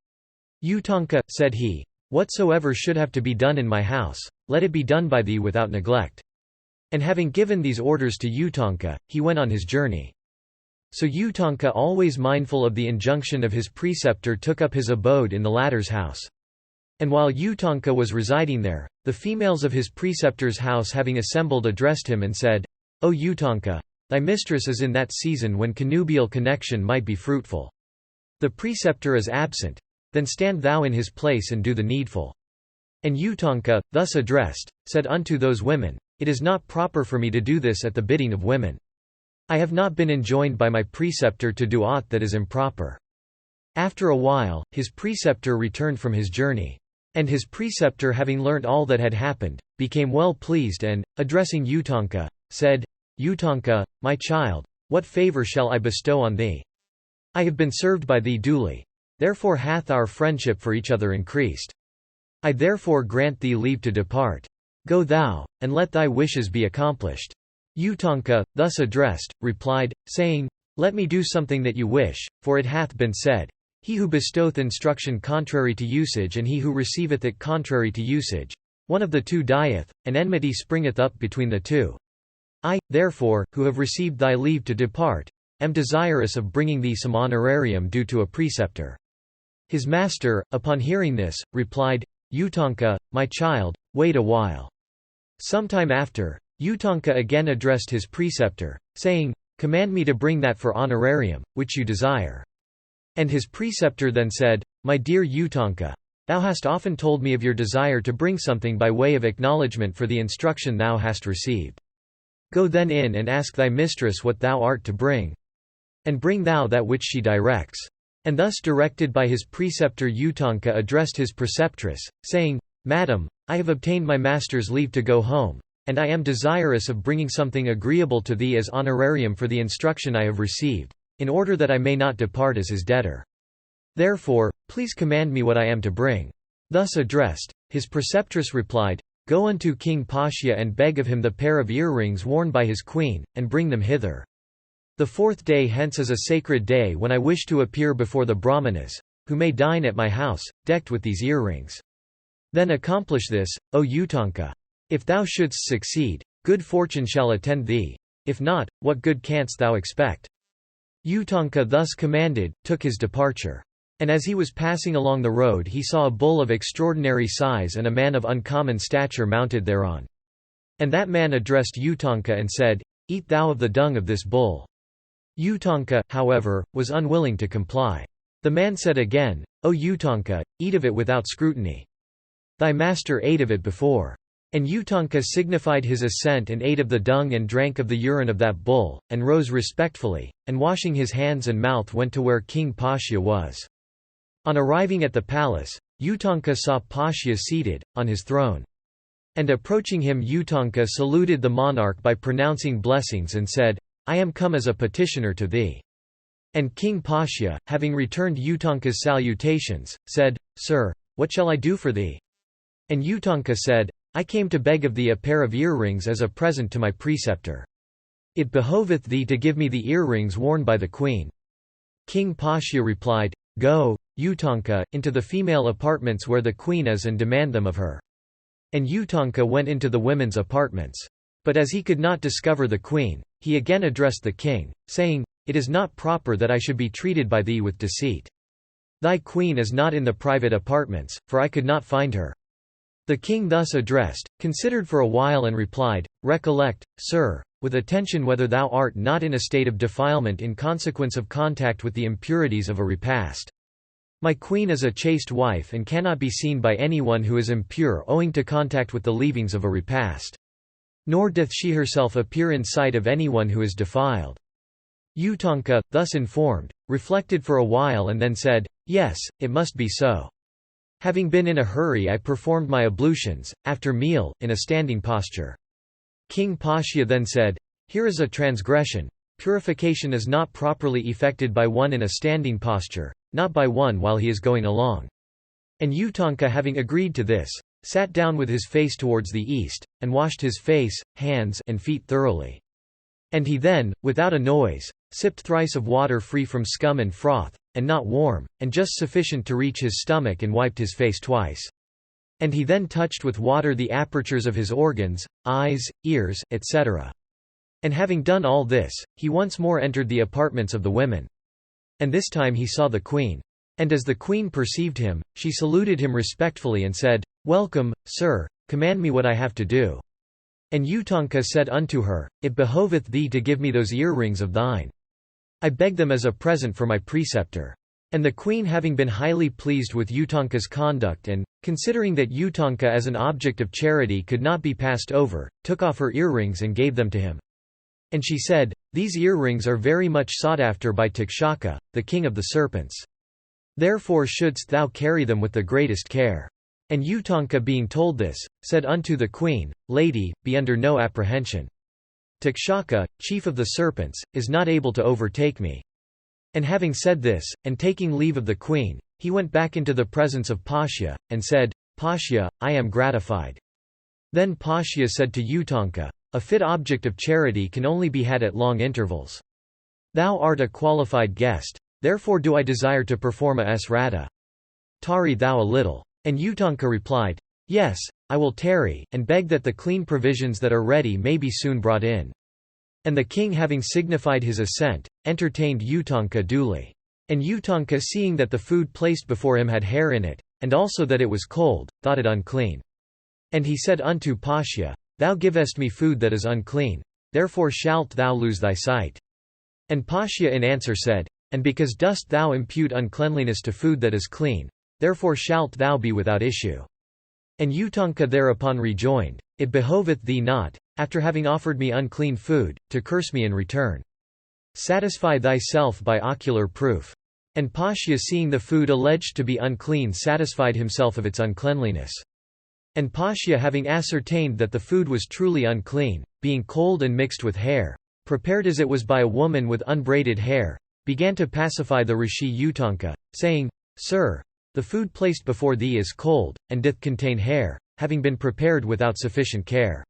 "Utanka," said he, "whatsoever should have to be done in my house, let it be done by thee without neglect." And having given these orders to Utanka, he went on his journey. So Utanka, always mindful of the injunction of his preceptor, took up his abode in the latter's house. And while Utanka was residing there, the females of his preceptor's house having assembled addressed him and said, "O Utanka, thy mistress is in that season when connubial connection might be fruitful. The preceptor is absent, then stand thou in his place and do the needful." And Utanka, thus addressed, said unto those women, "It is not proper for me to do this at the bidding of women. I have not been enjoined by my preceptor to do aught that is improper." After a while, his preceptor returned from his journey. And his preceptor, having learnt all that had happened, became well pleased and, addressing Utanka, said, "Utanka, my child, what favour shall I bestow on thee? I have been served by thee duly. Therefore hath our friendship for each other increased. I therefore grant thee leave to depart. Go thou, and let thy wishes be accomplished." Utanka, thus addressed, replied, saying, "Let me do something that you wish, for it hath been said, he who bestoweth instruction contrary to usage and he who receiveth it contrary to usage, one of the two dieth, and enmity springeth up between the two. I, therefore, who have received thy leave to depart, am desirous of bringing thee some honorarium due to a preceptor." His master, upon hearing this, replied, "Utanka, my child, wait a while." Some time after, Utanka again addressed his preceptor, saying, "Command me to bring that for honorarium, which you desire." And his preceptor then said, "My dear Utanka, thou hast often told me of your desire to bring something by way of acknowledgement for the instruction thou hast received. Go then in and ask thy mistress what thou art to bring. And bring thou that which she directs." And thus directed by his preceptor, Utanka addressed his preceptress, saying, "Madam, I have obtained my master's leave to go home, and I am desirous of bringing something agreeable to thee as honorarium for the instruction I have received, in order that I may not depart as his debtor. Therefore, please command me what I am to bring." Thus addressed, his preceptress replied, "Go unto King Pasha and beg of him the pair of earrings worn by his queen, and bring them hither. The 4th day hence is a sacred day when I wish to appear before the Brahmanas, who may dine at my house, decked with these earrings. Then accomplish this, O Utanka. If thou shouldst succeed, good fortune shall attend thee. If not, what good canst thou expect?" Utanka thus commanded, took his departure. And as he was passing along the road he saw a bull of extraordinary size and a man of uncommon stature mounted thereon. And that man addressed Utanka and said, "Eat thou of the dung of this bull." Utanka, however, was unwilling to comply. The man said again, "O Utanka, eat of it without scrutiny. Thy master ate of it before." And Utanka signified his assent and ate of the dung and drank of the urine of that bull, and rose respectfully, and washing his hands and mouth went to where King Pasha was. On arriving at the palace, Utanka saw Pasha seated, on his throne. And approaching him Utanka saluted the monarch by pronouncing blessings and said, "I am come as a petitioner to thee." And King Pasha, having returned Utanka's salutations, said, "Sir, what shall I do for thee?" And Utanka said, "I came to beg of thee a pair of earrings as a present to my preceptor. It behoveth thee to give me the earrings worn by the queen." King Pasha replied, "Go, Utanka, into the female apartments where the queen is and demand them of her." And Utanka went into the women's apartments. But as he could not discover the queen, he again addressed the king, saying, "It is not proper that I should be treated by thee with deceit. Thy queen is not in the private apartments, for I could not find her." The king thus addressed, considered for a while and replied, "Recollect, sir, with attention whether thou art not in a state of defilement in consequence of contact with the impurities of a repast. My queen is a chaste wife and cannot be seen by anyone who is impure owing to contact with the leavings of a repast. Nor doth she herself appear in sight of anyone who is defiled." Utanka, thus informed, reflected for a while and then said, "Yes, it must be so. Having been in a hurry I performed my ablutions, after meal, in a standing posture." King Pasha then said, "Here is a transgression. Purification is not properly effected by one in a standing posture, not by one while he is going along." And Utanka, having agreed to this, sat down with his face towards the east, and washed his face, hands, and feet thoroughly. And he then, without a noise, sipped thrice of water free from scum and froth, and not warm, and just sufficient to reach his stomach, and wiped his face twice. And he then touched with water the apertures of his organs, eyes, ears, etc. And having done all this, he once more entered the apartments of the women. And this time he saw the queen. And as the queen perceived him, she saluted him respectfully and said, "Welcome, sir, command me what I have to do." And Utanka said unto her, "It behoveth thee to give me those earrings of thine. I beg them as a present for my preceptor." And the queen, having been highly pleased with Utanka's conduct and, considering that Utanka as an object of charity could not be passed over, took off her earrings and gave them to him. And she said, "These earrings are very much sought after by Takshaka, the king of the serpents. Therefore shouldst thou carry them with the greatest care." And Utanka, being told this, said unto the queen, "Lady, be under no apprehension. Takshaka, chief of the serpents, is not able to overtake me." And having said this, and taking leave of the queen, he went back into the presence of Pasha, and said, "Pasha, I am gratified." Then Pasha said to Utanka, "A fit object of charity can only be had at long intervals. Thou art a qualified guest, therefore do I desire to perform a srata. Tarry thou a little." And Utanka replied, "Yes, I will tarry, and beg that the clean provisions that are ready may be soon brought in." And the king, having signified his assent, entertained Utanka duly. And Utanka, seeing that the food placed before him had hair in it, and also that it was cold, thought it unclean. And he said unto Pasha, "Thou givest me food that is unclean, therefore shalt thou lose thy sight." And Pasha in answer said, "And because dost thou impute uncleanliness to food that is clean, therefore shalt thou be without issue." And Utanka thereupon rejoined, "It behoveth thee not, after having offered me unclean food, to curse me in return. Satisfy thyself by ocular proof." And Pasha, seeing the food alleged to be unclean, satisfied himself of its uncleanliness. And Pasya, having ascertained that the food was truly unclean, being cold and mixed with hair, prepared as it was by a woman with unbraided hair, began to pacify the rishi Utanka, saying, "Sir, the food placed before thee is cold, and doth contain hair, having been prepared without sufficient care.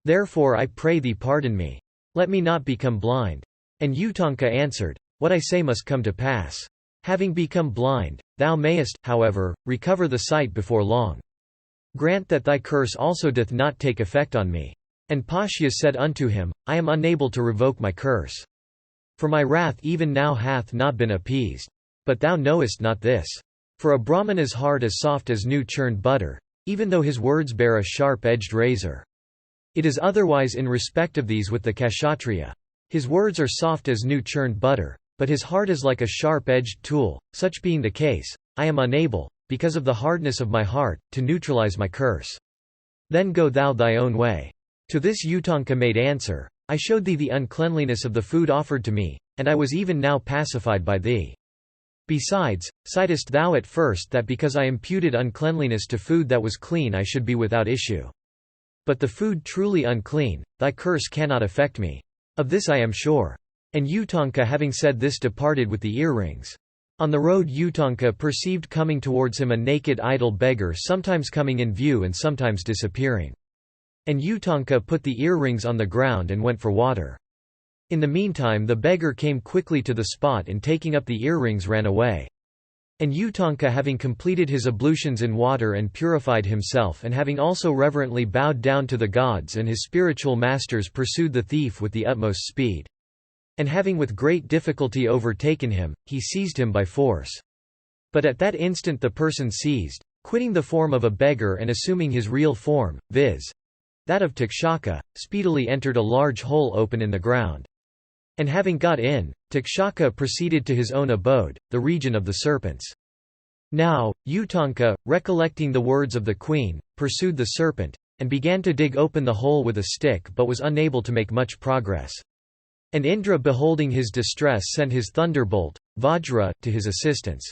Therefore I pray thee pardon me. Let me not become blind." And Utanka answered, "What I say must come to pass. Having become blind, thou mayest, however, recover the sight before long. Grant that thy curse also doth not take effect on me." And Pasya said unto him, "I am unable to revoke my curse. For my wrath even now hath not been appeased. But thou knowest not this. For a Brahmana's heart is soft as new churned butter, even though his words bear a sharp-edged razor. It is otherwise in respect of these with the Kshatriya. His words are soft as new churned butter, but his heart is like a sharp-edged tool. Such being the case, I am unable, because of the hardness of my heart, to neutralize my curse. Then go thou thy own way." To this Utanka made answer, "I showed thee the uncleanliness of the food offered to me, and I was even now pacified by thee. Besides, sightest thou at first that because I imputed uncleanliness to food that was clean I should be without issue. But the food truly unclean, thy curse cannot affect me. Of this I am sure." And Utanka having said this departed with the earrings. On the road Utanka perceived coming towards him a naked idle beggar, sometimes coming in view and sometimes disappearing. And Utanka put the earrings on the ground and went for water. In the meantime the beggar came quickly to the spot and taking up the earrings ran away. And Utanka having completed his ablutions in water and purified himself and having also reverently bowed down to the gods and his spiritual masters pursued the thief with the utmost speed. And having with great difficulty overtaken him, he seized him by force. But at that instant the person seized, quitting the form of a beggar and assuming his real form, viz. that of Takshaka, speedily entered a large hole open in the ground. And having got in, Takshaka proceeded to his own abode, the region of the serpents. Now, Utanka, recollecting the words of the queen, pursued the serpent, and began to dig open the hole with a stick but was unable to make much progress. And Indra beholding his distress sent his thunderbolt, Vajra, to his assistance.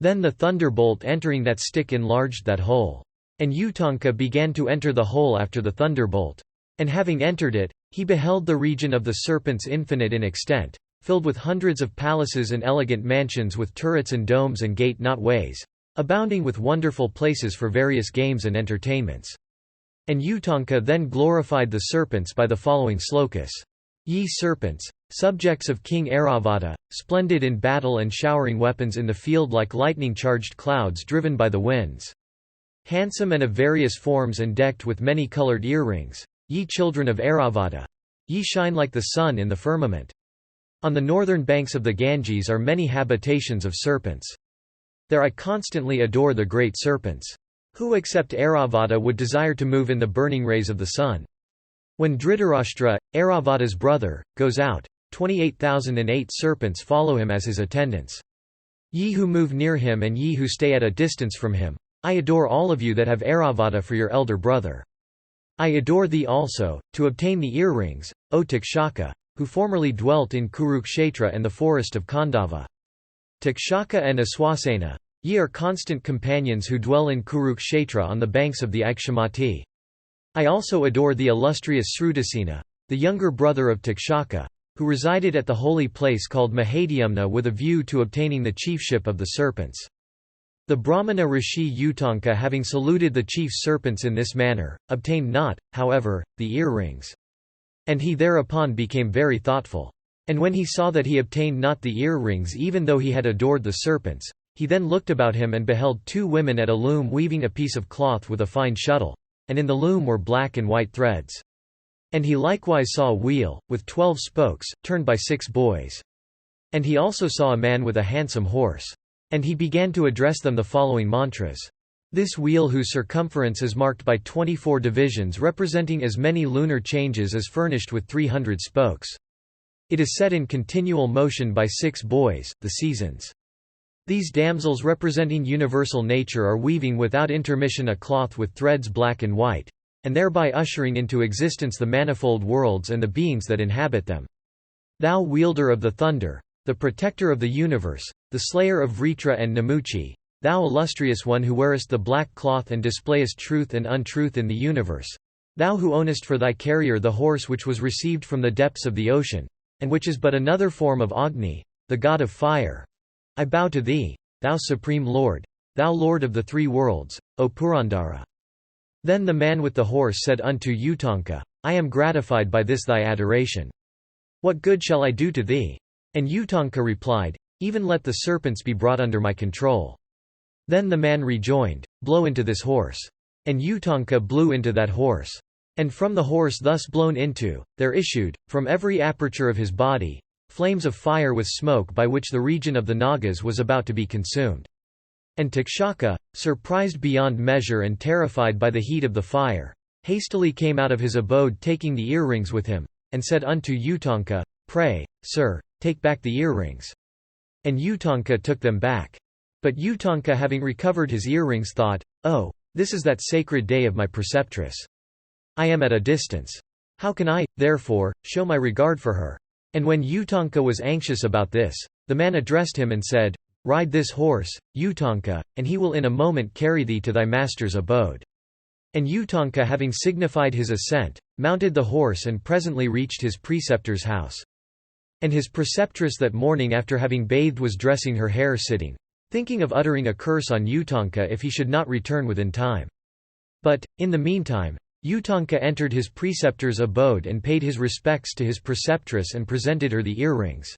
Then the thunderbolt entering that stick enlarged that hole. And Utanka began to enter the hole after the thunderbolt. And having entered it, he beheld the region of the serpents infinite in extent, filled with hundreds of palaces and elegant mansions with turrets and domes and gate-not ways, abounding with wonderful places for various games and entertainments. And Utanka then glorified the serpents by the following slokas. Ye serpents, subjects of King Airavata, splendid in battle and showering weapons in the field like lightning-charged clouds driven by the winds. Handsome and of various forms and decked with many-colored earrings, ye children of Airavata. Ye shine like the sun in the firmament. On the northern banks of the Ganges are many habitations of serpents. There I constantly adore the great serpents. Who except Airavata would desire to move in the burning rays of the sun? When Dhritarashtra, Airavata's brother, goes out, 28,008 serpents follow him as his attendants. Ye who move near him and ye who stay at a distance from him, I adore all of you that have Airavata for your elder brother. I adore thee also, to obtain the earrings, O Takshaka, who formerly dwelt in Kurukshetra and the forest of Khandava. Takshaka and Aswasena, ye are constant companions who dwell in Kurukshetra on the banks of the Ikshamati. I also adore the illustrious Srutasena, the younger brother of Takshaka, who resided at the holy place called Mahadyumna with a view to obtaining the chiefship of the serpents. The Brahmana Rishi Utanka having saluted the chief serpents in this manner, obtained not, however, the earrings. And he thereupon became very thoughtful. And when he saw that he obtained not the earrings even though he had adored the serpents, he then looked about him and beheld two women at a loom weaving a piece of cloth with a fine shuttle, and in the loom were black and white threads. And he likewise saw a wheel, with 12 spokes, turned by 6 boys. And he also saw a man with a handsome horse. And he began to address them the following mantras. This wheel whose circumference is marked by 24 divisions representing as many lunar changes is furnished with 300 spokes. It is set in continual motion by 6 boys, the seasons. These damsels representing universal nature are weaving without intermission a cloth with threads black and white, and thereby ushering into existence the manifold worlds and the beings that inhabit them. Thou wielder of the thunder, the protector of the universe, the slayer of Vritra and Namuchi, thou illustrious one who wearest the black cloth and displayest truth and untruth in the universe, thou who ownest for thy carrier the horse which was received from the depths of the ocean, and which is but another form of Agni, the god of fire, I bow to thee, thou supreme Lord, thou Lord of the three worlds, O Purandara." Then the man with the horse said unto Utanka, "I am gratified by this thy adoration. What good shall I do to thee?" And Utanka replied, "Even let the serpents be brought under my control." Then the man rejoined, "Blow into this horse." And Utanka blew into that horse. And from the horse thus blown into, there issued, from every aperture of his body, flames of fire with smoke by which the region of the Nagas was about to be consumed. And Takshaka, surprised beyond measure and terrified by the heat of the fire, hastily came out of his abode taking the earrings with him, and said unto Utanka, "Pray, sir, take back the earrings." And Utanka took them back. But Utanka, having recovered his earrings, thought, "Oh, this is that sacred day of my preceptress. I am at a distance. How can I, therefore, show my regard for her?" And when Utanka was anxious about this, the man addressed him and said, "Ride this horse, Utanka, and he will in a moment carry thee to thy master's abode." And Utanka, having signified his assent, mounted the horse and presently reached his preceptor's house. And his preceptress that morning after having bathed was dressing her hair sitting, thinking of uttering a curse on Utanka if he should not return within time. But, in the meantime, Utanka entered his preceptor's abode and paid his respects to his preceptress and presented her the earrings.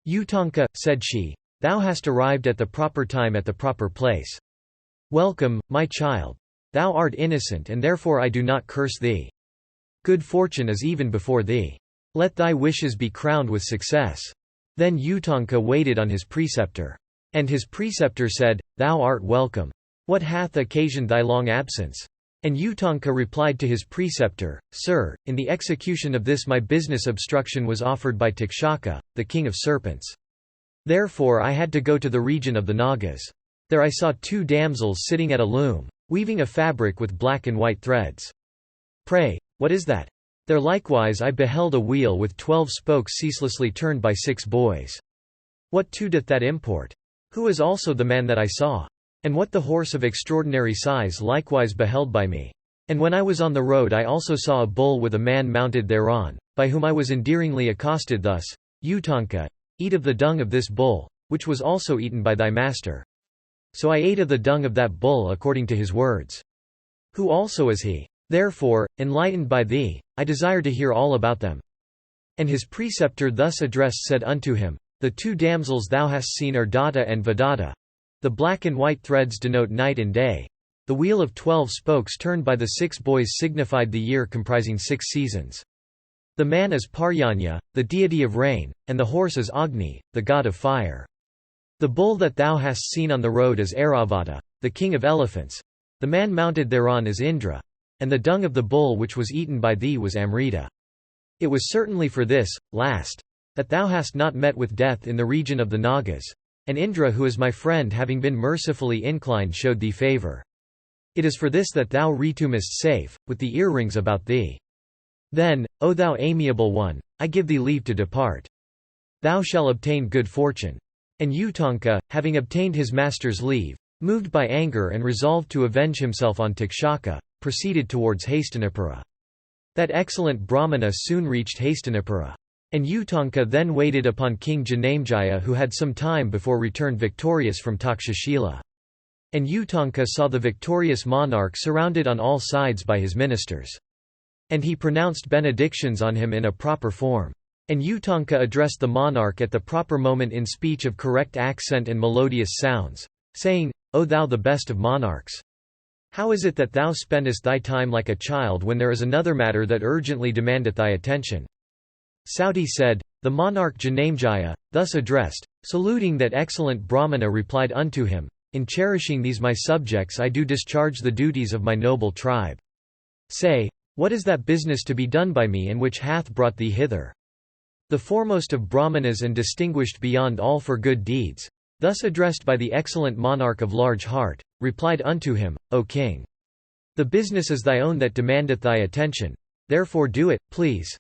"Utanka," said she, "thou hast arrived at the proper time at the proper place. Welcome, my child. Thou art innocent and therefore I do not curse thee. Good fortune is even before thee. Let thy wishes be crowned with success." Then Utanka waited on his preceptor. And his preceptor said, "Thou art welcome. What hath occasioned thy long absence?" And Utanka replied to his preceptor, "Sir, in the execution of this my business obstruction was offered by Takshaka, the king of serpents. Therefore I had to go to the region of the Nagas. There I saw two damsels sitting at a loom, weaving a fabric with black and white threads. Pray, what is that? There likewise I beheld a wheel with 12 spokes ceaselessly turned by 6 boys. What too doth that import? Who is also the man that I saw? And what the horse of extraordinary size likewise beheld by me? And when I was on the road I also saw a bull with a man mounted thereon, by whom I was endearingly accosted thus, Utanka, eat of the dung of this bull, which was also eaten by thy master. So I ate of the dung of that bull according to his words. Who also is he? Therefore, enlightened by thee, I desire to hear all about them." And his preceptor thus addressed said unto him, "The 2 damsels thou hast seen are Datta and Vedata. The black and white threads denote night and day. The wheel of 12 spokes turned by the 6 boys signified the year comprising 6 seasons. The man is Paryanya, the deity of rain, and the horse is Agni, the god of fire. The bull that thou hast seen on the road is Airavata, the king of elephants. The man mounted thereon is Indra. And the dung of the bull which was eaten by thee was Amrita. It was certainly for this, last, that thou hast not met with death in the region of the Nagas. And Indra who is my friend having been mercifully inclined showed thee favour. It is for this that thou retumest safe, with the earrings about thee. Then, O thou amiable one, I give thee leave to depart. Thou shalt obtain good fortune." And Utanka, having obtained his master's leave, moved by anger and resolved to avenge himself on Takshaka, proceeded towards Hastinapura. That excellent Brahmana soon reached Hastinapura. And Utanka then waited upon King Janamejaya who had some time before returned victorious from Takshashila. And Utanka saw the victorious monarch surrounded on all sides by his ministers. And he pronounced benedictions on him in a proper form. And Utanka addressed the monarch at the proper moment in speech of correct accent and melodious sounds, saying, "O thou the best of monarchs! How is it that thou spendest thy time like a child when there is another matter that urgently demandeth thy attention?" Sauti said, "The monarch Janamejaya, thus addressed, saluting that excellent Brahmana replied unto him, In cherishing these my subjects I do discharge the duties of my noble tribe. Say, what is that business to be done by me and which hath brought thee hither?" The foremost of Brahmanas and distinguished beyond all for good deeds, thus addressed by the excellent monarch of large heart, replied unto him, O king! The business is thy own that demandeth thy attention, therefore do it, please.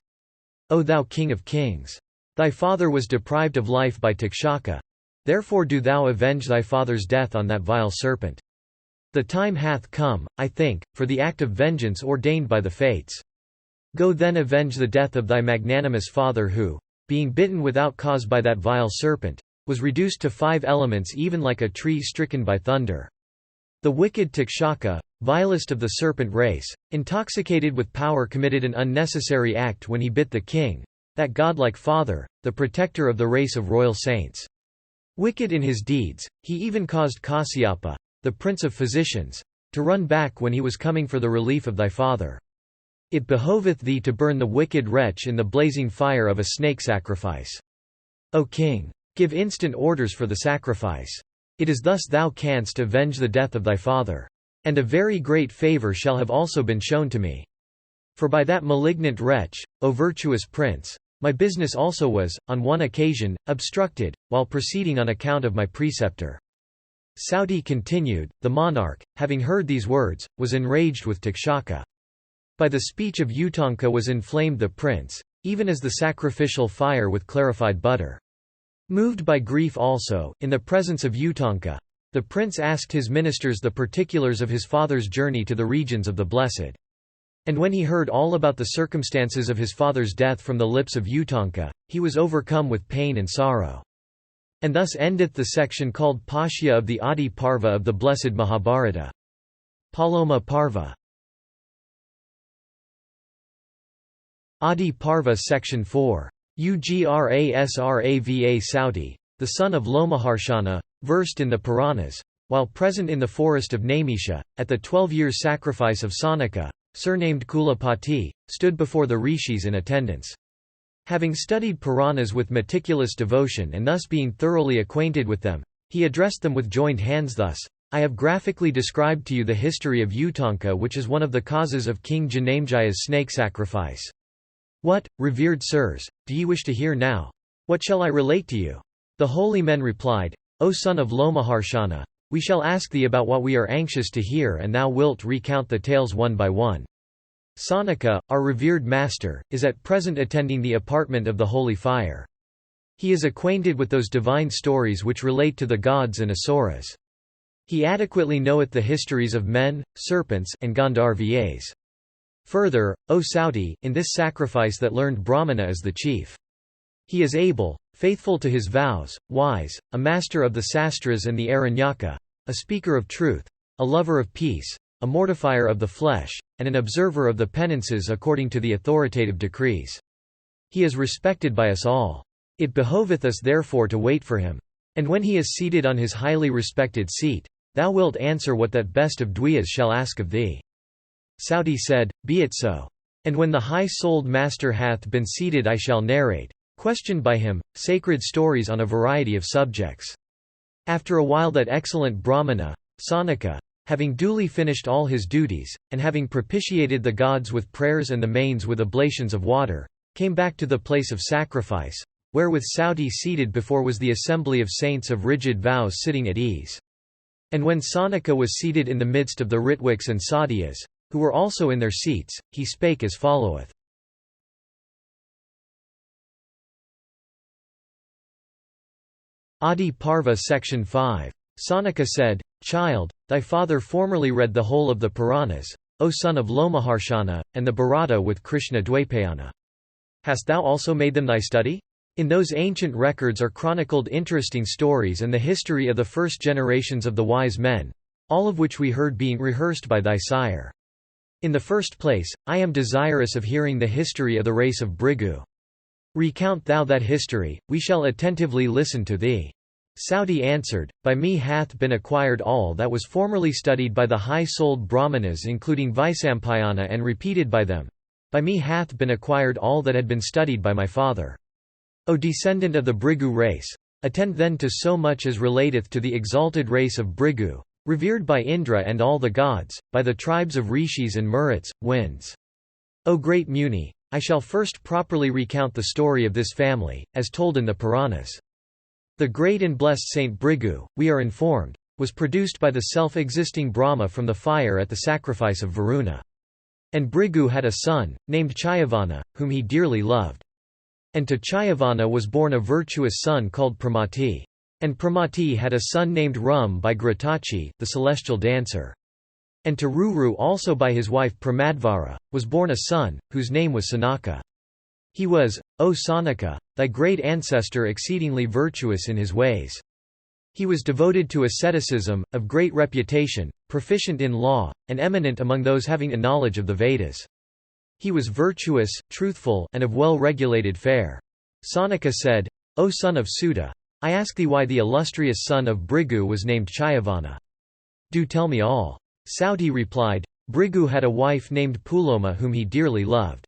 O thou king of kings! Thy father was deprived of life by Takshaka. Therefore do thou avenge thy father's death on that vile serpent. The time hath come, I think, for the act of vengeance ordained by the fates. Go then avenge the death of thy magnanimous father who, being bitten without cause by that vile serpent, was reduced to 5 elements even like a tree stricken by thunder. The wicked Takshaka, vilest of the serpent race, intoxicated with power committed an unnecessary act when he bit the king, that godlike father, the protector of the race of royal saints. Wicked in his deeds, he even caused Kasyapa, the prince of physicians, to run back when he was coming for the relief of thy father. It behoveth thee to burn the wicked wretch in the blazing fire of a snake sacrifice. O king! Give instant orders for the sacrifice. It is thus thou canst avenge the death of thy father. And a very great favour shall have also been shown to me. For by that malignant wretch, O virtuous prince, my business also was, on one occasion, obstructed, while proceeding on account of my preceptor. Sauti continued, the monarch, having heard these words, was enraged with Takshaka. By the speech of Utanka was inflamed the prince, even as the sacrificial fire with clarified butter. Moved by grief also, in the presence of Utanka, the prince asked his ministers the particulars of his father's journey to the regions of the blessed. And when he heard all about the circumstances of his father's death from the lips of Utanka, he was overcome with pain and sorrow. And thus endeth the section called Pashya of the Adiparva of the blessed Mahabharata. Paloma Parva. Adiparva Section 4. Ugrasrava Sauti, the son of Lomaharshana, versed in the Puranas, while present in the forest of Naimisha, at the 12-year sacrifice of Sanaka, surnamed Kulapati, stood before the rishis in attendance. Having studied Puranas with meticulous devotion and thus being thoroughly acquainted with them, he addressed them with joined hands thus, I have graphically described to you the history of Utanka, which is one of the causes of King Janamjaya's snake sacrifice. What, revered sirs, do ye wish to hear now? What shall I relate to you? The holy men replied, O son of Lomaharshana, we shall ask thee about what we are anxious to hear and thou wilt recount the tales one by one. Sanaka, our revered master, is at present attending the apartment of the holy fire. He is acquainted with those divine stories which relate to the gods and asuras. He adequately knoweth the histories of men, serpents, and Gandharvas. Further, O Sauti, in this sacrifice that learned Brahmana is the chief. He is able, faithful to his vows, wise, a master of the sastras and the Aranyaka, a speaker of truth, a lover of peace, a mortifier of the flesh, and an observer of the penances according to the authoritative decrees. He is respected by us all. It behoveth us therefore to wait for him. And when he is seated on his highly respected seat, thou wilt answer what that best of Dwyas shall ask of thee. Sauti said, Be it so. And when the high-souled master hath been seated I shall narrate, questioned by him, sacred stories on a variety of subjects. After a while that excellent Brahmana, Sanaka, having duly finished all his duties, and having propitiated the gods with prayers and the mains with oblations of water, came back to the place of sacrifice, where with Sauti seated before was the assembly of saints of rigid vows sitting at ease. And when Sanaka was seated in the midst of the Ritwiks and Satyas, who were also in their seats, he spake as followeth. Adiparva Section 5. Sanaka said, Child, thy father formerly read the whole of the Puranas, O son of Lomaharshana, and the Bharata with Krishna Dwaipayana. Hast thou also made them thy study? In those ancient records are chronicled interesting stories and the history of the first generations of the wise men, all of which we heard being rehearsed by thy sire. In the first place, I am desirous of hearing the history of the race of Bhrigu. Recount thou that history, we shall attentively listen to thee. Sauti answered, By me hath been acquired all that was formerly studied by the high-souled Brahmanas including Vaisampayana and repeated by them. By me hath been acquired all that had been studied by my father. O descendant of the Bhrigu race! Attend then to so much as relateth to the exalted race of Bhrigu, revered by Indra and all the gods, by the tribes of rishis and Maruts, winds. O great Muni! I shall first properly recount the story of this family, as told in the Puranas. The great and blessed Saint Bhrigu, we are informed, was produced by the self-existing Brahma from the fire at the sacrifice of Varuna. And Bhrigu had a son, named Chayavana, whom he dearly loved. And to Chayavana was born a virtuous son called Pramati. And Pramati had a son named Rum by Gratachi, the celestial dancer. And to Ruru also by his wife Pramadvara, was born a son, whose name was Sanaka. He was, O Sanaka, thy great ancestor exceedingly virtuous in his ways. He was devoted to asceticism, of great reputation, proficient in law, and eminent among those having a knowledge of the Vedas. He was virtuous, truthful, and of well-regulated fare. Sanaka said, O son of Sudha, I ask thee why the illustrious son of Bhrigu was named Chayavana. Do tell me all. Sauti replied, Bhrigu had a wife named Puloma whom he dearly loved.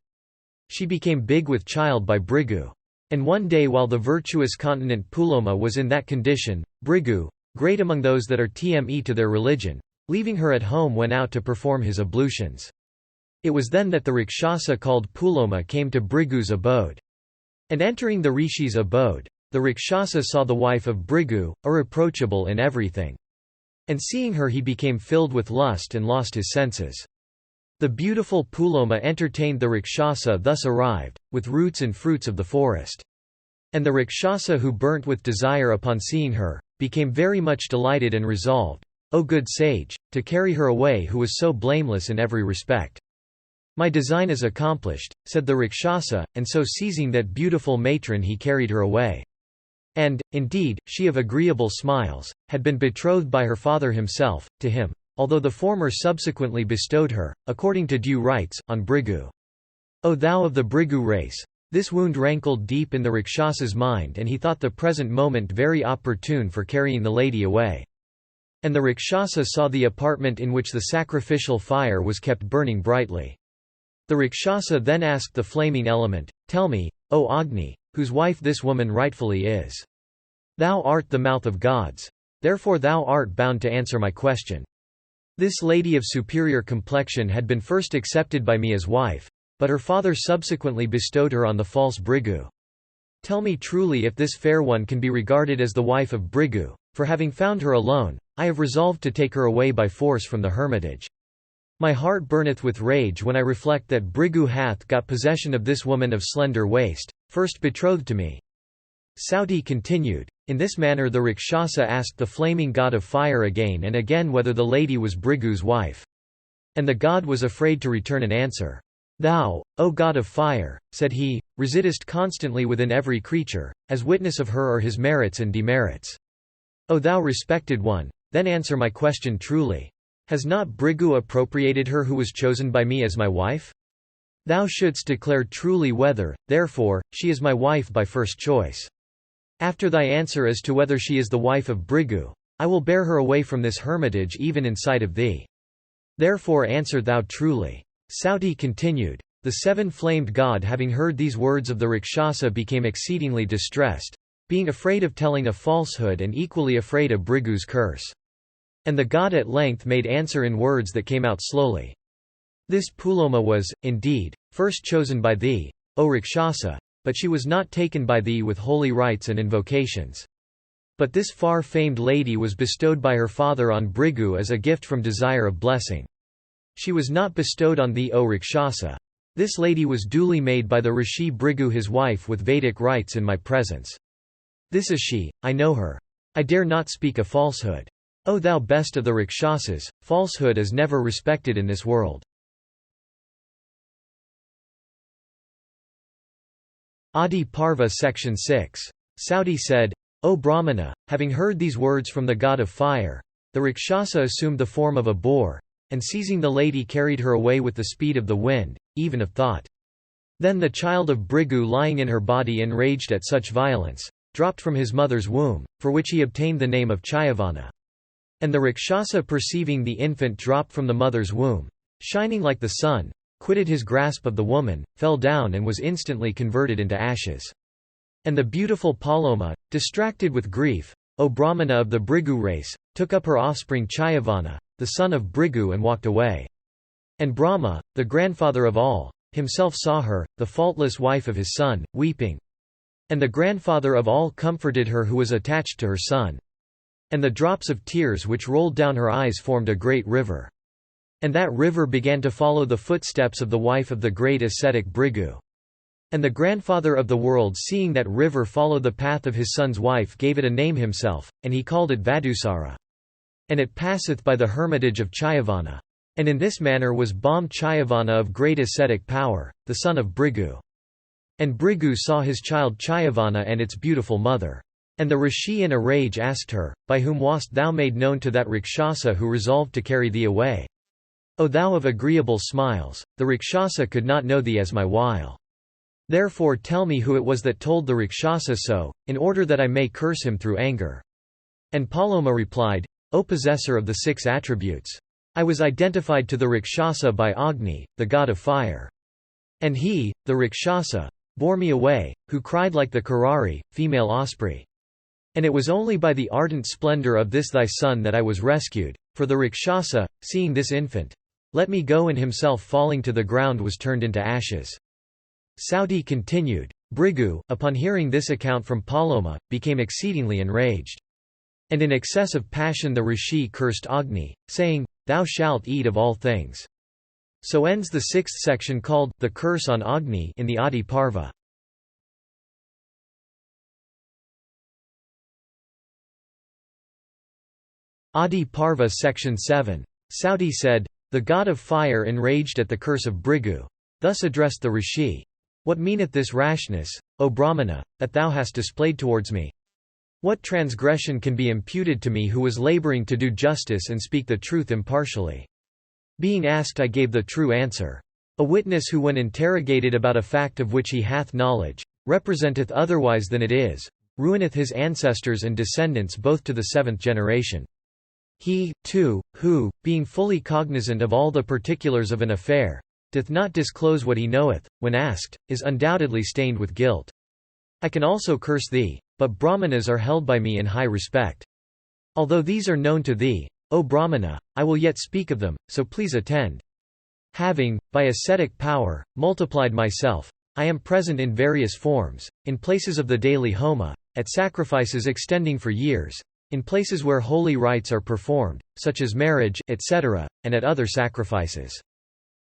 She became big with child by Bhrigu. And one day while the virtuous continent Puloma was in that condition, Bhrigu, great among those that are tme to their religion, leaving her at home went out to perform his ablutions. It was then that the Rakshasa called Puloma came to Bhrigu's abode. And entering the Rishi's abode, the Rakshasa saw the wife of Bhrigu, irreproachable in everything. And seeing her he became filled with lust and lost his senses. The beautiful Puloma entertained the Rakshasa thus arrived, with roots and fruits of the forest. And the Rakshasa who burnt with desire upon seeing her, became very much delighted and resolved, O good sage, to carry her away who was so blameless in every respect. My design is accomplished, said the Rakshasa, and so seizing that beautiful matron he carried her away. And, indeed, she of agreeable smiles, had been betrothed by her father himself, to him, although the former subsequently bestowed her, according to due rites, on Bhrigu. O thou of the Bhrigu race! This wound rankled deep in the Rakshasa's mind and he thought the present moment very opportune for carrying the lady away. And the Rakshasa saw the apartment in which the sacrificial fire was kept burning brightly. The Rakshasa then asked the flaming element, Tell me, O Agni, whose wife this woman rightfully is. Thou art the mouth of gods. Therefore thou art bound to answer my question. This lady of superior complexion had been first accepted by me as wife, but her father subsequently bestowed her on the false Bhrigu. Tell me truly if this fair one can be regarded as the wife of Bhrigu, for having found her alone, I have resolved to take her away by force from the hermitage. My heart burneth with rage when I reflect that Bhrigu hath got possession of this woman of slender waist, first betrothed to me. Sauti continued, In this manner the Rakshasa asked the flaming god of fire again and again whether the lady was Bhrigu's wife. And the god was afraid to return an answer. Thou, O god of fire, said he, residest constantly within every creature, as witness of her are his merits and demerits. O thou respected one, then answer my question truly. Has not Bhrigu appropriated her who was chosen by me as my wife? Thou shouldst declare truly whether, therefore, she is my wife by first choice. After thy answer as to whether she is the wife of Bhrigu, I will bear her away from this hermitage even in sight of thee. Therefore answer thou truly. Sauti continued, The seven-flamed god having heard these words of the Rakshasa became exceedingly distressed, being afraid of telling a falsehood and equally afraid of Bhrigu's curse. And the god at length made answer in words that came out slowly. This Puloma was, indeed, first chosen by thee, O Rakshasa, but she was not taken by thee with holy rites and invocations. But this far-famed lady was bestowed by her father on Bhrigu as a gift from desire of blessing. She was not bestowed on thee, O Rakshasa. This lady was duly made by the Rishi Bhrigu his wife with Vedic rites in my presence. This is she, I know her. I dare not speak a falsehood. O thou best of the Rakshasas, falsehood is never respected in this world. Adiparva Section 6. Sauti said, O Brahmana, having heard these words from the god of fire, the Rakshasa assumed the form of a boar, and seizing the lady carried her away with the speed of the wind, even of thought. Then the child of Bhrigu lying in her body enraged at such violence, dropped from his mother's womb, for which he obtained the name of Chayavana. And the Rakshasa perceiving the infant drop from the mother's womb, shining like the sun, quitted his grasp of the woman, fell down and was instantly converted into ashes. And the beautiful Paloma, distracted with grief, O Brahmana of the Bhrigu race, took up her offspring Chayavana, the son of Bhrigu and walked away. And Brahma, the grandfather of all, himself saw her, the faultless wife of his son, weeping. And the grandfather of all comforted her who was attached to her son. And the drops of tears which rolled down her eyes formed a great river. And that river began to follow the footsteps of the wife of the great ascetic Bhrigu. And the grandfather of the world, seeing that river follow the path of his son's wife, gave it a name himself, and he called it Vadusara. And it passeth by the hermitage of Chayavana. And in this manner was Bam Chayavana of great ascetic power, the son of Bhrigu. And Bhrigu saw his child Chayavana and its beautiful mother. And the rishi in a rage asked her, By whom wast thou made known to that Rakshasa who resolved to carry thee away? O thou of agreeable smiles, the Rakshasa could not know thee as my wile. Therefore tell me who it was that told the Rakshasa so, in order that I may curse him through anger. And Paloma replied, O possessor of the 6 attributes, I was identified to the Rakshasa by Agni, the god of fire. And he, the Rakshasa, bore me away, who cried like the Karari, female osprey. And it was only by the ardent splendor of this thy son that I was rescued, for the Rakshasa, seeing this infant, let me go, and himself falling to the ground was turned into ashes. Sauti continued. Bhrigu, upon hearing this account from Paloma, became exceedingly enraged. And in excess of passion the rishi cursed Agni, saying, Thou shalt eat of all things. So ends the 6th section called, The Curse on Agni in the Adiparva. Adiparva Section 7. Sauti said, The god of fire, enraged at the curse of Bhrigu, thus addressed the rishi. What meaneth this rashness, O Brahmana, that thou hast displayed towards me? What transgression can be imputed to me who was labouring to do justice and speak the truth impartially? Being asked, I gave the true answer. A witness who, when interrogated about a fact of which he hath knowledge, representeth otherwise than it is, ruineth his ancestors and descendants both to the 7th generation. He, too, who, being fully cognizant of all the particulars of an affair, doth not disclose what he knoweth, when asked, is undoubtedly stained with guilt. I can also curse thee, but Brahmanas are held by me in high respect. Although these are known to thee, O Brahmana, I will yet speak of them, so please attend. Having, by ascetic power, multiplied myself, I am present in various forms, in places of the daily homa, at sacrifices extending for years, in places where holy rites are performed, such as marriage, etc., and at other sacrifices.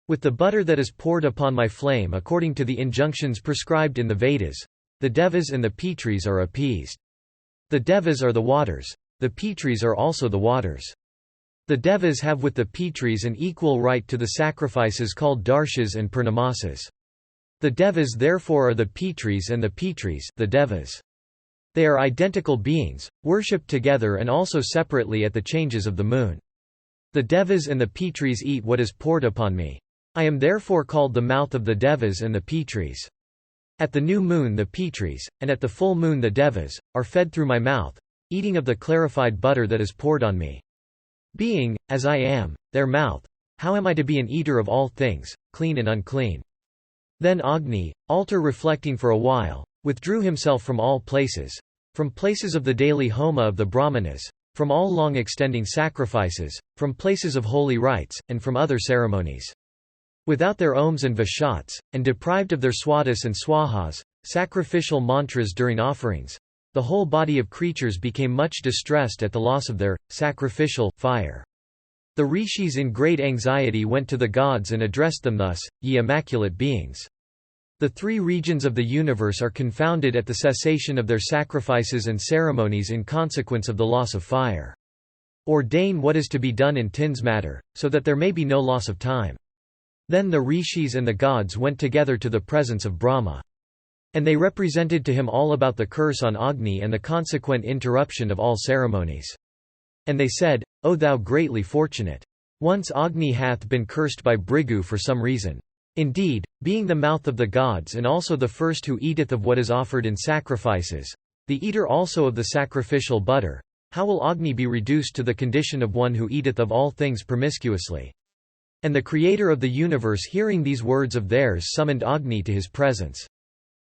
With the butter that is poured upon my flame according to the injunctions prescribed in the Vedas, the Devas and the Pitris are appeased. The Devas are the waters. The Pitris are also the waters. The Devas have with the Pitris an equal right to the sacrifices called darshas and purnamasas. The Devas therefore are the Pitris, and the Pitris the Devas. They are identical beings, worshipped together and also separately at the changes of the moon. The Devas and the Pitris eat what is poured upon me. I am therefore called the mouth of the Devas and the Pitris. At the new moon the Pitris, and at the full moon the Devas, are fed through my mouth, eating of the clarified butter that is poured on me. Being, as I am, their mouth, how am I to be an eater of all things, clean and unclean? Then Agni, altar reflecting for a while, withdrew himself from all places, from places of the daily homa of the Brahmanas, from all long extending sacrifices, from places of holy rites, and from other ceremonies. Without their ohms and vashats, and deprived of their swadas and swahas, sacrificial mantras during offerings, the whole body of creatures became much distressed at the loss of their sacrificial fire. The rishis in great anxiety went to the gods and addressed them thus, Ye immaculate beings! The 3 regions of the universe are confounded at the cessation of their sacrifices and ceremonies in consequence of the loss of fire. Ordain what is to be done in Tin's matter, so that there may be no loss of time. Then the rishis and the gods went together to the presence of Brahma. And they represented to him all about the curse on Agni and the consequent interruption of all ceremonies. And they said, O thou greatly fortunate! Once Agni hath been cursed by Bhrigu for some reason. Indeed, being the mouth of the gods and also the first who eateth of what is offered in sacrifices, the eater also of the sacrificial butter, how will Agni be reduced to the condition of one who eateth of all things promiscuously? And the Creator of the universe, hearing these words of theirs, summoned Agni to his presence.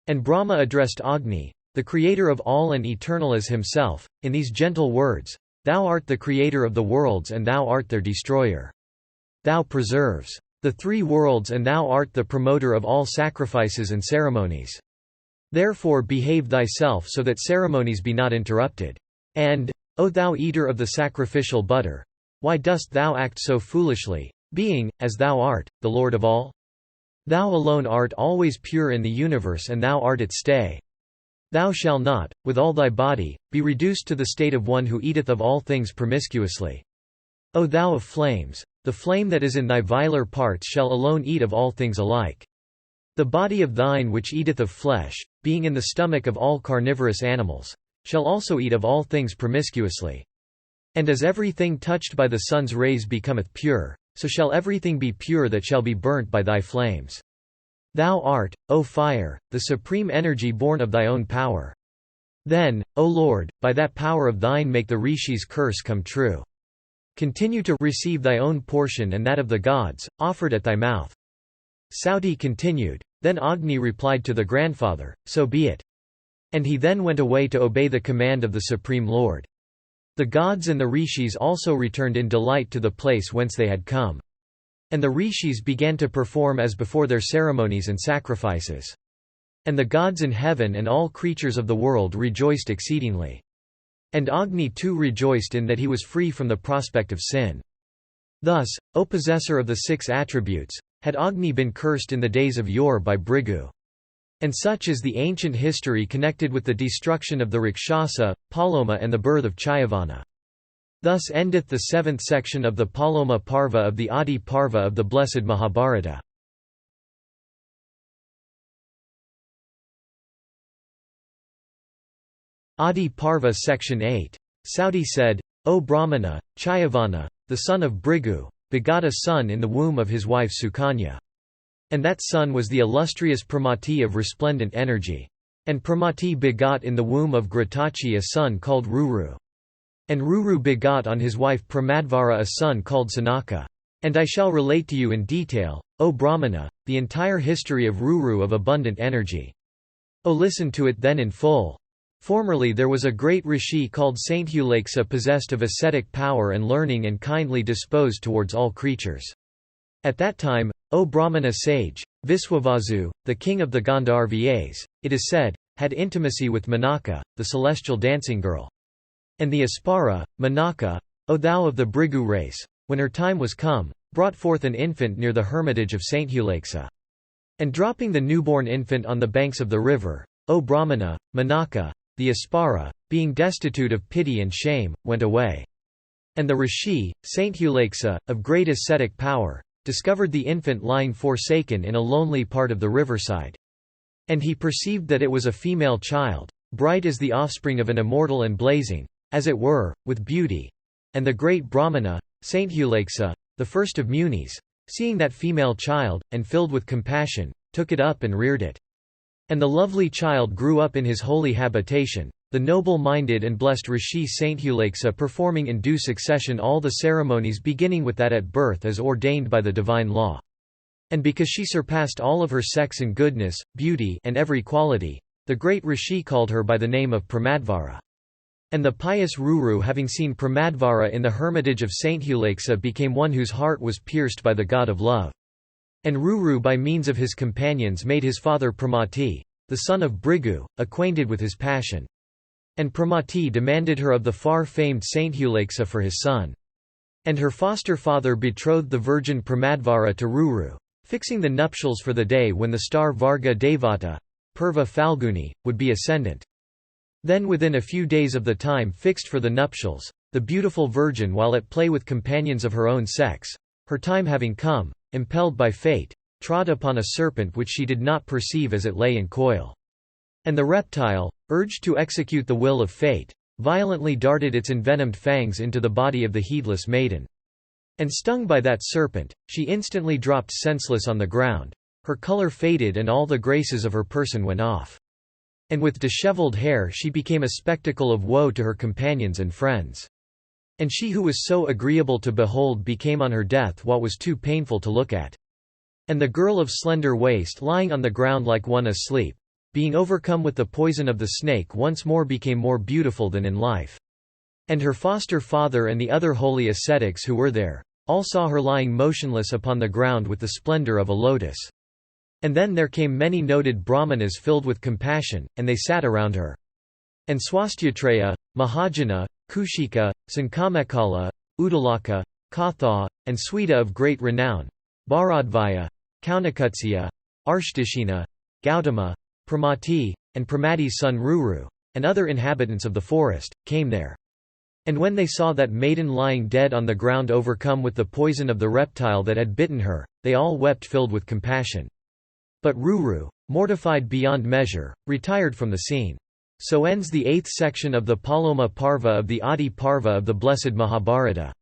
And Brahma addressed Agni, the Creator of all and eternal as himself, in these gentle words, Thou art the Creator of the worlds and thou art their destroyer. Thou preserves the 3 worlds and thou art the promoter of all sacrifices and ceremonies. Therefore behave thyself so that ceremonies be not interrupted. And, O thou eater of the sacrificial butter, why dost thou act so foolishly, being, as thou art, the Lord of all? Thou alone art always pure in the universe and thou art its stay. Thou shalt not, with all thy body, be reduced to the state of one who eateth of all things promiscuously. O thou of flames! The flame that is in thy viler parts shall alone eat of all things alike. The body of thine which eateth of flesh, being in the stomach of all carnivorous animals, shall also eat of all things promiscuously. And as everything touched by the sun's rays becometh pure, so shall everything be pure that shall be burnt by thy flames. Thou art, O fire, the supreme energy born of thy own power. Then, O Lord, by that power of thine make the Rishi's curse come true. Continue to receive thy own portion and that of the gods, offered at thy mouth. Sauti continued. Then Agni replied to the grandfather, So be it. And he then went away to obey the command of the Supreme Lord. The gods and the Rishis also returned in delight to the place whence they had come. And the Rishis began to perform as before their ceremonies and sacrifices. And the gods in heaven and all creatures of the world rejoiced exceedingly. And Agni too rejoiced in that he was free from the prospect of sin. Thus, O possessor of the 6 attributes, had Agni been cursed in the days of yore by Bhrigu. And such is the ancient history connected with the destruction of the Rakshasa, Paloma and the birth of Chayavana. Thus endeth the 7th section of the Paloma Parva of the Adiparva of the blessed Mahabharata. Adiparva Section 8. Sauti said, O Brahmana, Chayavana, the son of Bhrigu, begot a son in the womb of his wife Sukanya. And that son was the illustrious Pramati of resplendent energy. And Pramati begot in the womb of Gratachi a son called Ruru. And Ruru begot on his wife Pramadvara a son called Sanaka. And I shall relate to you in detail, O Brahmana, the entire history of Ruru of abundant energy. O listen to it then in full. Formerly there was a great rishi called Saint Huleksa, possessed of ascetic power and learning and kindly disposed towards all creatures. At that time, O Brahmana sage, Viswavasu, the king of the Gandharvas, it is said, had intimacy with Manaka, the celestial dancing girl. And the Aspara, Manaka, O thou of the Bhrigu race, when her time was come, brought forth an infant near the hermitage of Saint Huleksa. And dropping the newborn infant on the banks of the river, O Brahmana, Manaka, the Aspara, being destitute of pity and shame, went away. And the rishi, Saint Huleksa, of great ascetic power, discovered the infant lying forsaken in a lonely part of the riverside. And he perceived that it was a female child, bright as the offspring of an immortal and blazing, as it were, with beauty. And the great Brahmana, Saint Huleksa, the first of Munis, seeing that female child, and filled with compassion, took it up and reared it. And the lovely child grew up in his holy habitation, the noble-minded and blessed Rishi Saint Huleksa performing in due succession all the ceremonies beginning with that at birth as ordained by the divine law. And because she surpassed all of her sex in goodness, beauty and every quality, the great Rishi called her by the name of Pramadvara. And the pious Ruru, having seen Pramadvara in the hermitage of Saint Huleksa, became one whose heart was pierced by the god of love. And Ruru by means of his companions made his father Pramati, the son of Bhrigu, acquainted with his passion. And Pramati demanded her of the far-famed Saint Huleksa for his son. And her foster father betrothed the virgin Pramadvara to Ruru, fixing the nuptials for the day when the star Varga Devata, Purva Falguni, would be ascendant. Then within a few days of the time fixed for the nuptials, the beautiful virgin, while at play with companions of her own sex, her time having come, impelled by fate, trod upon a serpent which she did not perceive as it lay in coil. And the reptile, urged to execute the will of fate, violently darted its envenomed fangs into the body of the heedless maiden. And stung by that serpent, she instantly dropped senseless on the ground, her color faded and all the graces of her person went off. And with dishevelled hair she became a spectacle of woe to her companions and friends. And she who was so agreeable to behold became on her death what was too painful to look at. And the girl of slender waist lying on the ground like one asleep, being overcome with the poison of the snake, once more became more beautiful than in life. And her foster father and the other holy ascetics who were there, all saw her lying motionless upon the ground with the splendor of a lotus. And then there came many noted brahmanas filled with compassion, and they sat around her. And Swastyatreya, Mahajana, Kushika, Sankamakala, Udalaka, Katha, and Sweta of great renown, Bharadvaya, Kaunakutsya, Arshtishina, Gautama, Pramati, and Pramati's son Ruru, and other inhabitants of the forest, came there. And when they saw that maiden lying dead on the ground overcome with the poison of the reptile that had bitten her, they all wept filled with compassion. But Ruru, mortified beyond measure, retired from the scene. So ends the 8th section of the Paloma Parva of the Adiparva of the Blessed Mahabharata.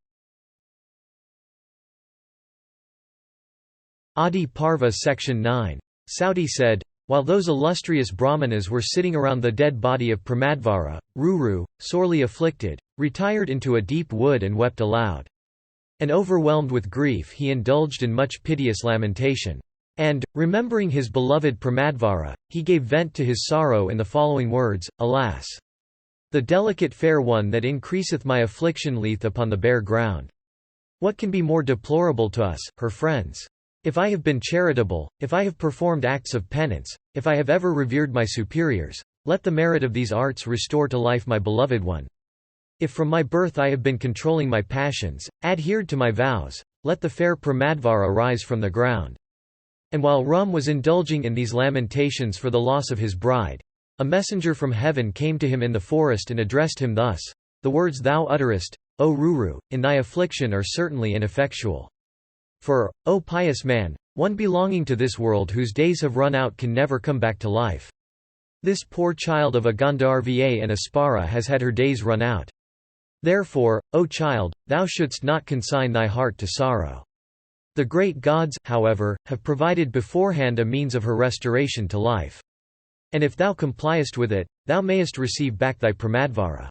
Adiparva Section 9. Sauti said, while those illustrious Brahmanas were sitting around the dead body of Pramadvara, Ruru, sorely afflicted, retired into a deep wood and wept aloud. And overwhelmed with grief he indulged in much piteous lamentation. And, remembering his beloved Pramadvara, he gave vent to his sorrow in the following words, Alas! The delicate fair one that increaseth my affliction leath upon the bare ground. What can be more deplorable to us, her friends? If I have been charitable, if I have performed acts of penance, if I have ever revered my superiors, let the merit of these arts restore to life my beloved one. If from my birth I have been controlling my passions, adhered to my vows, let the fair Pramadvara rise from the ground. And while Rum was indulging in these lamentations for the loss of his bride, a messenger from heaven came to him in the forest and addressed him thus, The words thou utterest, O Ruru, in thy affliction are certainly ineffectual. For, O pious man, one belonging to this world whose days have run out can never come back to life. This poor child of a Gandharva and a Spara has had her days run out. Therefore, O child, thou shouldst not consign thy heart to sorrow. The great gods, however, have provided beforehand a means of her restoration to life. And if thou compliest with it, thou mayest receive back thy Pramadvara.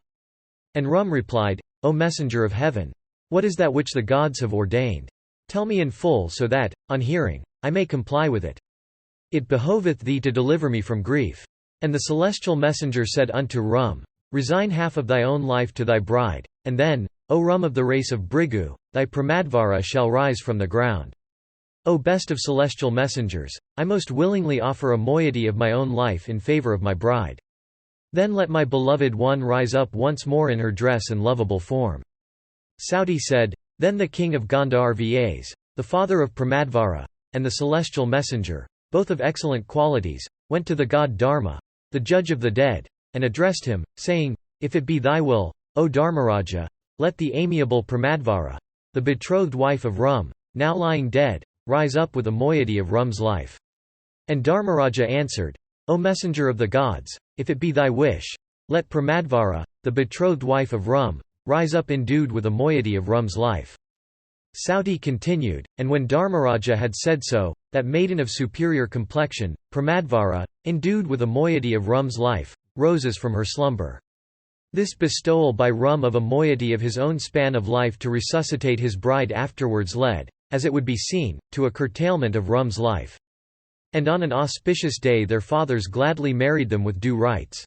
And Rum replied, O messenger of heaven! What is that which the gods have ordained? Tell me in full so that, on hearing, I may comply with it. It behoveth thee to deliver me from grief. And the celestial messenger said unto Rum, Resign half of thy own life to thy bride, and then, O Rum of the race of Brigu, thy Pramadvara shall rise from the ground. O best of celestial messengers, I most willingly offer a moiety of my own life in favor of my bride. Then let my beloved one rise up once more in her dress and lovable form. Sauti said, Then the king of Gandharvas, the father of Pramadvara, and the celestial messenger, both of excellent qualities, went to the god Dharma, the judge of the dead, and addressed him, saying, If it be thy will, O Dharmaraja, let the amiable Pramadvara, the betrothed wife of Rum, now lying dead, rise up with a moiety of Rum's life. And Dharmaraja answered, O messenger of the gods, if it be thy wish, let Pramadvara, the betrothed wife of Rum, rise up endued with a moiety of Rum's life. Sauti continued, and when Dharmaraja had said so, that maiden of superior complexion, Pramadvara, endued with a moiety of Rum's life, rose as from her slumber. This bestowal by Rum of a moiety of his own span of life to resuscitate his bride afterwards led, as it would be seen, to a curtailment of Rum's life. And on an auspicious day their fathers gladly married them with due rites.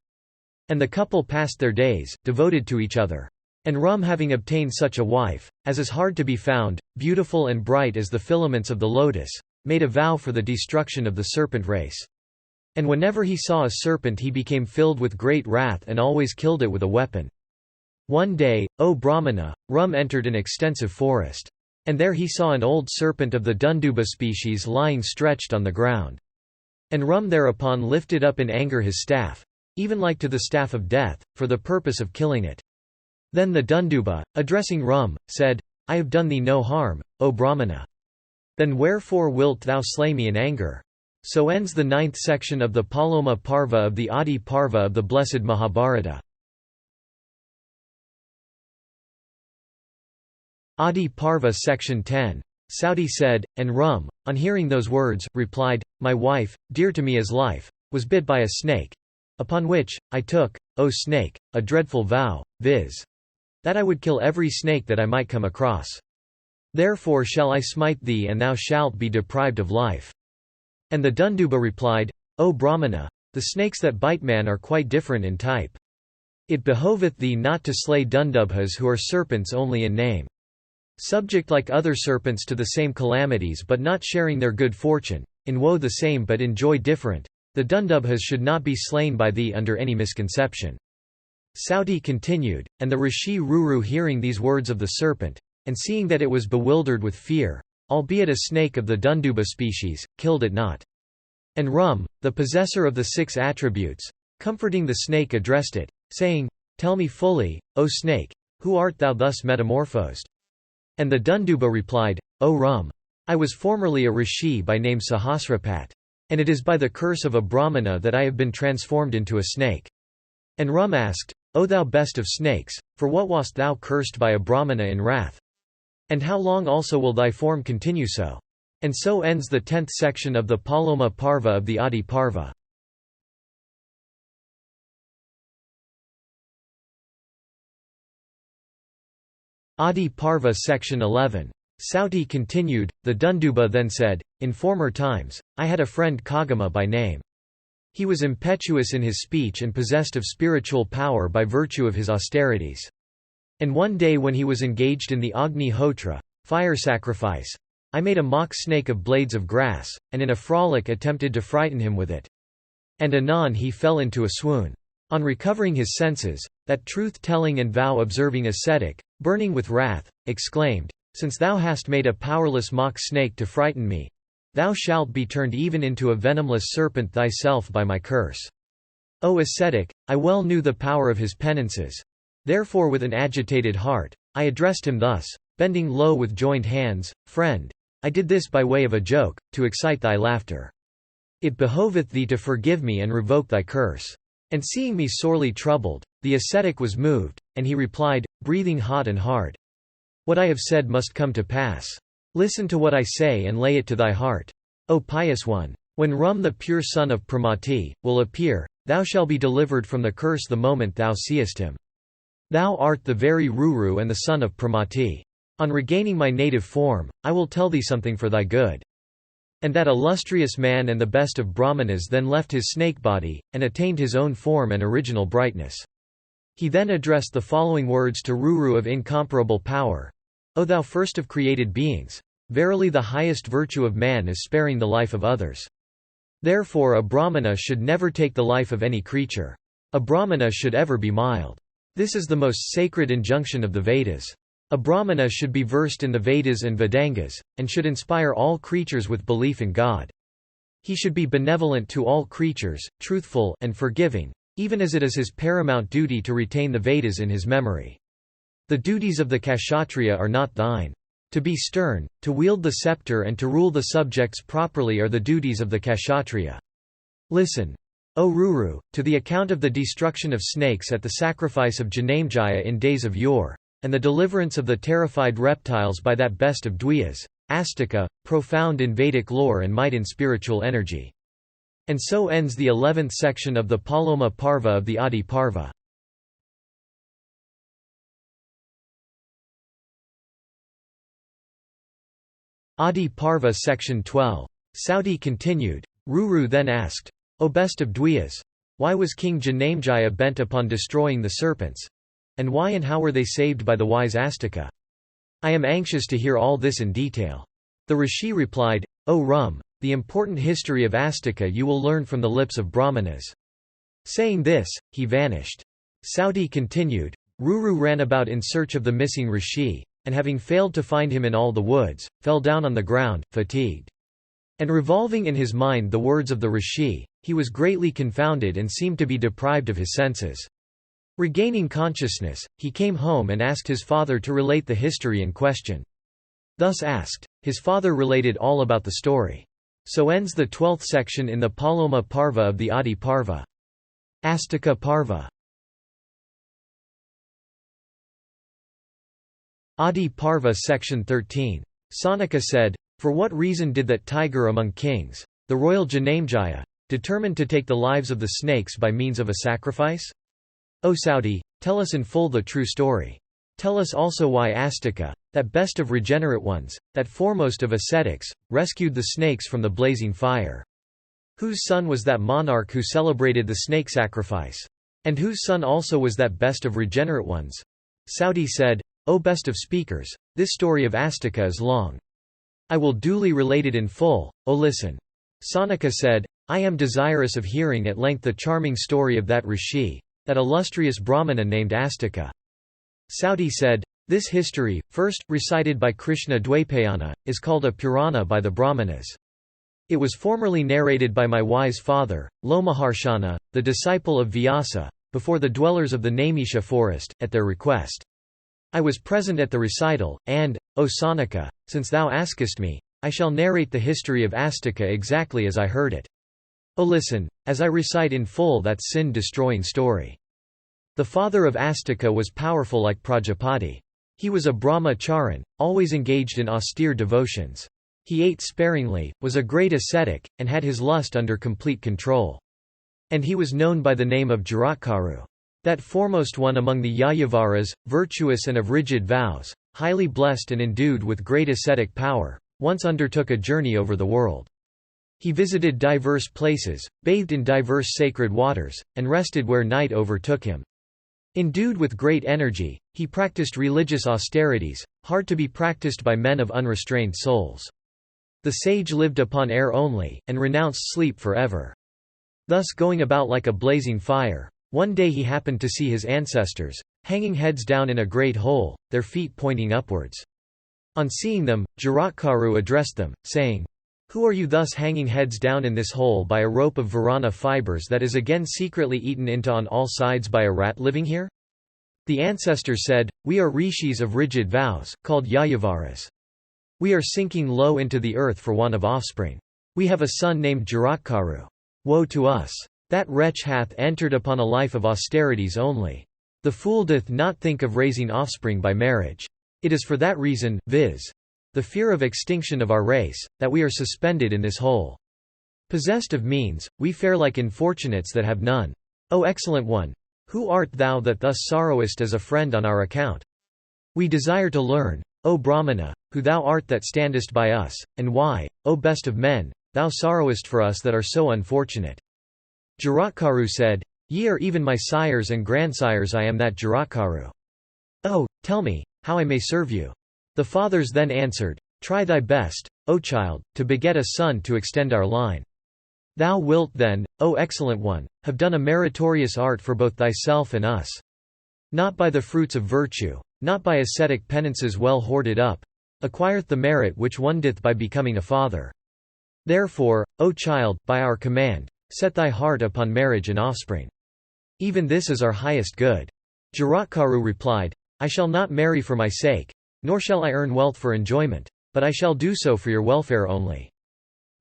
And the couple passed their days, devoted to each other. And Rum having obtained such a wife, as is hard to be found, beautiful and bright as the filaments of the lotus, made a vow for the destruction of the serpent race. And whenever he saw a serpent he became filled with great wrath and always killed it with a weapon. One day, O Brahmana, Rum entered an extensive forest. And there he saw an old serpent of the Dunduba species lying stretched on the ground. And Rum thereupon lifted up in anger his staff, even like to the staff of death, for the purpose of killing it. Then the Dunduba, addressing Rum, said, I have done thee no harm, O Brahmana. Then wherefore wilt thou slay me in anger? So ends the 9th section of the Paloma Parva of the Adiparva of the Blessed Mahabharata. Adiparva Section 10. Sauti said, and Rum, on hearing those words, replied, My wife, dear to me as life, was bit by a snake. Upon which, I took, O snake, a dreadful vow, viz. That I would kill every snake that I might come across. Therefore shall I smite thee and thou shalt be deprived of life. And the Dunduba replied, O Brahmana, the snakes that bite man are quite different in type. It behoveth thee not to slay Dundubhas who are serpents only in name. Subject like other serpents to the same calamities but not sharing their good fortune, in woe the same but in joy different, the Dundubhas should not be slain by thee under any misconception. Sauti continued, and the Rishi Ruru hearing these words of the serpent, and seeing that it was bewildered with fear, albeit a snake of the Dunduba species, killed it not. And Rum, the possessor of the 6 attributes, comforting the snake addressed it, saying, Tell me fully, O snake, who art thou thus metamorphosed? And the Dunduba replied, O Rum, I was formerly a rishi by name Sahasrapat. And it is by the curse of a Brahmana that I have been transformed into a snake. And Rum asked, O thou best of snakes, for what wast thou cursed by a Brahmana in wrath? And how long also will thy form continue so? And so ends the 10th section of the Paloma Parva of the Adiparva. Adiparva section 11. Sauti continued, the Dunduba then said, In former times, I had a friend Kagama by name. He was impetuous in his speech and possessed of spiritual power by virtue of his austerities. And one day when he was engaged in the Agni Hotra, fire sacrifice, I made a mock snake of blades of grass, and in a frolic attempted to frighten him with it. And anon he fell into a swoon. On recovering his senses, that truth-telling and vow-observing ascetic, burning with wrath, exclaimed, Since thou hast made a powerless mock snake to frighten me, thou shalt be turned even into a venomless serpent thyself by my curse. O ascetic, I well knew the power of his penances. Therefore with an agitated heart, I addressed him thus, bending low with joined hands, Friend, I did this by way of a joke, to excite thy laughter. It behoveth thee to forgive me and revoke thy curse. And seeing me sorely troubled, the ascetic was moved, and he replied, breathing hot and hard, What I have said must come to pass. Listen to what I say and lay it to thy heart. O pious one! When Rum the pure son of Pramati, will appear, thou shalt be delivered from the curse the moment thou seest him. Thou art the very Ruru and the son of Pramati. On regaining my native form, I will tell thee something for thy good. And that illustrious man and the best of Brahmanas then left his snake body, and attained his own form and original brightness. He then addressed the following words to Ruru of incomparable power. O thou first of created beings! Verily the highest virtue of man is sparing the life of others. Therefore a Brahmana should never take the life of any creature. A Brahmana should ever be mild. This is the most sacred injunction of the Vedas. A Brahmana should be versed in the Vedas and Vedangas, and should inspire all creatures with belief in God. He should be benevolent to all creatures, truthful, and forgiving, even as it is his paramount duty to retain the Vedas in his memory. The duties of the Kshatriya are not thine. To be stern, to wield the scepter and to rule the subjects properly are the duties of the Kshatriya. Listen, O Ruru, to the account of the destruction of snakes at the sacrifice of Janamejaya in days of yore, and the deliverance of the terrified reptiles by that best of Dwyas, Astika, profound in Vedic lore and might in spiritual energy. And so ends the 11th section of the Paloma Parva of the Adiparva. Adiparva section 12. Sauti continued. Ruru then asked, O best of Dwyas, why was King Janamejaya bent upon destroying the serpents? And why and how were they saved by the wise Astika? I am anxious to hear all this in detail. The rishi replied, O Rum, the important history of Astika you will learn from the lips of Brahmanas. Saying this, he vanished. Sauti continued. Ruru ran about in search of the missing rishi, and having failed to find him in all the woods, fell down on the ground, fatigued. And revolving in his mind the words of the rishi, he was greatly confounded and seemed to be deprived of his senses. Regaining consciousness, he came home and asked his father to relate the history in question. Thus asked, his father related all about the story. So ends the 12th section in the Paloma Parva of the Adiparva. Astika Parva. Adiparva section 13. Sanaka said, For what reason did that tiger among kings, the royal Janamejaya, determine to take the lives of the snakes by means of a sacrifice? O Sauti, tell us in full the true story. Tell us also why Astika, that best of regenerate ones, that foremost of ascetics, rescued the snakes from the blazing fire. Whose son was that monarch who celebrated the snake sacrifice? And whose son also was that best of regenerate ones? Sauti said, O best of speakers, this story of Astika is long. I will duly relate it in full, O listen. Sanaka said, I am desirous of hearing at length the charming story of that rishi, that illustrious Brahmana named Astika. Sauti said, This history, first recited by Krishna Dwaipayana, is called a Purana by the Brahmanas. It was formerly narrated by my wise father, Lomaharshana, the disciple of Vyasa, before the dwellers of the Naimisha forest, at their request. I was present at the recital, and, O Sanaka, since thou askest me, I shall narrate the history of Astika exactly as I heard it. O listen, as I recite in full that sin-destroying story. The father of Astika was powerful like Prajapati. He was a brahmacharan, always engaged in austere devotions. He ate sparingly, was a great ascetic, and had his lust under complete control. And he was known by the name of Jaratkaru. That foremost one among the Yayavaras, virtuous and of rigid vows, highly blessed and endued with great ascetic power, once undertook a journey over the world. He visited diverse places, bathed in diverse sacred waters, and rested where night overtook him. Endued with great energy, he practiced religious austerities, hard to be practiced by men of unrestrained souls. The sage lived upon air only, and renounced sleep forever. Thus going about like a blazing fire, one day he happened to see his ancestors, hanging heads down in a great hole, their feet pointing upwards. On seeing them, Jaratkaru addressed them, saying, "Who are you thus hanging heads down in this hole by a rope of Varana fibers that is again secretly eaten into on all sides by a rat living here?" The ancestors said, "We are rishis of rigid vows, called Yayavaras. We are sinking low into the earth for want of offspring. We have a son named Jaratkaru. Woe to us! That wretch hath entered upon a life of austerities only. The fool doth not think of raising offspring by marriage. It is for that reason, viz. the fear of extinction of our race, that we are suspended in this hole. Possessed of means, we fare like unfortunates that have none. O excellent one! Who art thou that thus sorrowest as a friend on our account? We desire to learn, O Brahmana, who thou art that standest by us, and why, O best of men, thou sorrowest for us that are so unfortunate." Jaratkaru said, "Ye are even my sires and grandsires. I am that Jaratkaru. Oh, tell me, how I may serve you." The fathers then answered, "Try thy best, O child, to beget a son to extend our line. Thou wilt then, O excellent one, have done a meritorious art for both thyself and us. Not by the fruits of virtue, not by ascetic penances well hoarded up, acquireth the merit which one doth by becoming a father. Therefore, O child, by our command, set thy heart upon marriage and offspring. Even this is our highest good." Jaratkaru replied, "I shall not marry for my sake, nor shall I earn wealth for enjoyment, but I shall do so for your welfare only.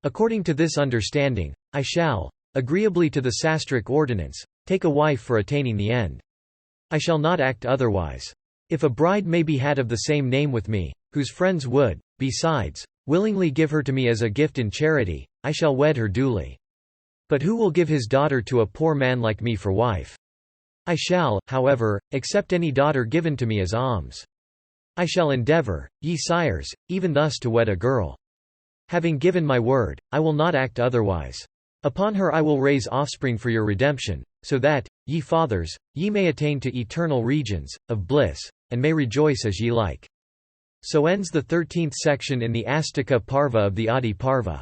According to this understanding, I shall, agreeably to the sastric ordinance, take a wife for attaining the end. I shall not act otherwise. If a bride may be had of the same name with me, whose friends would, besides, willingly give her to me as a gift in charity, I shall wed her duly. But who will give his daughter to a poor man like me for wife? I shall, however, accept any daughter given to me as alms. I shall endeavor, ye sires, even thus to wed a girl. Having given my word, I will not act otherwise. Upon her I will raise offspring for your redemption, so that, ye fathers, ye may attain to eternal regions, of bliss, and may rejoice as ye like." So ends the 13th section in the Astika Parva of the Adiparva.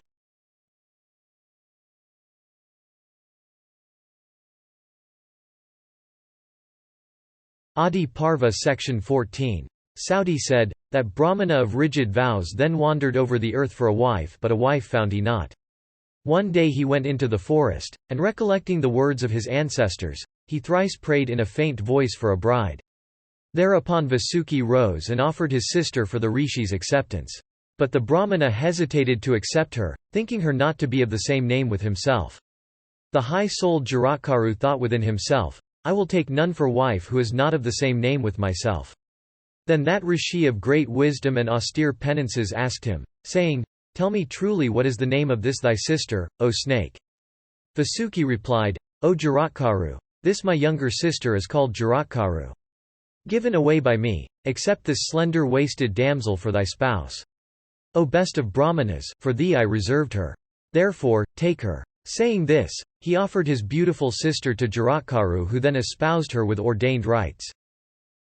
Adiparva section 14. Sauti said, that Brahmana of rigid vows then wandered over the earth for a wife, but a wife found he not. One day he went into the forest, and recollecting the words of his ancestors, he thrice prayed in a faint voice for a bride. Thereupon Vasuki rose and offered his sister for the rishi's acceptance. But the Brahmana hesitated to accept her, thinking her not to be of the same name with himself. The high-souled Jaratkaru thought within himself, "I will take none for wife who is not of the same name with myself." Then that rishi of great wisdom and austere penances asked him, saying, "Tell me truly what is the name of this thy sister, O snake?" Vasuki replied, "O Jaratkaru, this my younger sister is called Jaratkaru. Given away by me, accept this slender-waisted damsel for thy spouse. O best of Brahmanas, for thee I reserved her. Therefore, take her." Saying this, he offered his beautiful sister to Jaratkaru, who then espoused her with ordained rites.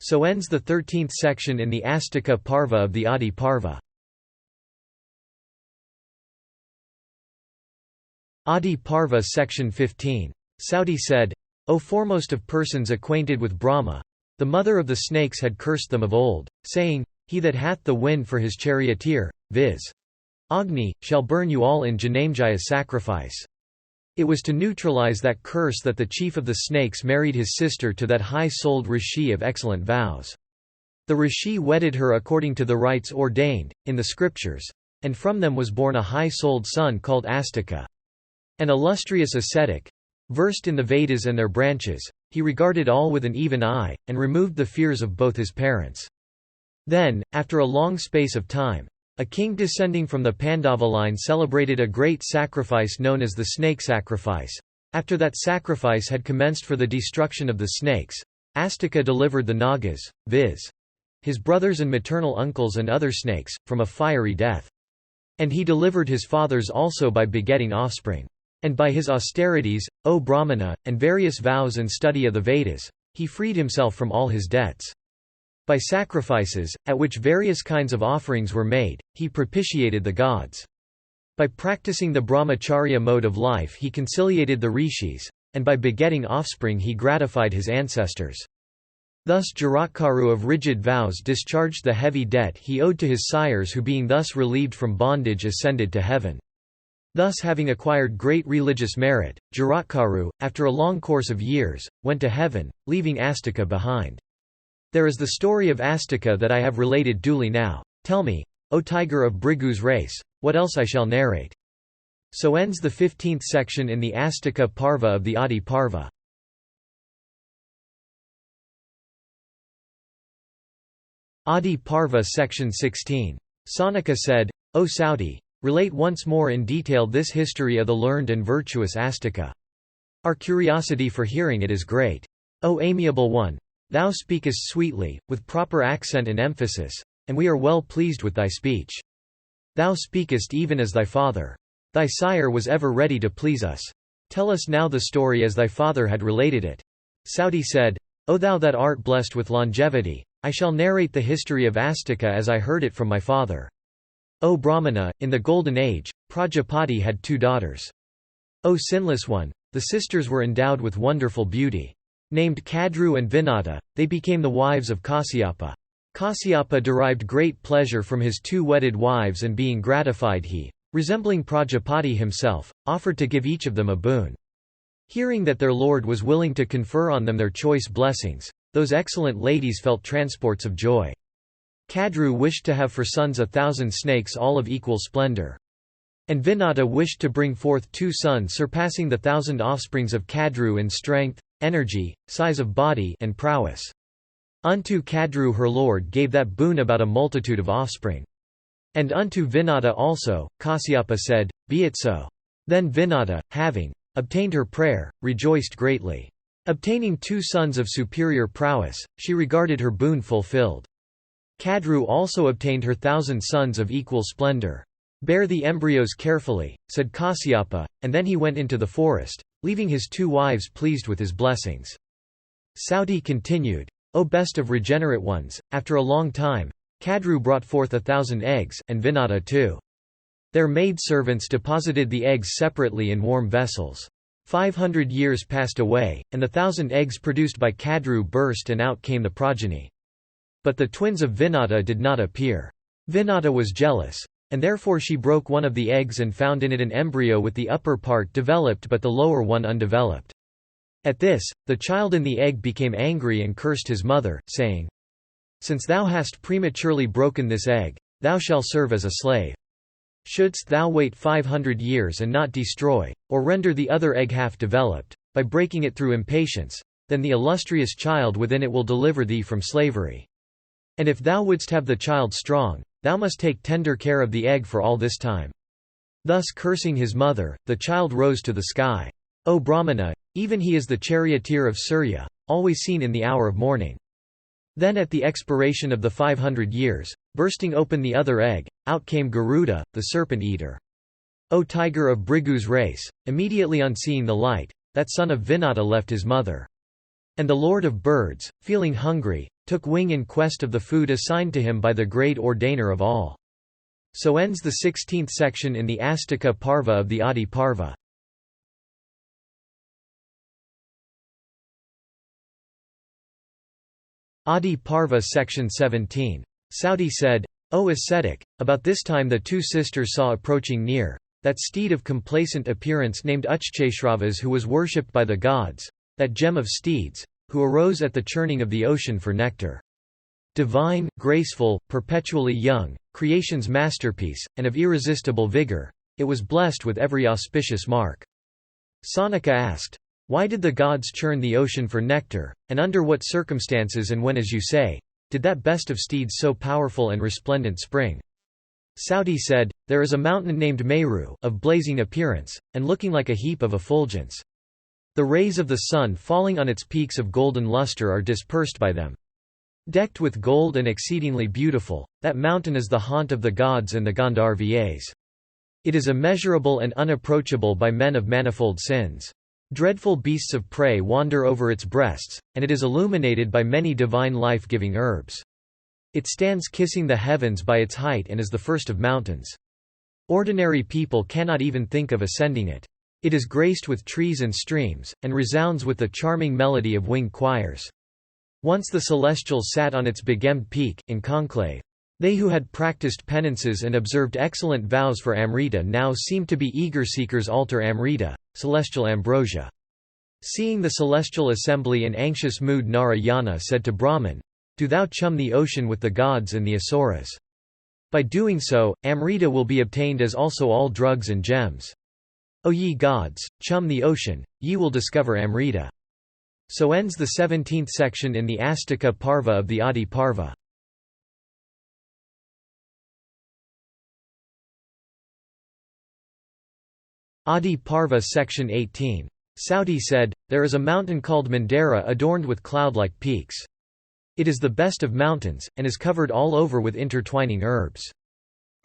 So ends the 13th section in the Astika Parva of the Adiparva. Adiparva section 15. Sauti said, O foremost of persons acquainted with Brahma, The mother of the snakes had cursed them of old, saying, "He that hath the wind for his charioteer, viz. Agni, shall burn you all in Janamjaya's sacrifice." It was to neutralize that curse that the chief of the snakes married his sister to that high-souled rishi of excellent vows. The rishi wedded her according to the rites ordained in the scriptures, and from them was born a high-souled son called Astika. An illustrious ascetic, versed in the Vedas and their branches, he regarded all with an even eye, and removed the fears of both his parents. Then, after a long space of time, a king descending from the Pandava line celebrated a great sacrifice known as the snake sacrifice. After that sacrifice had commenced for the destruction of the snakes, Astika delivered the Nagas, viz. his brothers and maternal uncles and other snakes, from a fiery death. And he delivered his fathers also by begetting offspring. And by his austerities, O Brahmana, and various vows and study of the Vedas, he freed himself from all his debts. By sacrifices, at which various kinds of offerings were made, he propitiated the gods. By practicing the brahmacharya mode of life he conciliated the rishis, and by begetting offspring he gratified his ancestors. Thus Jaratkaru of rigid vows discharged the heavy debt he owed to his sires, who being thus relieved from bondage ascended to heaven. Thus, having acquired great religious merit, Jaratkaru, after a long course of years, went to heaven, leaving Astika behind. There is the story of Astika that I have related duly now. Tell me, O tiger of Brigu's race, what else I shall narrate. So ends the 15th section in the Astika Parva of the Adiparva. Adiparva Section 16. Sanaka said, O Sauti, relate once more in detail this history of the learned and virtuous Astika. Our curiosity for hearing it is great. O amiable one, thou speakest sweetly, with proper accent and emphasis, and we are well pleased with thy speech. Thou speakest even as thy father. Thy sire was ever ready to please us. Tell us now the story as thy father had related it. Sauti said, O thou that art blessed with longevity, I shall narrate the history of Astika as I heard it from my father. O Brahmana, in the Golden Age, Prajapati had 2 daughters. O sinless one, the sisters were endowed with wonderful beauty. Named Kadru and Vinata, they became the wives of Kasyapa. Kasyapa derived great pleasure from his 2 wedded wives, and being gratified he, resembling Prajapati himself, offered to give each of them a boon. Hearing that their lord was willing to confer on them their choice blessings, those excellent ladies felt transports of joy. Kadru wished to have for sons 1,000 snakes all of equal splendor. And Vinata wished to bring forth 2 sons surpassing the 1,000 offsprings of Kadru in strength, energy, size of body, and prowess. Unto Kadru her lord gave that boon about a multitude of offspring. And unto Vinata also, Kasyapa said, Be it so. Then Vinata, having obtained her prayer, rejoiced greatly. Obtaining 2 sons of superior prowess, she regarded her boon fulfilled. Kadru also obtained her 1,000 sons of equal splendor. Bear the embryos carefully, said Kasyapa, and then he went into the forest, leaving his 2 wives pleased with his blessings. Sauti continued, O best of regenerate ones, after a long time, Kadru brought forth 1,000 eggs, and Vinata too. Their maidservants deposited the eggs separately in warm vessels. 500 years passed away, and the 1,000 eggs produced by Kadru burst, and out came the progeny. But the twins of Vinata did not appear. Vinata was jealous, and therefore she broke one of the eggs and found in it an embryo with the upper part developed but the lower one undeveloped. At this, the child in the egg became angry and cursed his mother, saying, Since thou hast prematurely broken this egg, thou shalt serve as a slave. Shouldst thou wait 500 years and not destroy, or render the other egg half-developed, by breaking it through impatience, then the illustrious child within it will deliver thee from slavery. And if thou wouldst have the child strong, thou must take tender care of the egg for all this time. Thus cursing his mother, the child rose to the sky. O Brahmana, even he is the charioteer of Surya, always seen in the hour of morning. Then at the expiration of the 500 years, bursting open the other egg, out came Garuda, the serpent-eater. O tiger of Brigu's race, immediately on seeing the light, that son of Vinata left his mother. And the lord of birds, feeling hungry, took wing in quest of the food assigned to him by the great ordainer of all. So ends the 16th section in the Astika Parva of the Adiparva. Adiparva section 17. Sauti said, "O ascetic, about this time the two sisters saw approaching near that steed of complacent appearance named Uchcheshravas who was worshipped by the gods, that gem of steeds, who arose at the churning of the ocean for nectar. Divine, graceful, perpetually young, creation's masterpiece, and of irresistible vigor, it was blessed with every auspicious mark." Sanaka asked, "Why did the gods churn the ocean for nectar, and under what circumstances and when, as you say, did that best of steeds so powerful and resplendent spring?" Sauti said, "There is a mountain named Meru, of blazing appearance, and looking like a heap of effulgence. The rays of the sun falling on its peaks of golden luster are dispersed by them. Decked with gold and exceedingly beautiful, that mountain is the haunt of the gods and the Gandharvas. It is immeasurable and unapproachable by men of manifold sins. Dreadful beasts of prey wander over its breasts, and it is illuminated by many divine life-giving herbs. It stands kissing the heavens by its height and is the first of mountains. Ordinary people cannot even think of ascending it. It is graced with trees and streams, and resounds with the charming melody of winged choirs. Once the celestials sat on its begemmed peak, in conclave. They who had practiced penances and observed excellent vows for Amrita now seemed to be eager seekers altar Amrita, celestial ambrosia. Seeing the celestial assembly in anxious mood, Narayana said to Brahman, "Do thou chum the ocean with the gods and the asuras. By doing so, Amrita will be obtained as also all drugs and gems. O ye gods, chum the ocean, ye will discover Amrita." So ends the 17th section in the Astika Parva of the Adiparva. Adiparva section 18. Sauti said, "There is a mountain called Mandara adorned with cloud-like peaks. It is the best of mountains, and is covered all over with intertwining herbs.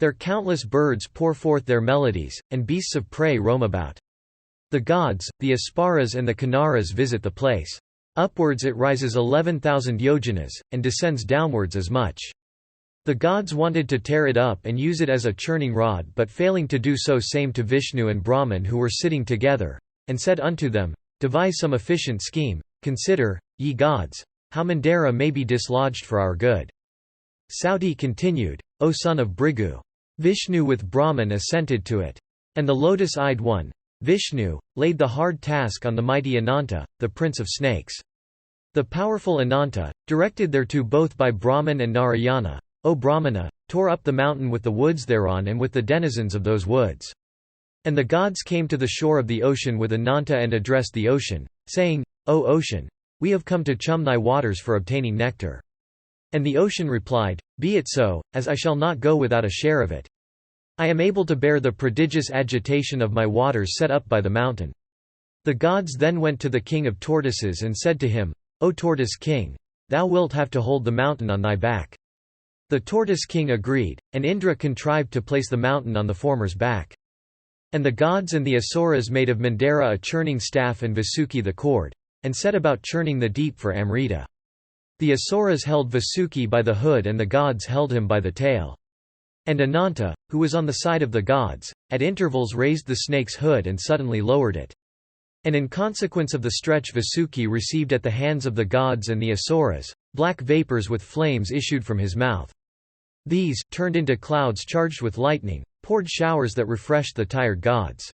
There countless birds pour forth their melodies, and beasts of prey roam about. The gods, the Asparas and the Kinnaras visit the place. Upwards it rises 11,000 yojanas, and descends downwards as much. The gods wanted to tear it up and use it as a churning rod, but failing to do so same to Vishnu and Brahman who were sitting together, and said unto them, Devise some efficient scheme, consider, ye gods, how Mandara may be dislodged for our good." Sauti continued, "O son of Bhrigu! Vishnu with Brahman assented to it. And the lotus-eyed one, Vishnu, laid the hard task on the mighty Ananta, the prince of snakes. The powerful Ananta, directed thereto both by Brahman and Narayana, O Brahmana, tore up the mountain with the woods thereon and with the denizens of those woods. And the gods came to the shore of the ocean with Ananta and addressed the ocean, saying, O ocean! We have come to chum thy waters for obtaining nectar. And the ocean replied, Be it so, as I shall not go without a share of it. I am able to bear the prodigious agitation of my waters set up by the mountain. The gods then went to the king of tortoises and said to him, O tortoise king! Thou wilt have to hold the mountain on thy back. The tortoise king agreed, and Indra contrived to place the mountain on the former's back. And the gods and the Asuras made of Mandara a churning staff and Vasuki the cord, and set about churning the deep for Amrita. The Asuras held Vasuki by the hood and the gods held him by the tail. And Ananta, who was on the side of the gods, at intervals raised the snake's hood and suddenly lowered it. And in consequence of the stretch Vasuki received at the hands of the gods and the Asuras, black vapors with flames issued from his mouth. These, turned into clouds charged with lightning, poured showers that refreshed the tired gods.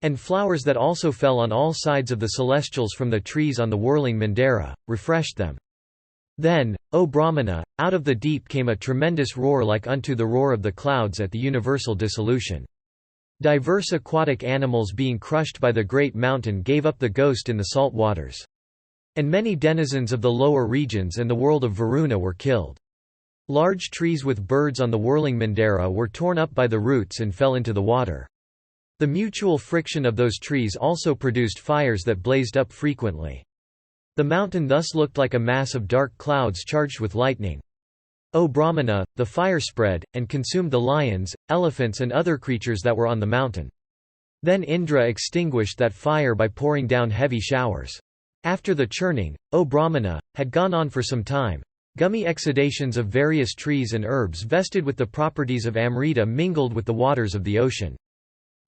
And flowers that also fell on all sides of the celestials from the trees on the whirling Mandara, refreshed them. Then, O Brahmana, out of the deep came a tremendous roar like unto the roar of the clouds at the universal dissolution. Diverse aquatic animals being crushed by the great mountain gave up the ghost in the salt waters. And many denizens of the lower regions and the world of Varuna were killed. Large trees with birds on the whirling Mandara were torn up by the roots and fell into the water. The mutual friction of those trees also produced fires that blazed up frequently. The mountain thus looked like a mass of dark clouds charged with lightning. O Brahmana, the fire spread, and consumed the lions, elephants and other creatures that were on the mountain. Then Indra extinguished that fire by pouring down heavy showers. After the churning, O Brahmana, had gone on for some time, gummy exudations of various trees and herbs vested with the properties of Amrita mingled with the waters of the ocean.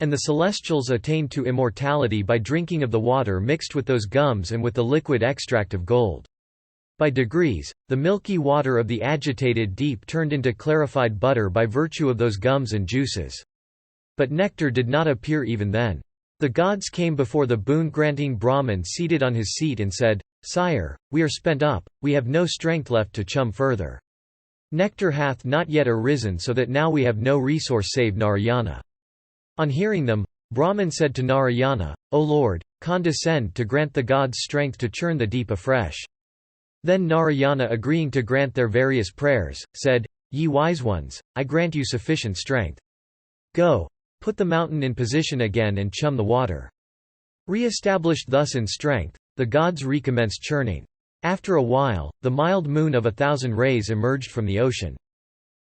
And the celestials attained to immortality by drinking of the water mixed with those gums and with the liquid extract of gold. By degrees, the milky water of the agitated deep turned into clarified butter by virtue of those gums and juices. But nectar did not appear even then. The gods came before the boon-granting Brahman seated on his seat and said, "Sire, we are spent up, we have no strength left to chum further. Nectar hath not yet arisen, so that now we have no resource save Narayana." On hearing them, Brahman said to Narayana, "O Lord, condescend to grant the gods strength to churn the deep afresh." Then Narayana, agreeing to grant their various prayers, said, "Ye wise ones, I grant you sufficient strength. Go. Put the mountain in position again and chum the water." Re-established thus in strength, the gods recommenced churning. After a while, the mild moon of 1,000 rays emerged from the ocean.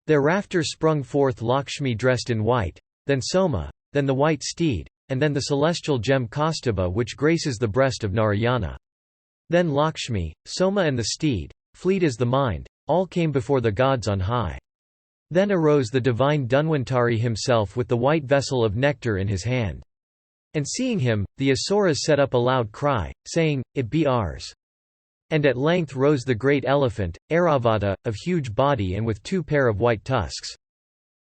Thereafter sprung forth Lakshmi dressed in white, then Soma, then the white steed, and then the celestial gem Kaustubha which graces the breast of Narayana. Then Lakshmi, Soma and the steed, fleet as the mind, all came before the gods on high. Then arose the divine Dhanvantari himself with the white vessel of nectar in his hand. And seeing him, the Asuras set up a loud cry, saying, "It be ours." And at length rose the great elephant, Airavata, of huge body and with 2 pair of white tusks.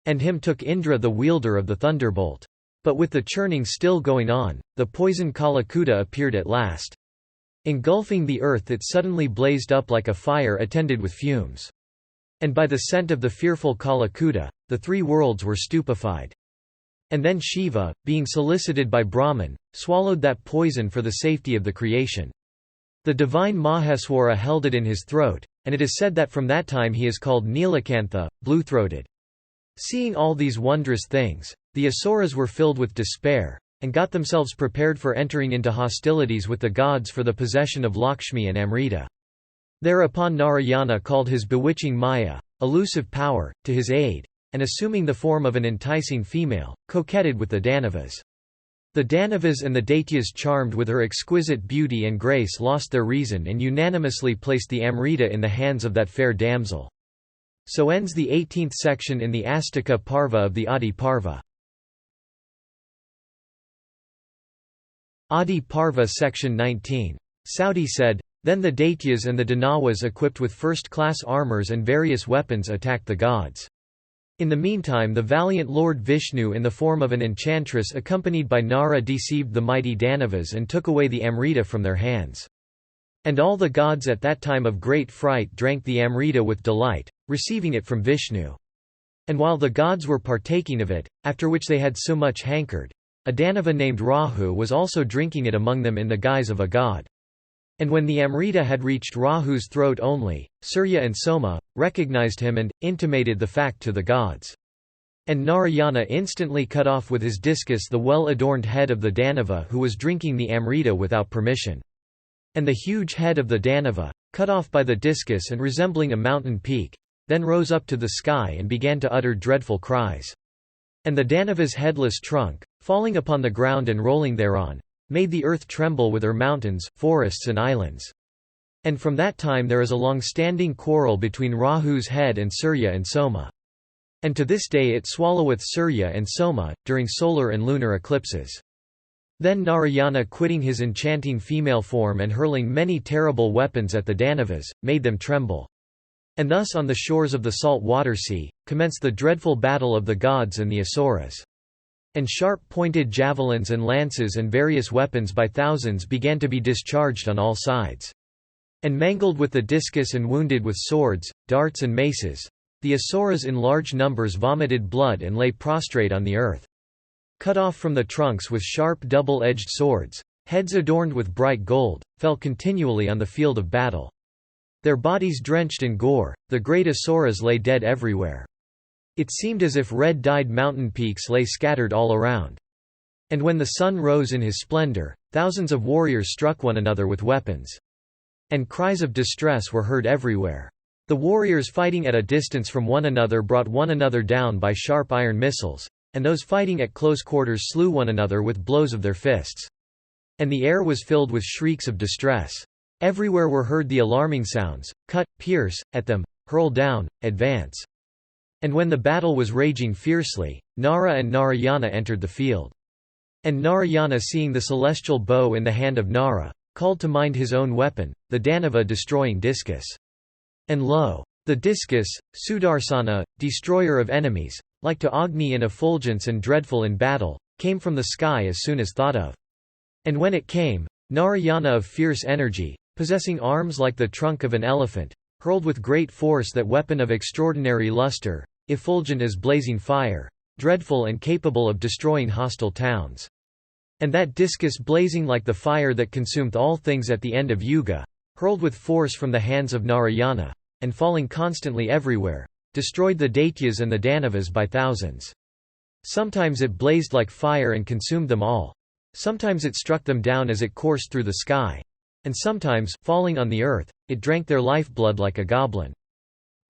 And him took Indra the wielder of the thunderbolt. But with the churning still going on, the poison Kalakuta appeared at last. Engulfing the earth it suddenly blazed up like a fire attended with fumes. And by the scent of the fearful Kalakuta, the 3 worlds were stupefied. And then Shiva, being solicited by Brahman, swallowed that poison for the safety of the creation. The divine Maheswara held it in his throat, and it is said that from that time he is called Nilakantha, blue-throated. Seeing all these wondrous things, the Asuras were filled with despair, and got themselves prepared for entering into hostilities with the gods for the possession of Lakshmi and Amrita. Thereupon Narayana called his bewitching Maya, elusive power, to his aid, and assuming the form of an enticing female, coquetted with the Danavas. The Danavas and the Daityas, charmed with her exquisite beauty and grace, lost their reason and unanimously placed the Amrita in the hands of that fair damsel. So ends the 18th section in the Astika Parva of the Adiparva. Adiparva section 19. Saudi said, "Then the Daityas and the Danavas equipped with first-class armors and various weapons attacked the gods. In the meantime the valiant Lord Vishnu in the form of an enchantress accompanied by Nara deceived the mighty Danavas and took away the Amrita from their hands. And all the gods at that time of great fright drank the Amrita with delight, receiving it from Vishnu. And while the gods were partaking of it, after which they had so much hankered, a Danava named Rahu was also drinking it among them in the guise of a god. And when the Amrita had reached Rahu's throat only, Surya and Soma recognized him and intimated the fact to the gods. And Narayana instantly cut off with his discus the well-adorned head of the Danava who was drinking the Amrita without permission. And the huge head of the Danava, cut off by the discus and resembling a mountain peak, then rose up to the sky and began to utter dreadful cries. And the Danava's headless trunk, falling upon the ground and rolling thereon, made the earth tremble with her mountains, forests and islands. And from that time there is a long-standing quarrel between Rahu's head and Surya and Soma. And to this day it swalloweth Surya and Soma, during solar and lunar eclipses. Then Narayana, quitting his enchanting female form and hurling many terrible weapons at the Danavas, made them tremble. And thus on the shores of the salt water sea, commenced the dreadful battle of the gods and the Asuras. And sharp-pointed javelins and lances and various weapons by thousands began to be discharged on all sides. And mangled with the discus and wounded with swords, darts and maces, the Asuras in large numbers vomited blood and lay prostrate on the earth. Cut off from the trunks with sharp double-edged swords, heads adorned with bright gold, fell continually on the field of battle. Their bodies drenched in gore, the great Asuras lay dead everywhere. It seemed as if red-dyed mountain peaks lay scattered all around. And when the sun rose in his splendor, thousands of warriors struck one another with weapons. And cries of distress were heard everywhere. The warriors fighting at a distance from one another brought one another down by sharp iron missiles, and those fighting at close quarters slew one another with blows of their fists. And the air was filled with shrieks of distress. Everywhere were heard the alarming sounds, cut, pierce, at them, hurl down, advance. And when the battle was raging fiercely, Nara and Narayana entered the field. And Narayana, seeing the celestial bow in the hand of Nara, called to mind his own weapon, the Danava destroying discus. And lo! The discus, Sudarsana, destroyer of enemies, like to Agni in effulgence and dreadful in battle, came from the sky as soon as thought of. And when it came, Narayana of fierce energy, possessing arms like the trunk of an elephant, hurled with great force that weapon of extraordinary luster, effulgent as blazing fire, dreadful and capable of destroying hostile towns. And that discus blazing like the fire that consumed all things at the end of Yuga, hurled with force from the hands of Narayana, and falling constantly everywhere, destroyed the Daityas and the Danavas by thousands. Sometimes it blazed like fire and consumed them all. Sometimes it struck them down as it coursed through the sky. And sometimes, falling on the earth, it drank their lifeblood like a goblin.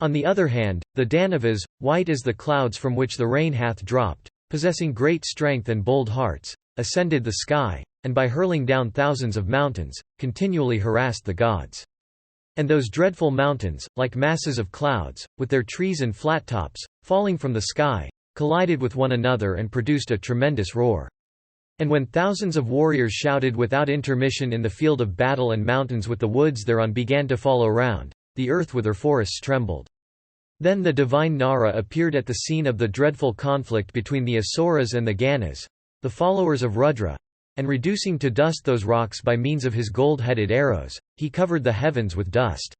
On the other hand, the Danavas, white as the clouds from which the rain hath dropped, possessing great strength and bold hearts, ascended the sky, and by hurling down thousands of mountains, continually harassed the gods. And those dreadful mountains, like masses of clouds, with their trees and flat tops, falling from the sky, collided with one another and produced a tremendous roar. And when thousands of warriors shouted without intermission in the field of battle and mountains with the woods thereon began to fall around, the earth with her forests trembled. Then the divine Nara appeared at the scene of the dreadful conflict between the Asuras and the Ganas, the followers of Rudra, and reducing to dust those rocks by means of his gold-headed arrows, he covered the heavens with dust.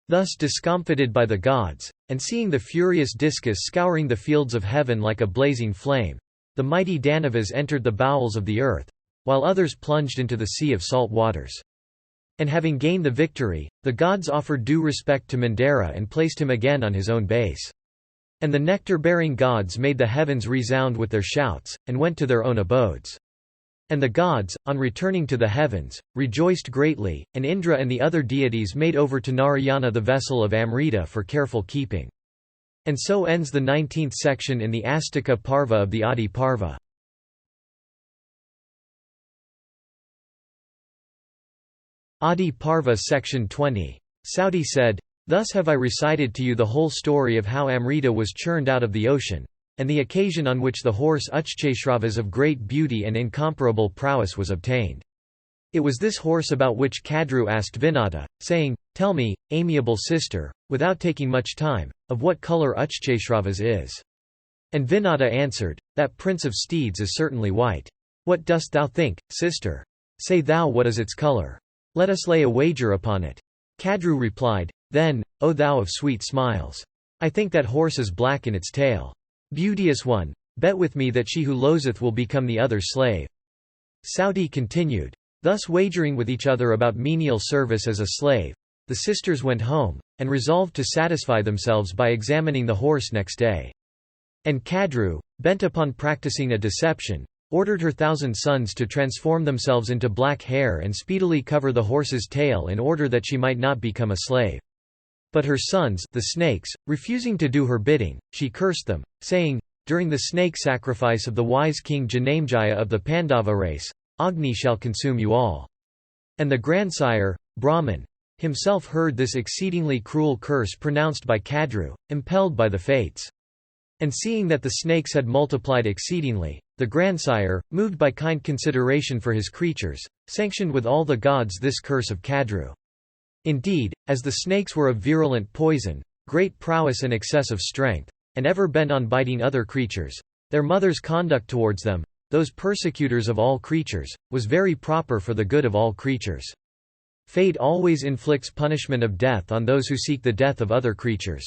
Thus discomfited by the gods, and seeing the furious discus scouring the fields of heaven like a blazing flame, the mighty Danavas entered the bowels of the earth, while others plunged into the sea of salt waters. And having gained the victory, the gods offered due respect to Mandara and placed him again on his own base. And the nectar-bearing gods made the heavens resound with their shouts, and went to their own abodes. And the gods, on returning to the heavens, rejoiced greatly, and Indra and the other deities made over to Narayana the vessel of Amrita for careful keeping. And so ends the 19th section in the Astika Parva of the Adiparva. Adiparva Section 20. Sauti said, "Thus have I recited to you the whole story of how Amrita was churned out of the ocean, and the occasion on which the horse Uchcheshravas of great beauty and incomparable prowess was obtained. It was this horse about which Kadru asked Vinata, saying, 'Tell me, amiable sister, without taking much time, of what colour Uchcheshravas is?' And Vinata answered, 'That prince of steeds is certainly white. What dost thou think, sister? Say thou what is its colour. Let us lay a wager upon it.' Kadru replied, 'Then, O thou of sweet smiles! I think that horse is black in its tail. Beauteous one, bet with me that she who loseth will become the other's slave.' Sauti continued. Thus wagering with each other about menial service as a slave, the sisters went home, and resolved to satisfy themselves by examining the horse next day. And Kadru, bent upon practicing a deception, ordered her 1,000 sons to transform themselves into black hair and speedily cover the horse's tail in order that she might not become a slave. But her sons, the snakes, refusing to do her bidding, she cursed them, saying, 'During the snake sacrifice of the wise king Janamejaya of the Pandava race, Agni shall consume you all.' And the grandsire, Brahman, himself heard this exceedingly cruel curse pronounced by Kadru, impelled by the fates. And seeing that the snakes had multiplied exceedingly, the grandsire, moved by kind consideration for his creatures, sanctioned with all the gods this curse of Kadru. Indeed, as the snakes were of virulent poison, great prowess and excessive strength, and ever bent on biting other creatures, their mother's conduct towards them, those persecutors of all creatures, was very proper for the good of all creatures. Fate always inflicts punishment of death on those who seek the death of other creatures.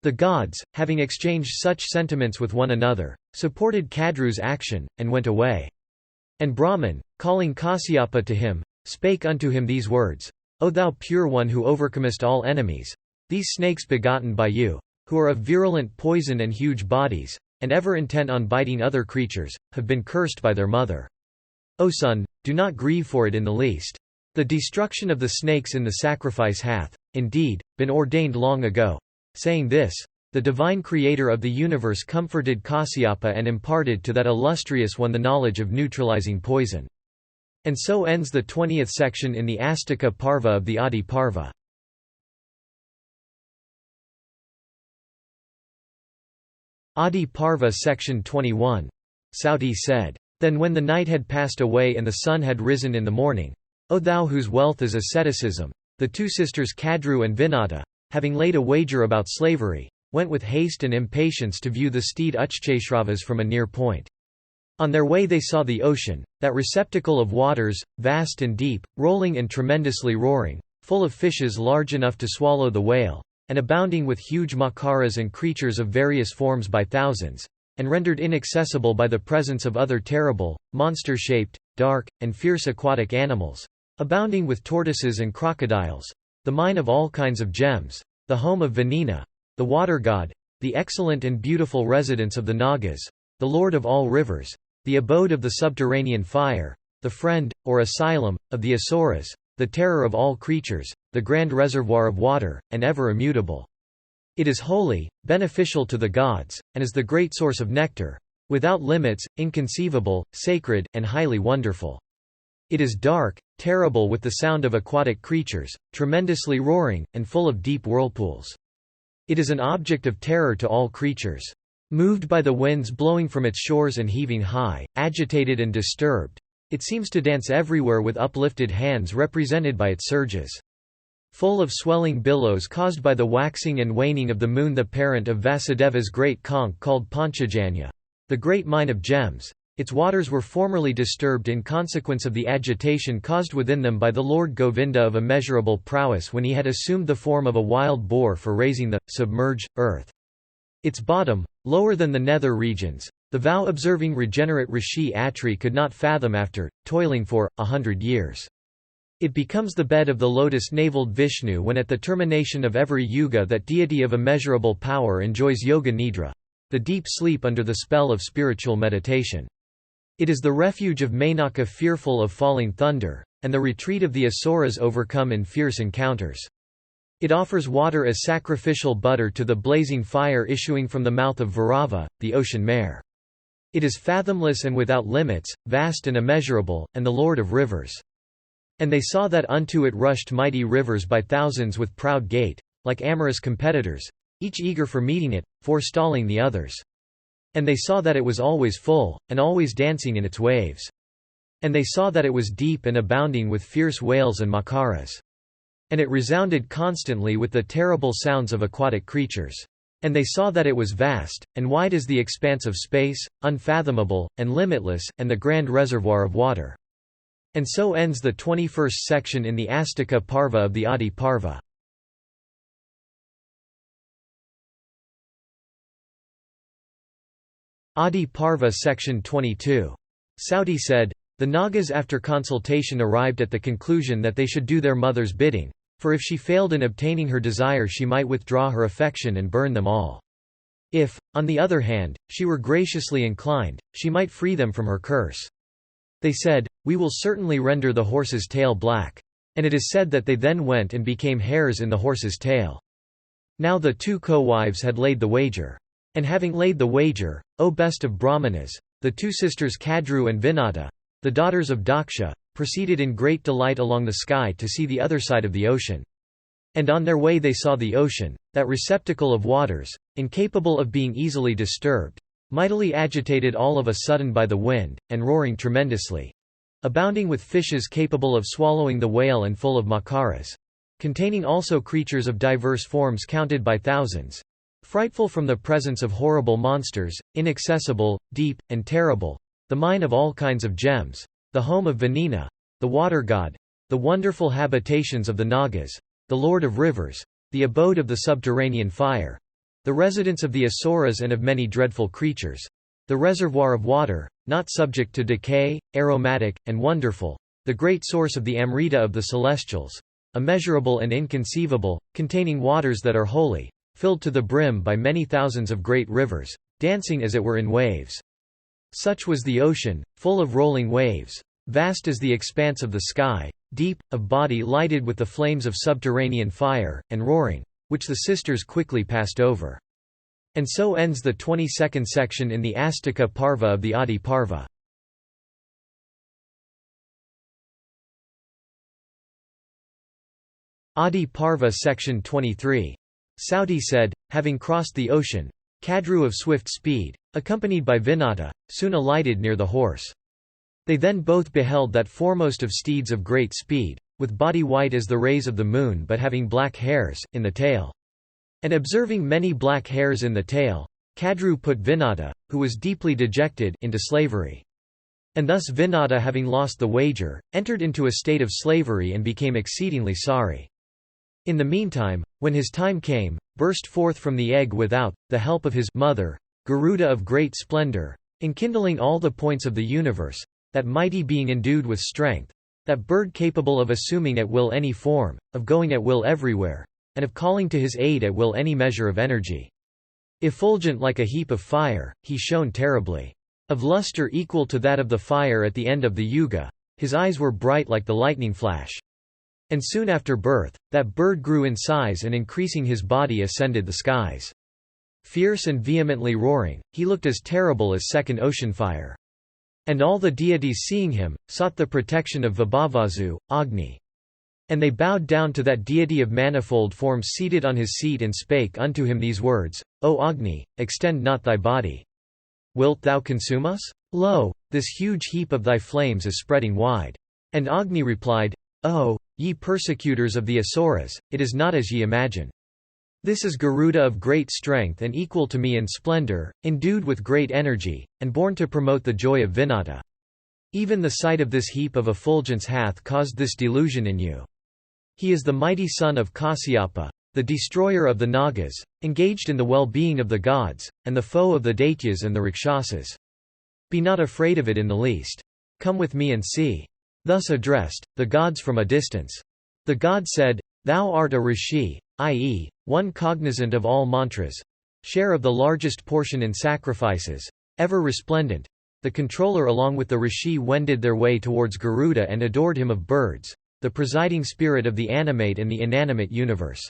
The gods, having exchanged such sentiments with one another, supported Kadru's action, and went away. And Brahman, calling Kasyapa to him, spake unto him these words, 'O thou pure one who overcomest all enemies, these snakes begotten by you, who are of virulent poison and huge bodies, and ever intent on biting other creatures, have been cursed by their mother. O son, do not grieve for it in the least. The destruction of the snakes in the sacrifice hath, indeed, been ordained long ago.' Saying this, the divine creator of the universe comforted Kasyapa and imparted to that illustrious one the knowledge of neutralizing poison. And so ends the 20th section in the Astika Parva of the Adiparva. Adiparva Section 21. Sauti said, "Then when the night had passed away and the sun had risen in the morning, O thou whose wealth is asceticism, the two sisters Kadru and Vinata, having laid a wager about slavery, went with haste and impatience to view the steed Uchcheshravas from a near point. On their way they saw the ocean, that receptacle of waters, vast and deep, rolling and tremendously roaring, full of fishes large enough to swallow the whale, and abounding with huge makaras and creatures of various forms by thousands, and rendered inaccessible by the presence of other terrible, monster-shaped, dark, and fierce aquatic animals, abounding with tortoises and crocodiles, the mine of all kinds of gems, the home of Vanina, the water god, the excellent and beautiful residence of the Nagas, the lord of all rivers, the abode of the subterranean fire, the friend, or asylum, of the Asuras, the terror of all creatures, the grand reservoir of water, and ever immutable. It is holy, beneficial to the gods, and is the great source of nectar, without limits, inconceivable, sacred, and highly wonderful. It is dark, terrible with the sound of aquatic creatures, tremendously roaring, and full of deep whirlpools. It is an object of terror to all creatures. Moved by the winds blowing from its shores and heaving high, agitated and disturbed, it seems to dance everywhere with uplifted hands represented by its surges. Full of swelling billows caused by the waxing and waning of the moon, the parent of Vasudeva's great conch called Panchajanya, the great mine of gems, its waters were formerly disturbed in consequence of the agitation caused within them by the Lord Govinda of immeasurable prowess when he had assumed the form of a wild boar for raising the submerged earth. Its bottom, lower than the nether regions, the vow-observing regenerate Rishi Atri could not fathom after, toiling for, 100 years. It becomes the bed of the lotus-naveled Vishnu when at the termination of every yuga that deity of immeasurable power enjoys yoga nidra, the deep sleep under the spell of spiritual meditation. It is the refuge of Menaka fearful of falling thunder, and the retreat of the Asuras overcome in fierce encounters. It offers water as sacrificial butter to the blazing fire issuing from the mouth of Vairava, the ocean mare. It is fathomless and without limits, vast and immeasurable, and the lord of rivers. And they saw that unto it rushed mighty rivers by thousands with proud gait, like amorous competitors, each eager for meeting it, forestalling the others. And they saw that it was always full, and always dancing in its waves. And they saw that it was deep and abounding with fierce whales and makaras. And it resounded constantly with the terrible sounds of aquatic creatures. And they saw that it was vast, and wide as the expanse of space, unfathomable, and limitless, and the grand reservoir of water. And so ends the 21st section in the Astika Parva of the Adiparva. Adiparva section 22. Sauti said, "The Nagas after consultation arrived at the conclusion that they should do their mother's bidding, for if she failed in obtaining her desire she might withdraw her affection and burn them all. If, on the other hand, she were graciously inclined, she might free them from her curse. They said, 'We will certainly render the horse's tail black.' And it is said that they then went and became hairs in the horse's tail. Now the two co-wives had laid the wager. And having laid the wager, O best of Brahmanas, the two sisters Kadru and Vinata, the daughters of Daksha, proceeded in great delight along the sky to see the other side of the ocean. And on their way they saw the ocean, that receptacle of waters, incapable of being easily disturbed, mightily agitated all of a sudden by the wind, and roaring tremendously. Abounding with fishes capable of swallowing the whale and full of makaras. Containing also creatures of diverse forms counted by thousands. Frightful from the presence of horrible monsters, inaccessible, deep, and terrible, the mine of all kinds of gems, the home of Vanina, the water god, the wonderful habitations of the Nagas, the lord of rivers, the abode of the subterranean fire, the residence of the Asuras and of many dreadful creatures, the reservoir of water, not subject to decay, aromatic, and wonderful, the great source of the Amrita of the celestials, immeasurable and inconceivable, containing waters that are holy, filled to the brim by many thousands of great rivers, dancing as it were in waves. Such was the ocean, full of rolling waves, vast as the expanse of the sky, deep, of body lighted with the flames of subterranean fire, and roaring, which the sisters quickly passed over. And so ends the 22nd section in the Astika Parva of the Adiparva. Adiparva section 23. Sauti said, having crossed the ocean, Kadru of swift speed, accompanied by Vinata, soon alighted near the horse. They then both beheld that foremost of steeds of great speed, with body white as the rays of the moon but having black hairs, in the tail. And observing many black hairs in the tail, Kadru put Vinata, who was deeply dejected, into slavery. And thus Vinata, having lost the wager, entered into a state of slavery and became exceedingly sorry. In the meantime, when his time came, burst forth from the egg without the help of his mother, Garuda of great splendor, enkindling all the points of the universe, that mighty being endued with strength, that bird capable of assuming at will any form, of going at will everywhere, and of calling to his aid at will any measure of energy. Effulgent like a heap of fire, he shone terribly. Of luster equal to that of the fire at the end of the Yuga, his eyes were bright like the lightning flash. And soon after birth, that bird grew in size and increasing his body ascended the skies. Fierce and vehemently roaring, he looked as terrible as second ocean fire. And all the deities seeing him, sought the protection of Vibhavasu, Agni. And they bowed down to that deity of manifold forms seated on his seat and spake unto him these words, O Agni, extend not thy body. Wilt thou consume us? Lo, this huge heap of thy flames is spreading wide. And Agni replied, O, ye persecutors of the Asuras, it is not as ye imagine. This is Garuda of great strength and equal to me in splendor, endued with great energy, and born to promote the joy of Vinata. Even the sight of this heap of effulgence hath caused this delusion in you. He is the mighty son of Kasyapa, the destroyer of the Nagas, engaged in the well-being of the gods, and the foe of the Daityas and the Rakshasas. Be not afraid of it in the least. Come with me and see. Thus addressed, the gods from a distance. The god said, Thou art a rishi, i.e., one cognizant of all mantras, share of the largest portion in sacrifices, ever resplendent. The controller along with the rishi wended their way towards Garuda and adored him of birds, the presiding spirit of the animate and the inanimate universe.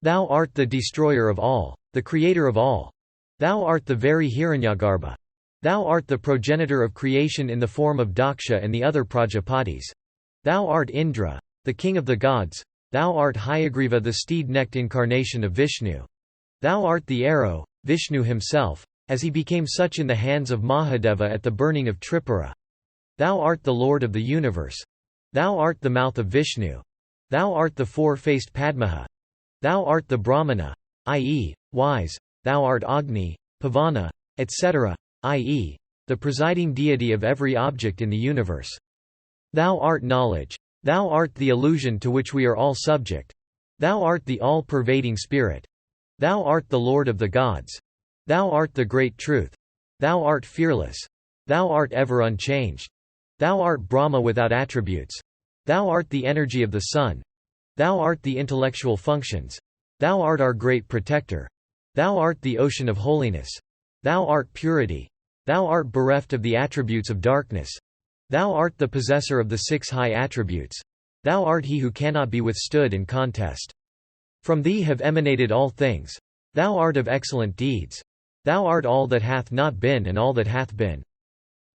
Thou art the destroyer of all, the creator of all. Thou art the very Hiranyagarbha. Thou art the progenitor of creation in the form of Daksha and the other Prajapatis. Thou art Indra, the king of the gods. Thou art Hayagriva, the steed-necked incarnation of Vishnu. Thou art the arrow, Vishnu himself, as he became such in the hands of Mahadeva at the burning of Tripura. Thou art the Lord of the universe. Thou art the mouth of Vishnu. Thou art the four-faced Padmaha. Thou art the Brahmana, i.e., wise. Thou art Agni, Pavana, etc., i.e., the presiding deity of every object in the universe. Thou art knowledge. Thou art the illusion to which we are all subject. Thou art the all-pervading spirit. Thou art the Lord of the gods. Thou art the great truth. Thou art fearless. Thou art ever unchanged. Thou art Brahma without attributes. Thou art the energy of the sun. Thou art the intellectual functions. Thou art our great protector. Thou art the ocean of holiness. Thou art purity. Thou art bereft of the attributes of darkness. Thou art the possessor of the six high attributes. Thou art he who cannot be withstood in contest. From thee have emanated all things. Thou art of excellent deeds. Thou art all that hath not been and all that hath been.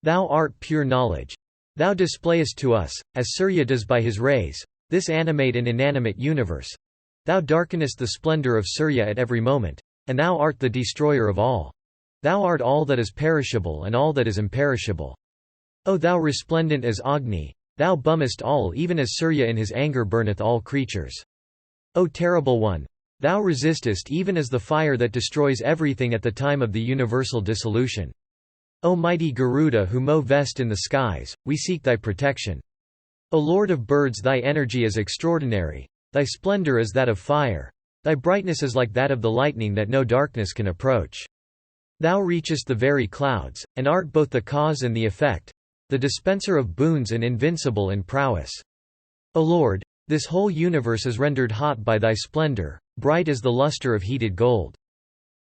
Thou art pure knowledge. Thou displayest to us, as Surya does by his rays, this animate and inanimate universe. Thou darkenest the splendor of Surya at every moment, and thou art the destroyer of all. Thou art all that is perishable and all that is imperishable. O thou resplendent as Agni, thou bummest all even as Surya in his anger burneth all creatures. O terrible one, thou resistest even as the fire that destroys everything at the time of the universal dissolution. O mighty Garuda who mow vest in the skies, we seek thy protection. O Lord of birds, thy energy is extraordinary, thy splendor is that of fire, thy brightness is like that of the lightning that no darkness can approach. Thou reachest the very clouds, and art both the cause and the effect, the dispenser of boons and invincible in prowess. O Lord, this whole universe is rendered hot by thy splendor, bright as the luster of heated gold.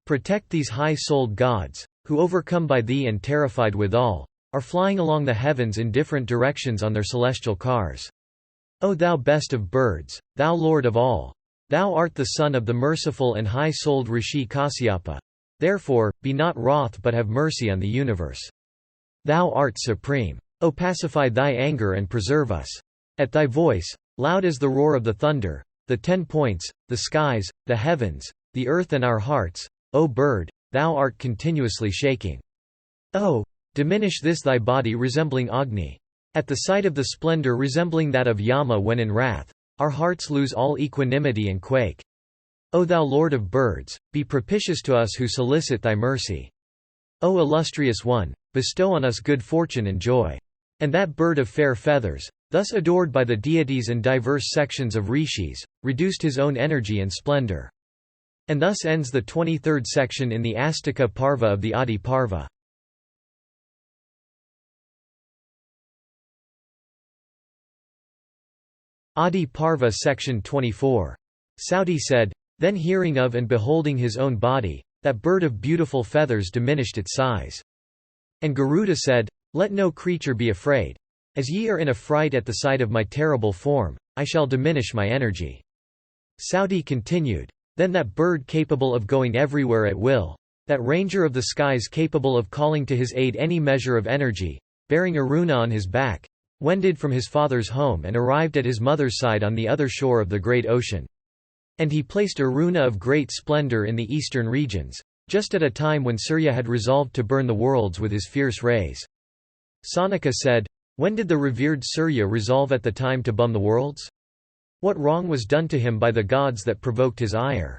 Protect these high-souled gods, who overcome by thee and terrified withal, are flying along the heavens in different directions on their celestial cars. O thou best of birds, thou Lord of all, thou art the son of the merciful and high-souled Rishi Kasyapa. Therefore, be not wroth but have mercy on the universe. Thou art supreme. O pacify thy anger and preserve us. At thy voice, loud as the roar of the thunder, the 10 points, the skies, the heavens, the earth and our hearts, O bird, thou art continuously shaking. O, diminish this thy body resembling Agni. At the sight of the splendor resembling that of Yama when in wrath, our hearts lose all equanimity and quake. O thou Lord of birds, be propitious to us who solicit thy mercy. O illustrious one, bestow on us good fortune and joy. And that bird of fair feathers, thus adored by the deities and diverse sections of rishis, reduced his own energy and splendor. And thus ends the 23rd section in the Adiparva of the Adiparva. Adiparva section 24. Sauti said, then hearing of and beholding his own body, that bird of beautiful feathers diminished its size. And Garuda said, let no creature be afraid. As ye are in a fright at the sight of my terrible form, I shall diminish my energy. Sauti continued, then that bird capable of going everywhere at will, that ranger of the skies capable of calling to his aid any measure of energy, bearing Aruna on his back, wended from his father's home and arrived at his mother's side on the other shore of the great ocean. And he placed Aruna of great splendor in the eastern regions, just at a time when Surya had resolved to burn the worlds with his fierce rays. Sanaka said, when did the revered Surya resolve at the time to bum the worlds? What wrong was done to him by the gods that provoked his ire?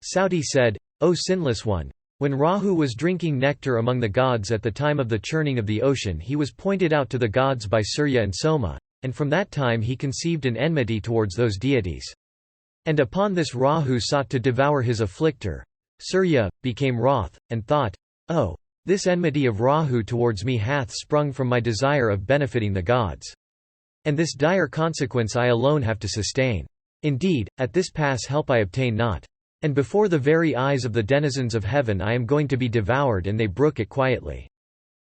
Sauti said, O sinless one, when Rahu was drinking nectar among the gods at the time of the churning of the ocean, he was pointed out to the gods by Surya and Soma, and from that time he conceived an enmity towards those deities. And upon this Rahu sought to devour his afflictor. Surya became wroth, and thought, Oh, this enmity of Rahu towards me hath sprung from my desire of benefiting the gods. And this dire consequence I alone have to sustain. Indeed, at this pass help I obtain not. And before the very eyes of the denizens of heaven I am going to be devoured, and they brook it quietly.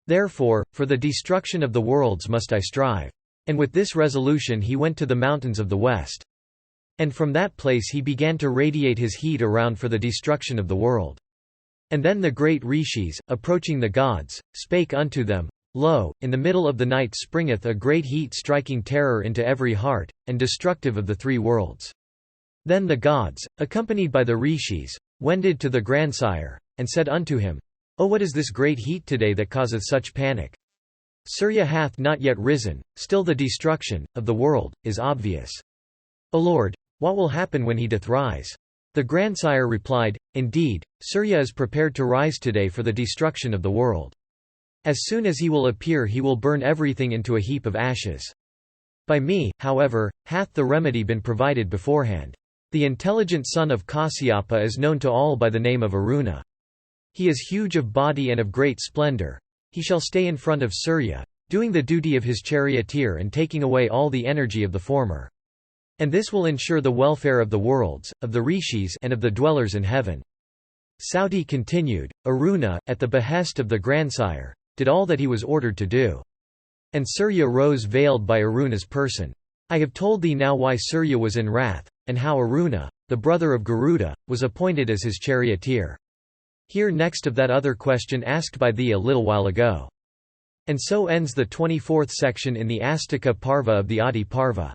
Therefore, for the destruction of the worlds must I strive. And with this resolution he went to the mountains of the west. And from that place he began to radiate his heat around for the destruction of the world. And then the great rishis, approaching the gods, spake unto them, Lo, in the middle of the night springeth a great heat, striking terror into every heart, and destructive of the three worlds. Then the gods, accompanied by the rishis, wended to the grandsire, and said unto him, O what is this great heat today that causeth such panic? Surya hath not yet risen, still the destruction of the world is obvious. O Lord, what will happen when he doth rise? The grandsire replied, Indeed, Surya is prepared to rise today for the destruction of the world. As soon as he will appear he will burn everything into a heap of ashes. By me, however, hath the remedy been provided beforehand. The intelligent son of Kasyapa is known to all by the name of Aruna. He is huge of body and of great splendor. He shall stay in front of Surya, doing the duty of his charioteer and taking away all the energy of the former. And this will ensure the welfare of the worlds, of the rishis and of the dwellers in heaven. Sauti continued, Aruna, at the behest of the grandsire, did all that he was ordered to do. And Surya rose veiled by Aruna's person. I have told thee now why Surya was in wrath, and how Aruna, the brother of Garuda, was appointed as his charioteer. Hear next of that other question asked by thee a little while ago. And so ends the 24th section in the Adiparva of the Adiparva.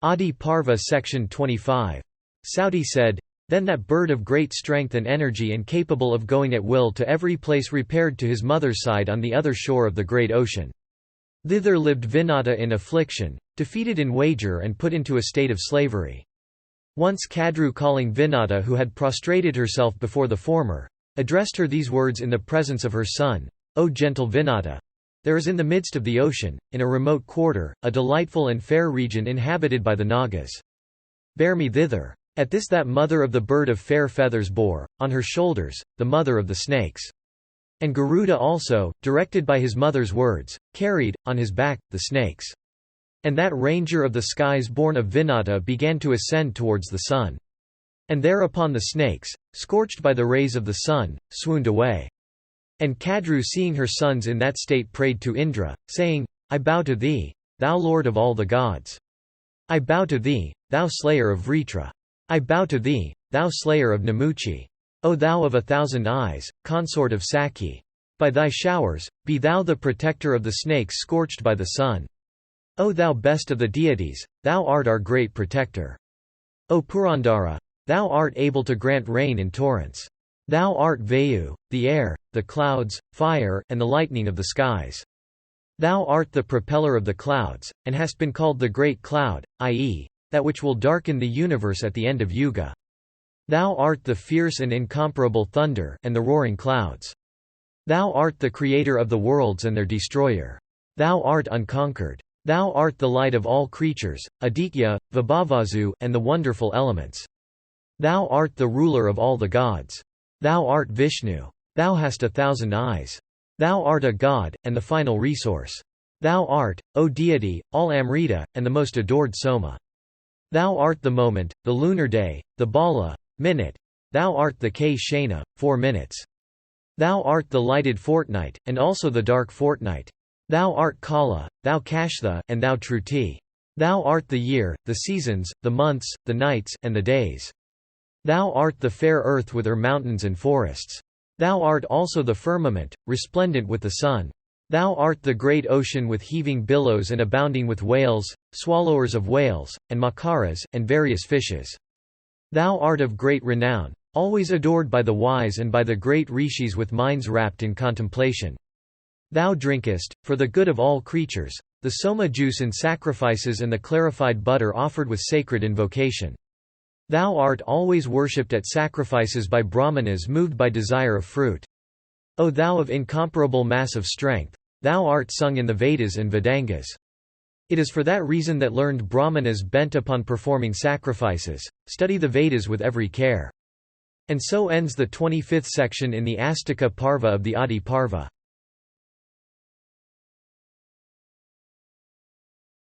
Adiparva section 25. Sauti said, Then that bird of great strength and energy and capable of going at will to every place repaired to his mother's side on the other shore of the great ocean. Thither lived Vinata in affliction, defeated in wager and put into a state of slavery. Once Kadru, calling Vinata who had prostrated herself before the former, addressed her these words in the presence of her son, O gentle Vinata! There is in the midst of the ocean, in a remote quarter, a delightful and fair region inhabited by the Nagas. Bear me thither. At this that mother of the bird of fair feathers bore, on her shoulders, the mother of the snakes. And Garuda also, directed by his mother's words, carried, on his back, the snakes. And that ranger of the skies born of Vinata began to ascend towards the sun. And thereupon the snakes, scorched by the rays of the sun, swooned away. And Kadru, seeing her sons in that state, prayed to Indra, saying, I bow to thee, thou lord of all the gods. I bow to thee, thou slayer of Vritra. I bow to thee, thou slayer of Namuchi. O thou of 1,000 eyes, consort of Sakhi. By thy showers, be thou the protector of the snakes scorched by the sun. O thou best of the deities, thou art our great protector. O Purandara! Thou art able to grant rain in torrents. Thou art Vayu, the air, the clouds, fire, and the lightning of the skies. Thou art the propeller of the clouds, and hast been called the great cloud, i.e., that which will darken the universe at the end of Yuga. Thou art the fierce and incomparable thunder and the roaring clouds. Thou art the creator of the worlds and their destroyer. Thou art unconquered. Thou art the light of all creatures, Aditya, Vibhavasu, and the wonderful elements. Thou art the ruler of all the gods. Thou art Vishnu. Thou hast 1,000 eyes. Thou art a god, and the final resource. Thou art, O deity, all Amrita, and the most adored Soma. Thou art the moment, the lunar day, the bala, minute. Thou art the K-Shana, 4 minutes. Thou art the lighted fortnight, and also the dark fortnight. Thou art Kala, thou Kashtha, and thou Truti. Thou art the year, the seasons, the months, the nights, and the days. Thou art the fair earth with her mountains and forests. Thou art also the firmament, resplendent with the sun. Thou art the great ocean with heaving billows and abounding with whales, swallowers of whales, and makaras, and various fishes. Thou art of great renown, always adored by the wise and by the great rishis with minds wrapped in contemplation. Thou drinkest, for the good of all creatures, the soma juice in sacrifices and the clarified butter offered with sacred invocation. Thou art always worshipped at sacrifices by brahmanas moved by desire of fruit. O thou of incomparable mass of strength, thou art sung in the Vedas and Vedangas. It is for that reason that learned brahmanas bent upon performing sacrifices, study the Vedas with every care. And so ends the 25th section in the Astika Parva of the Adiparva.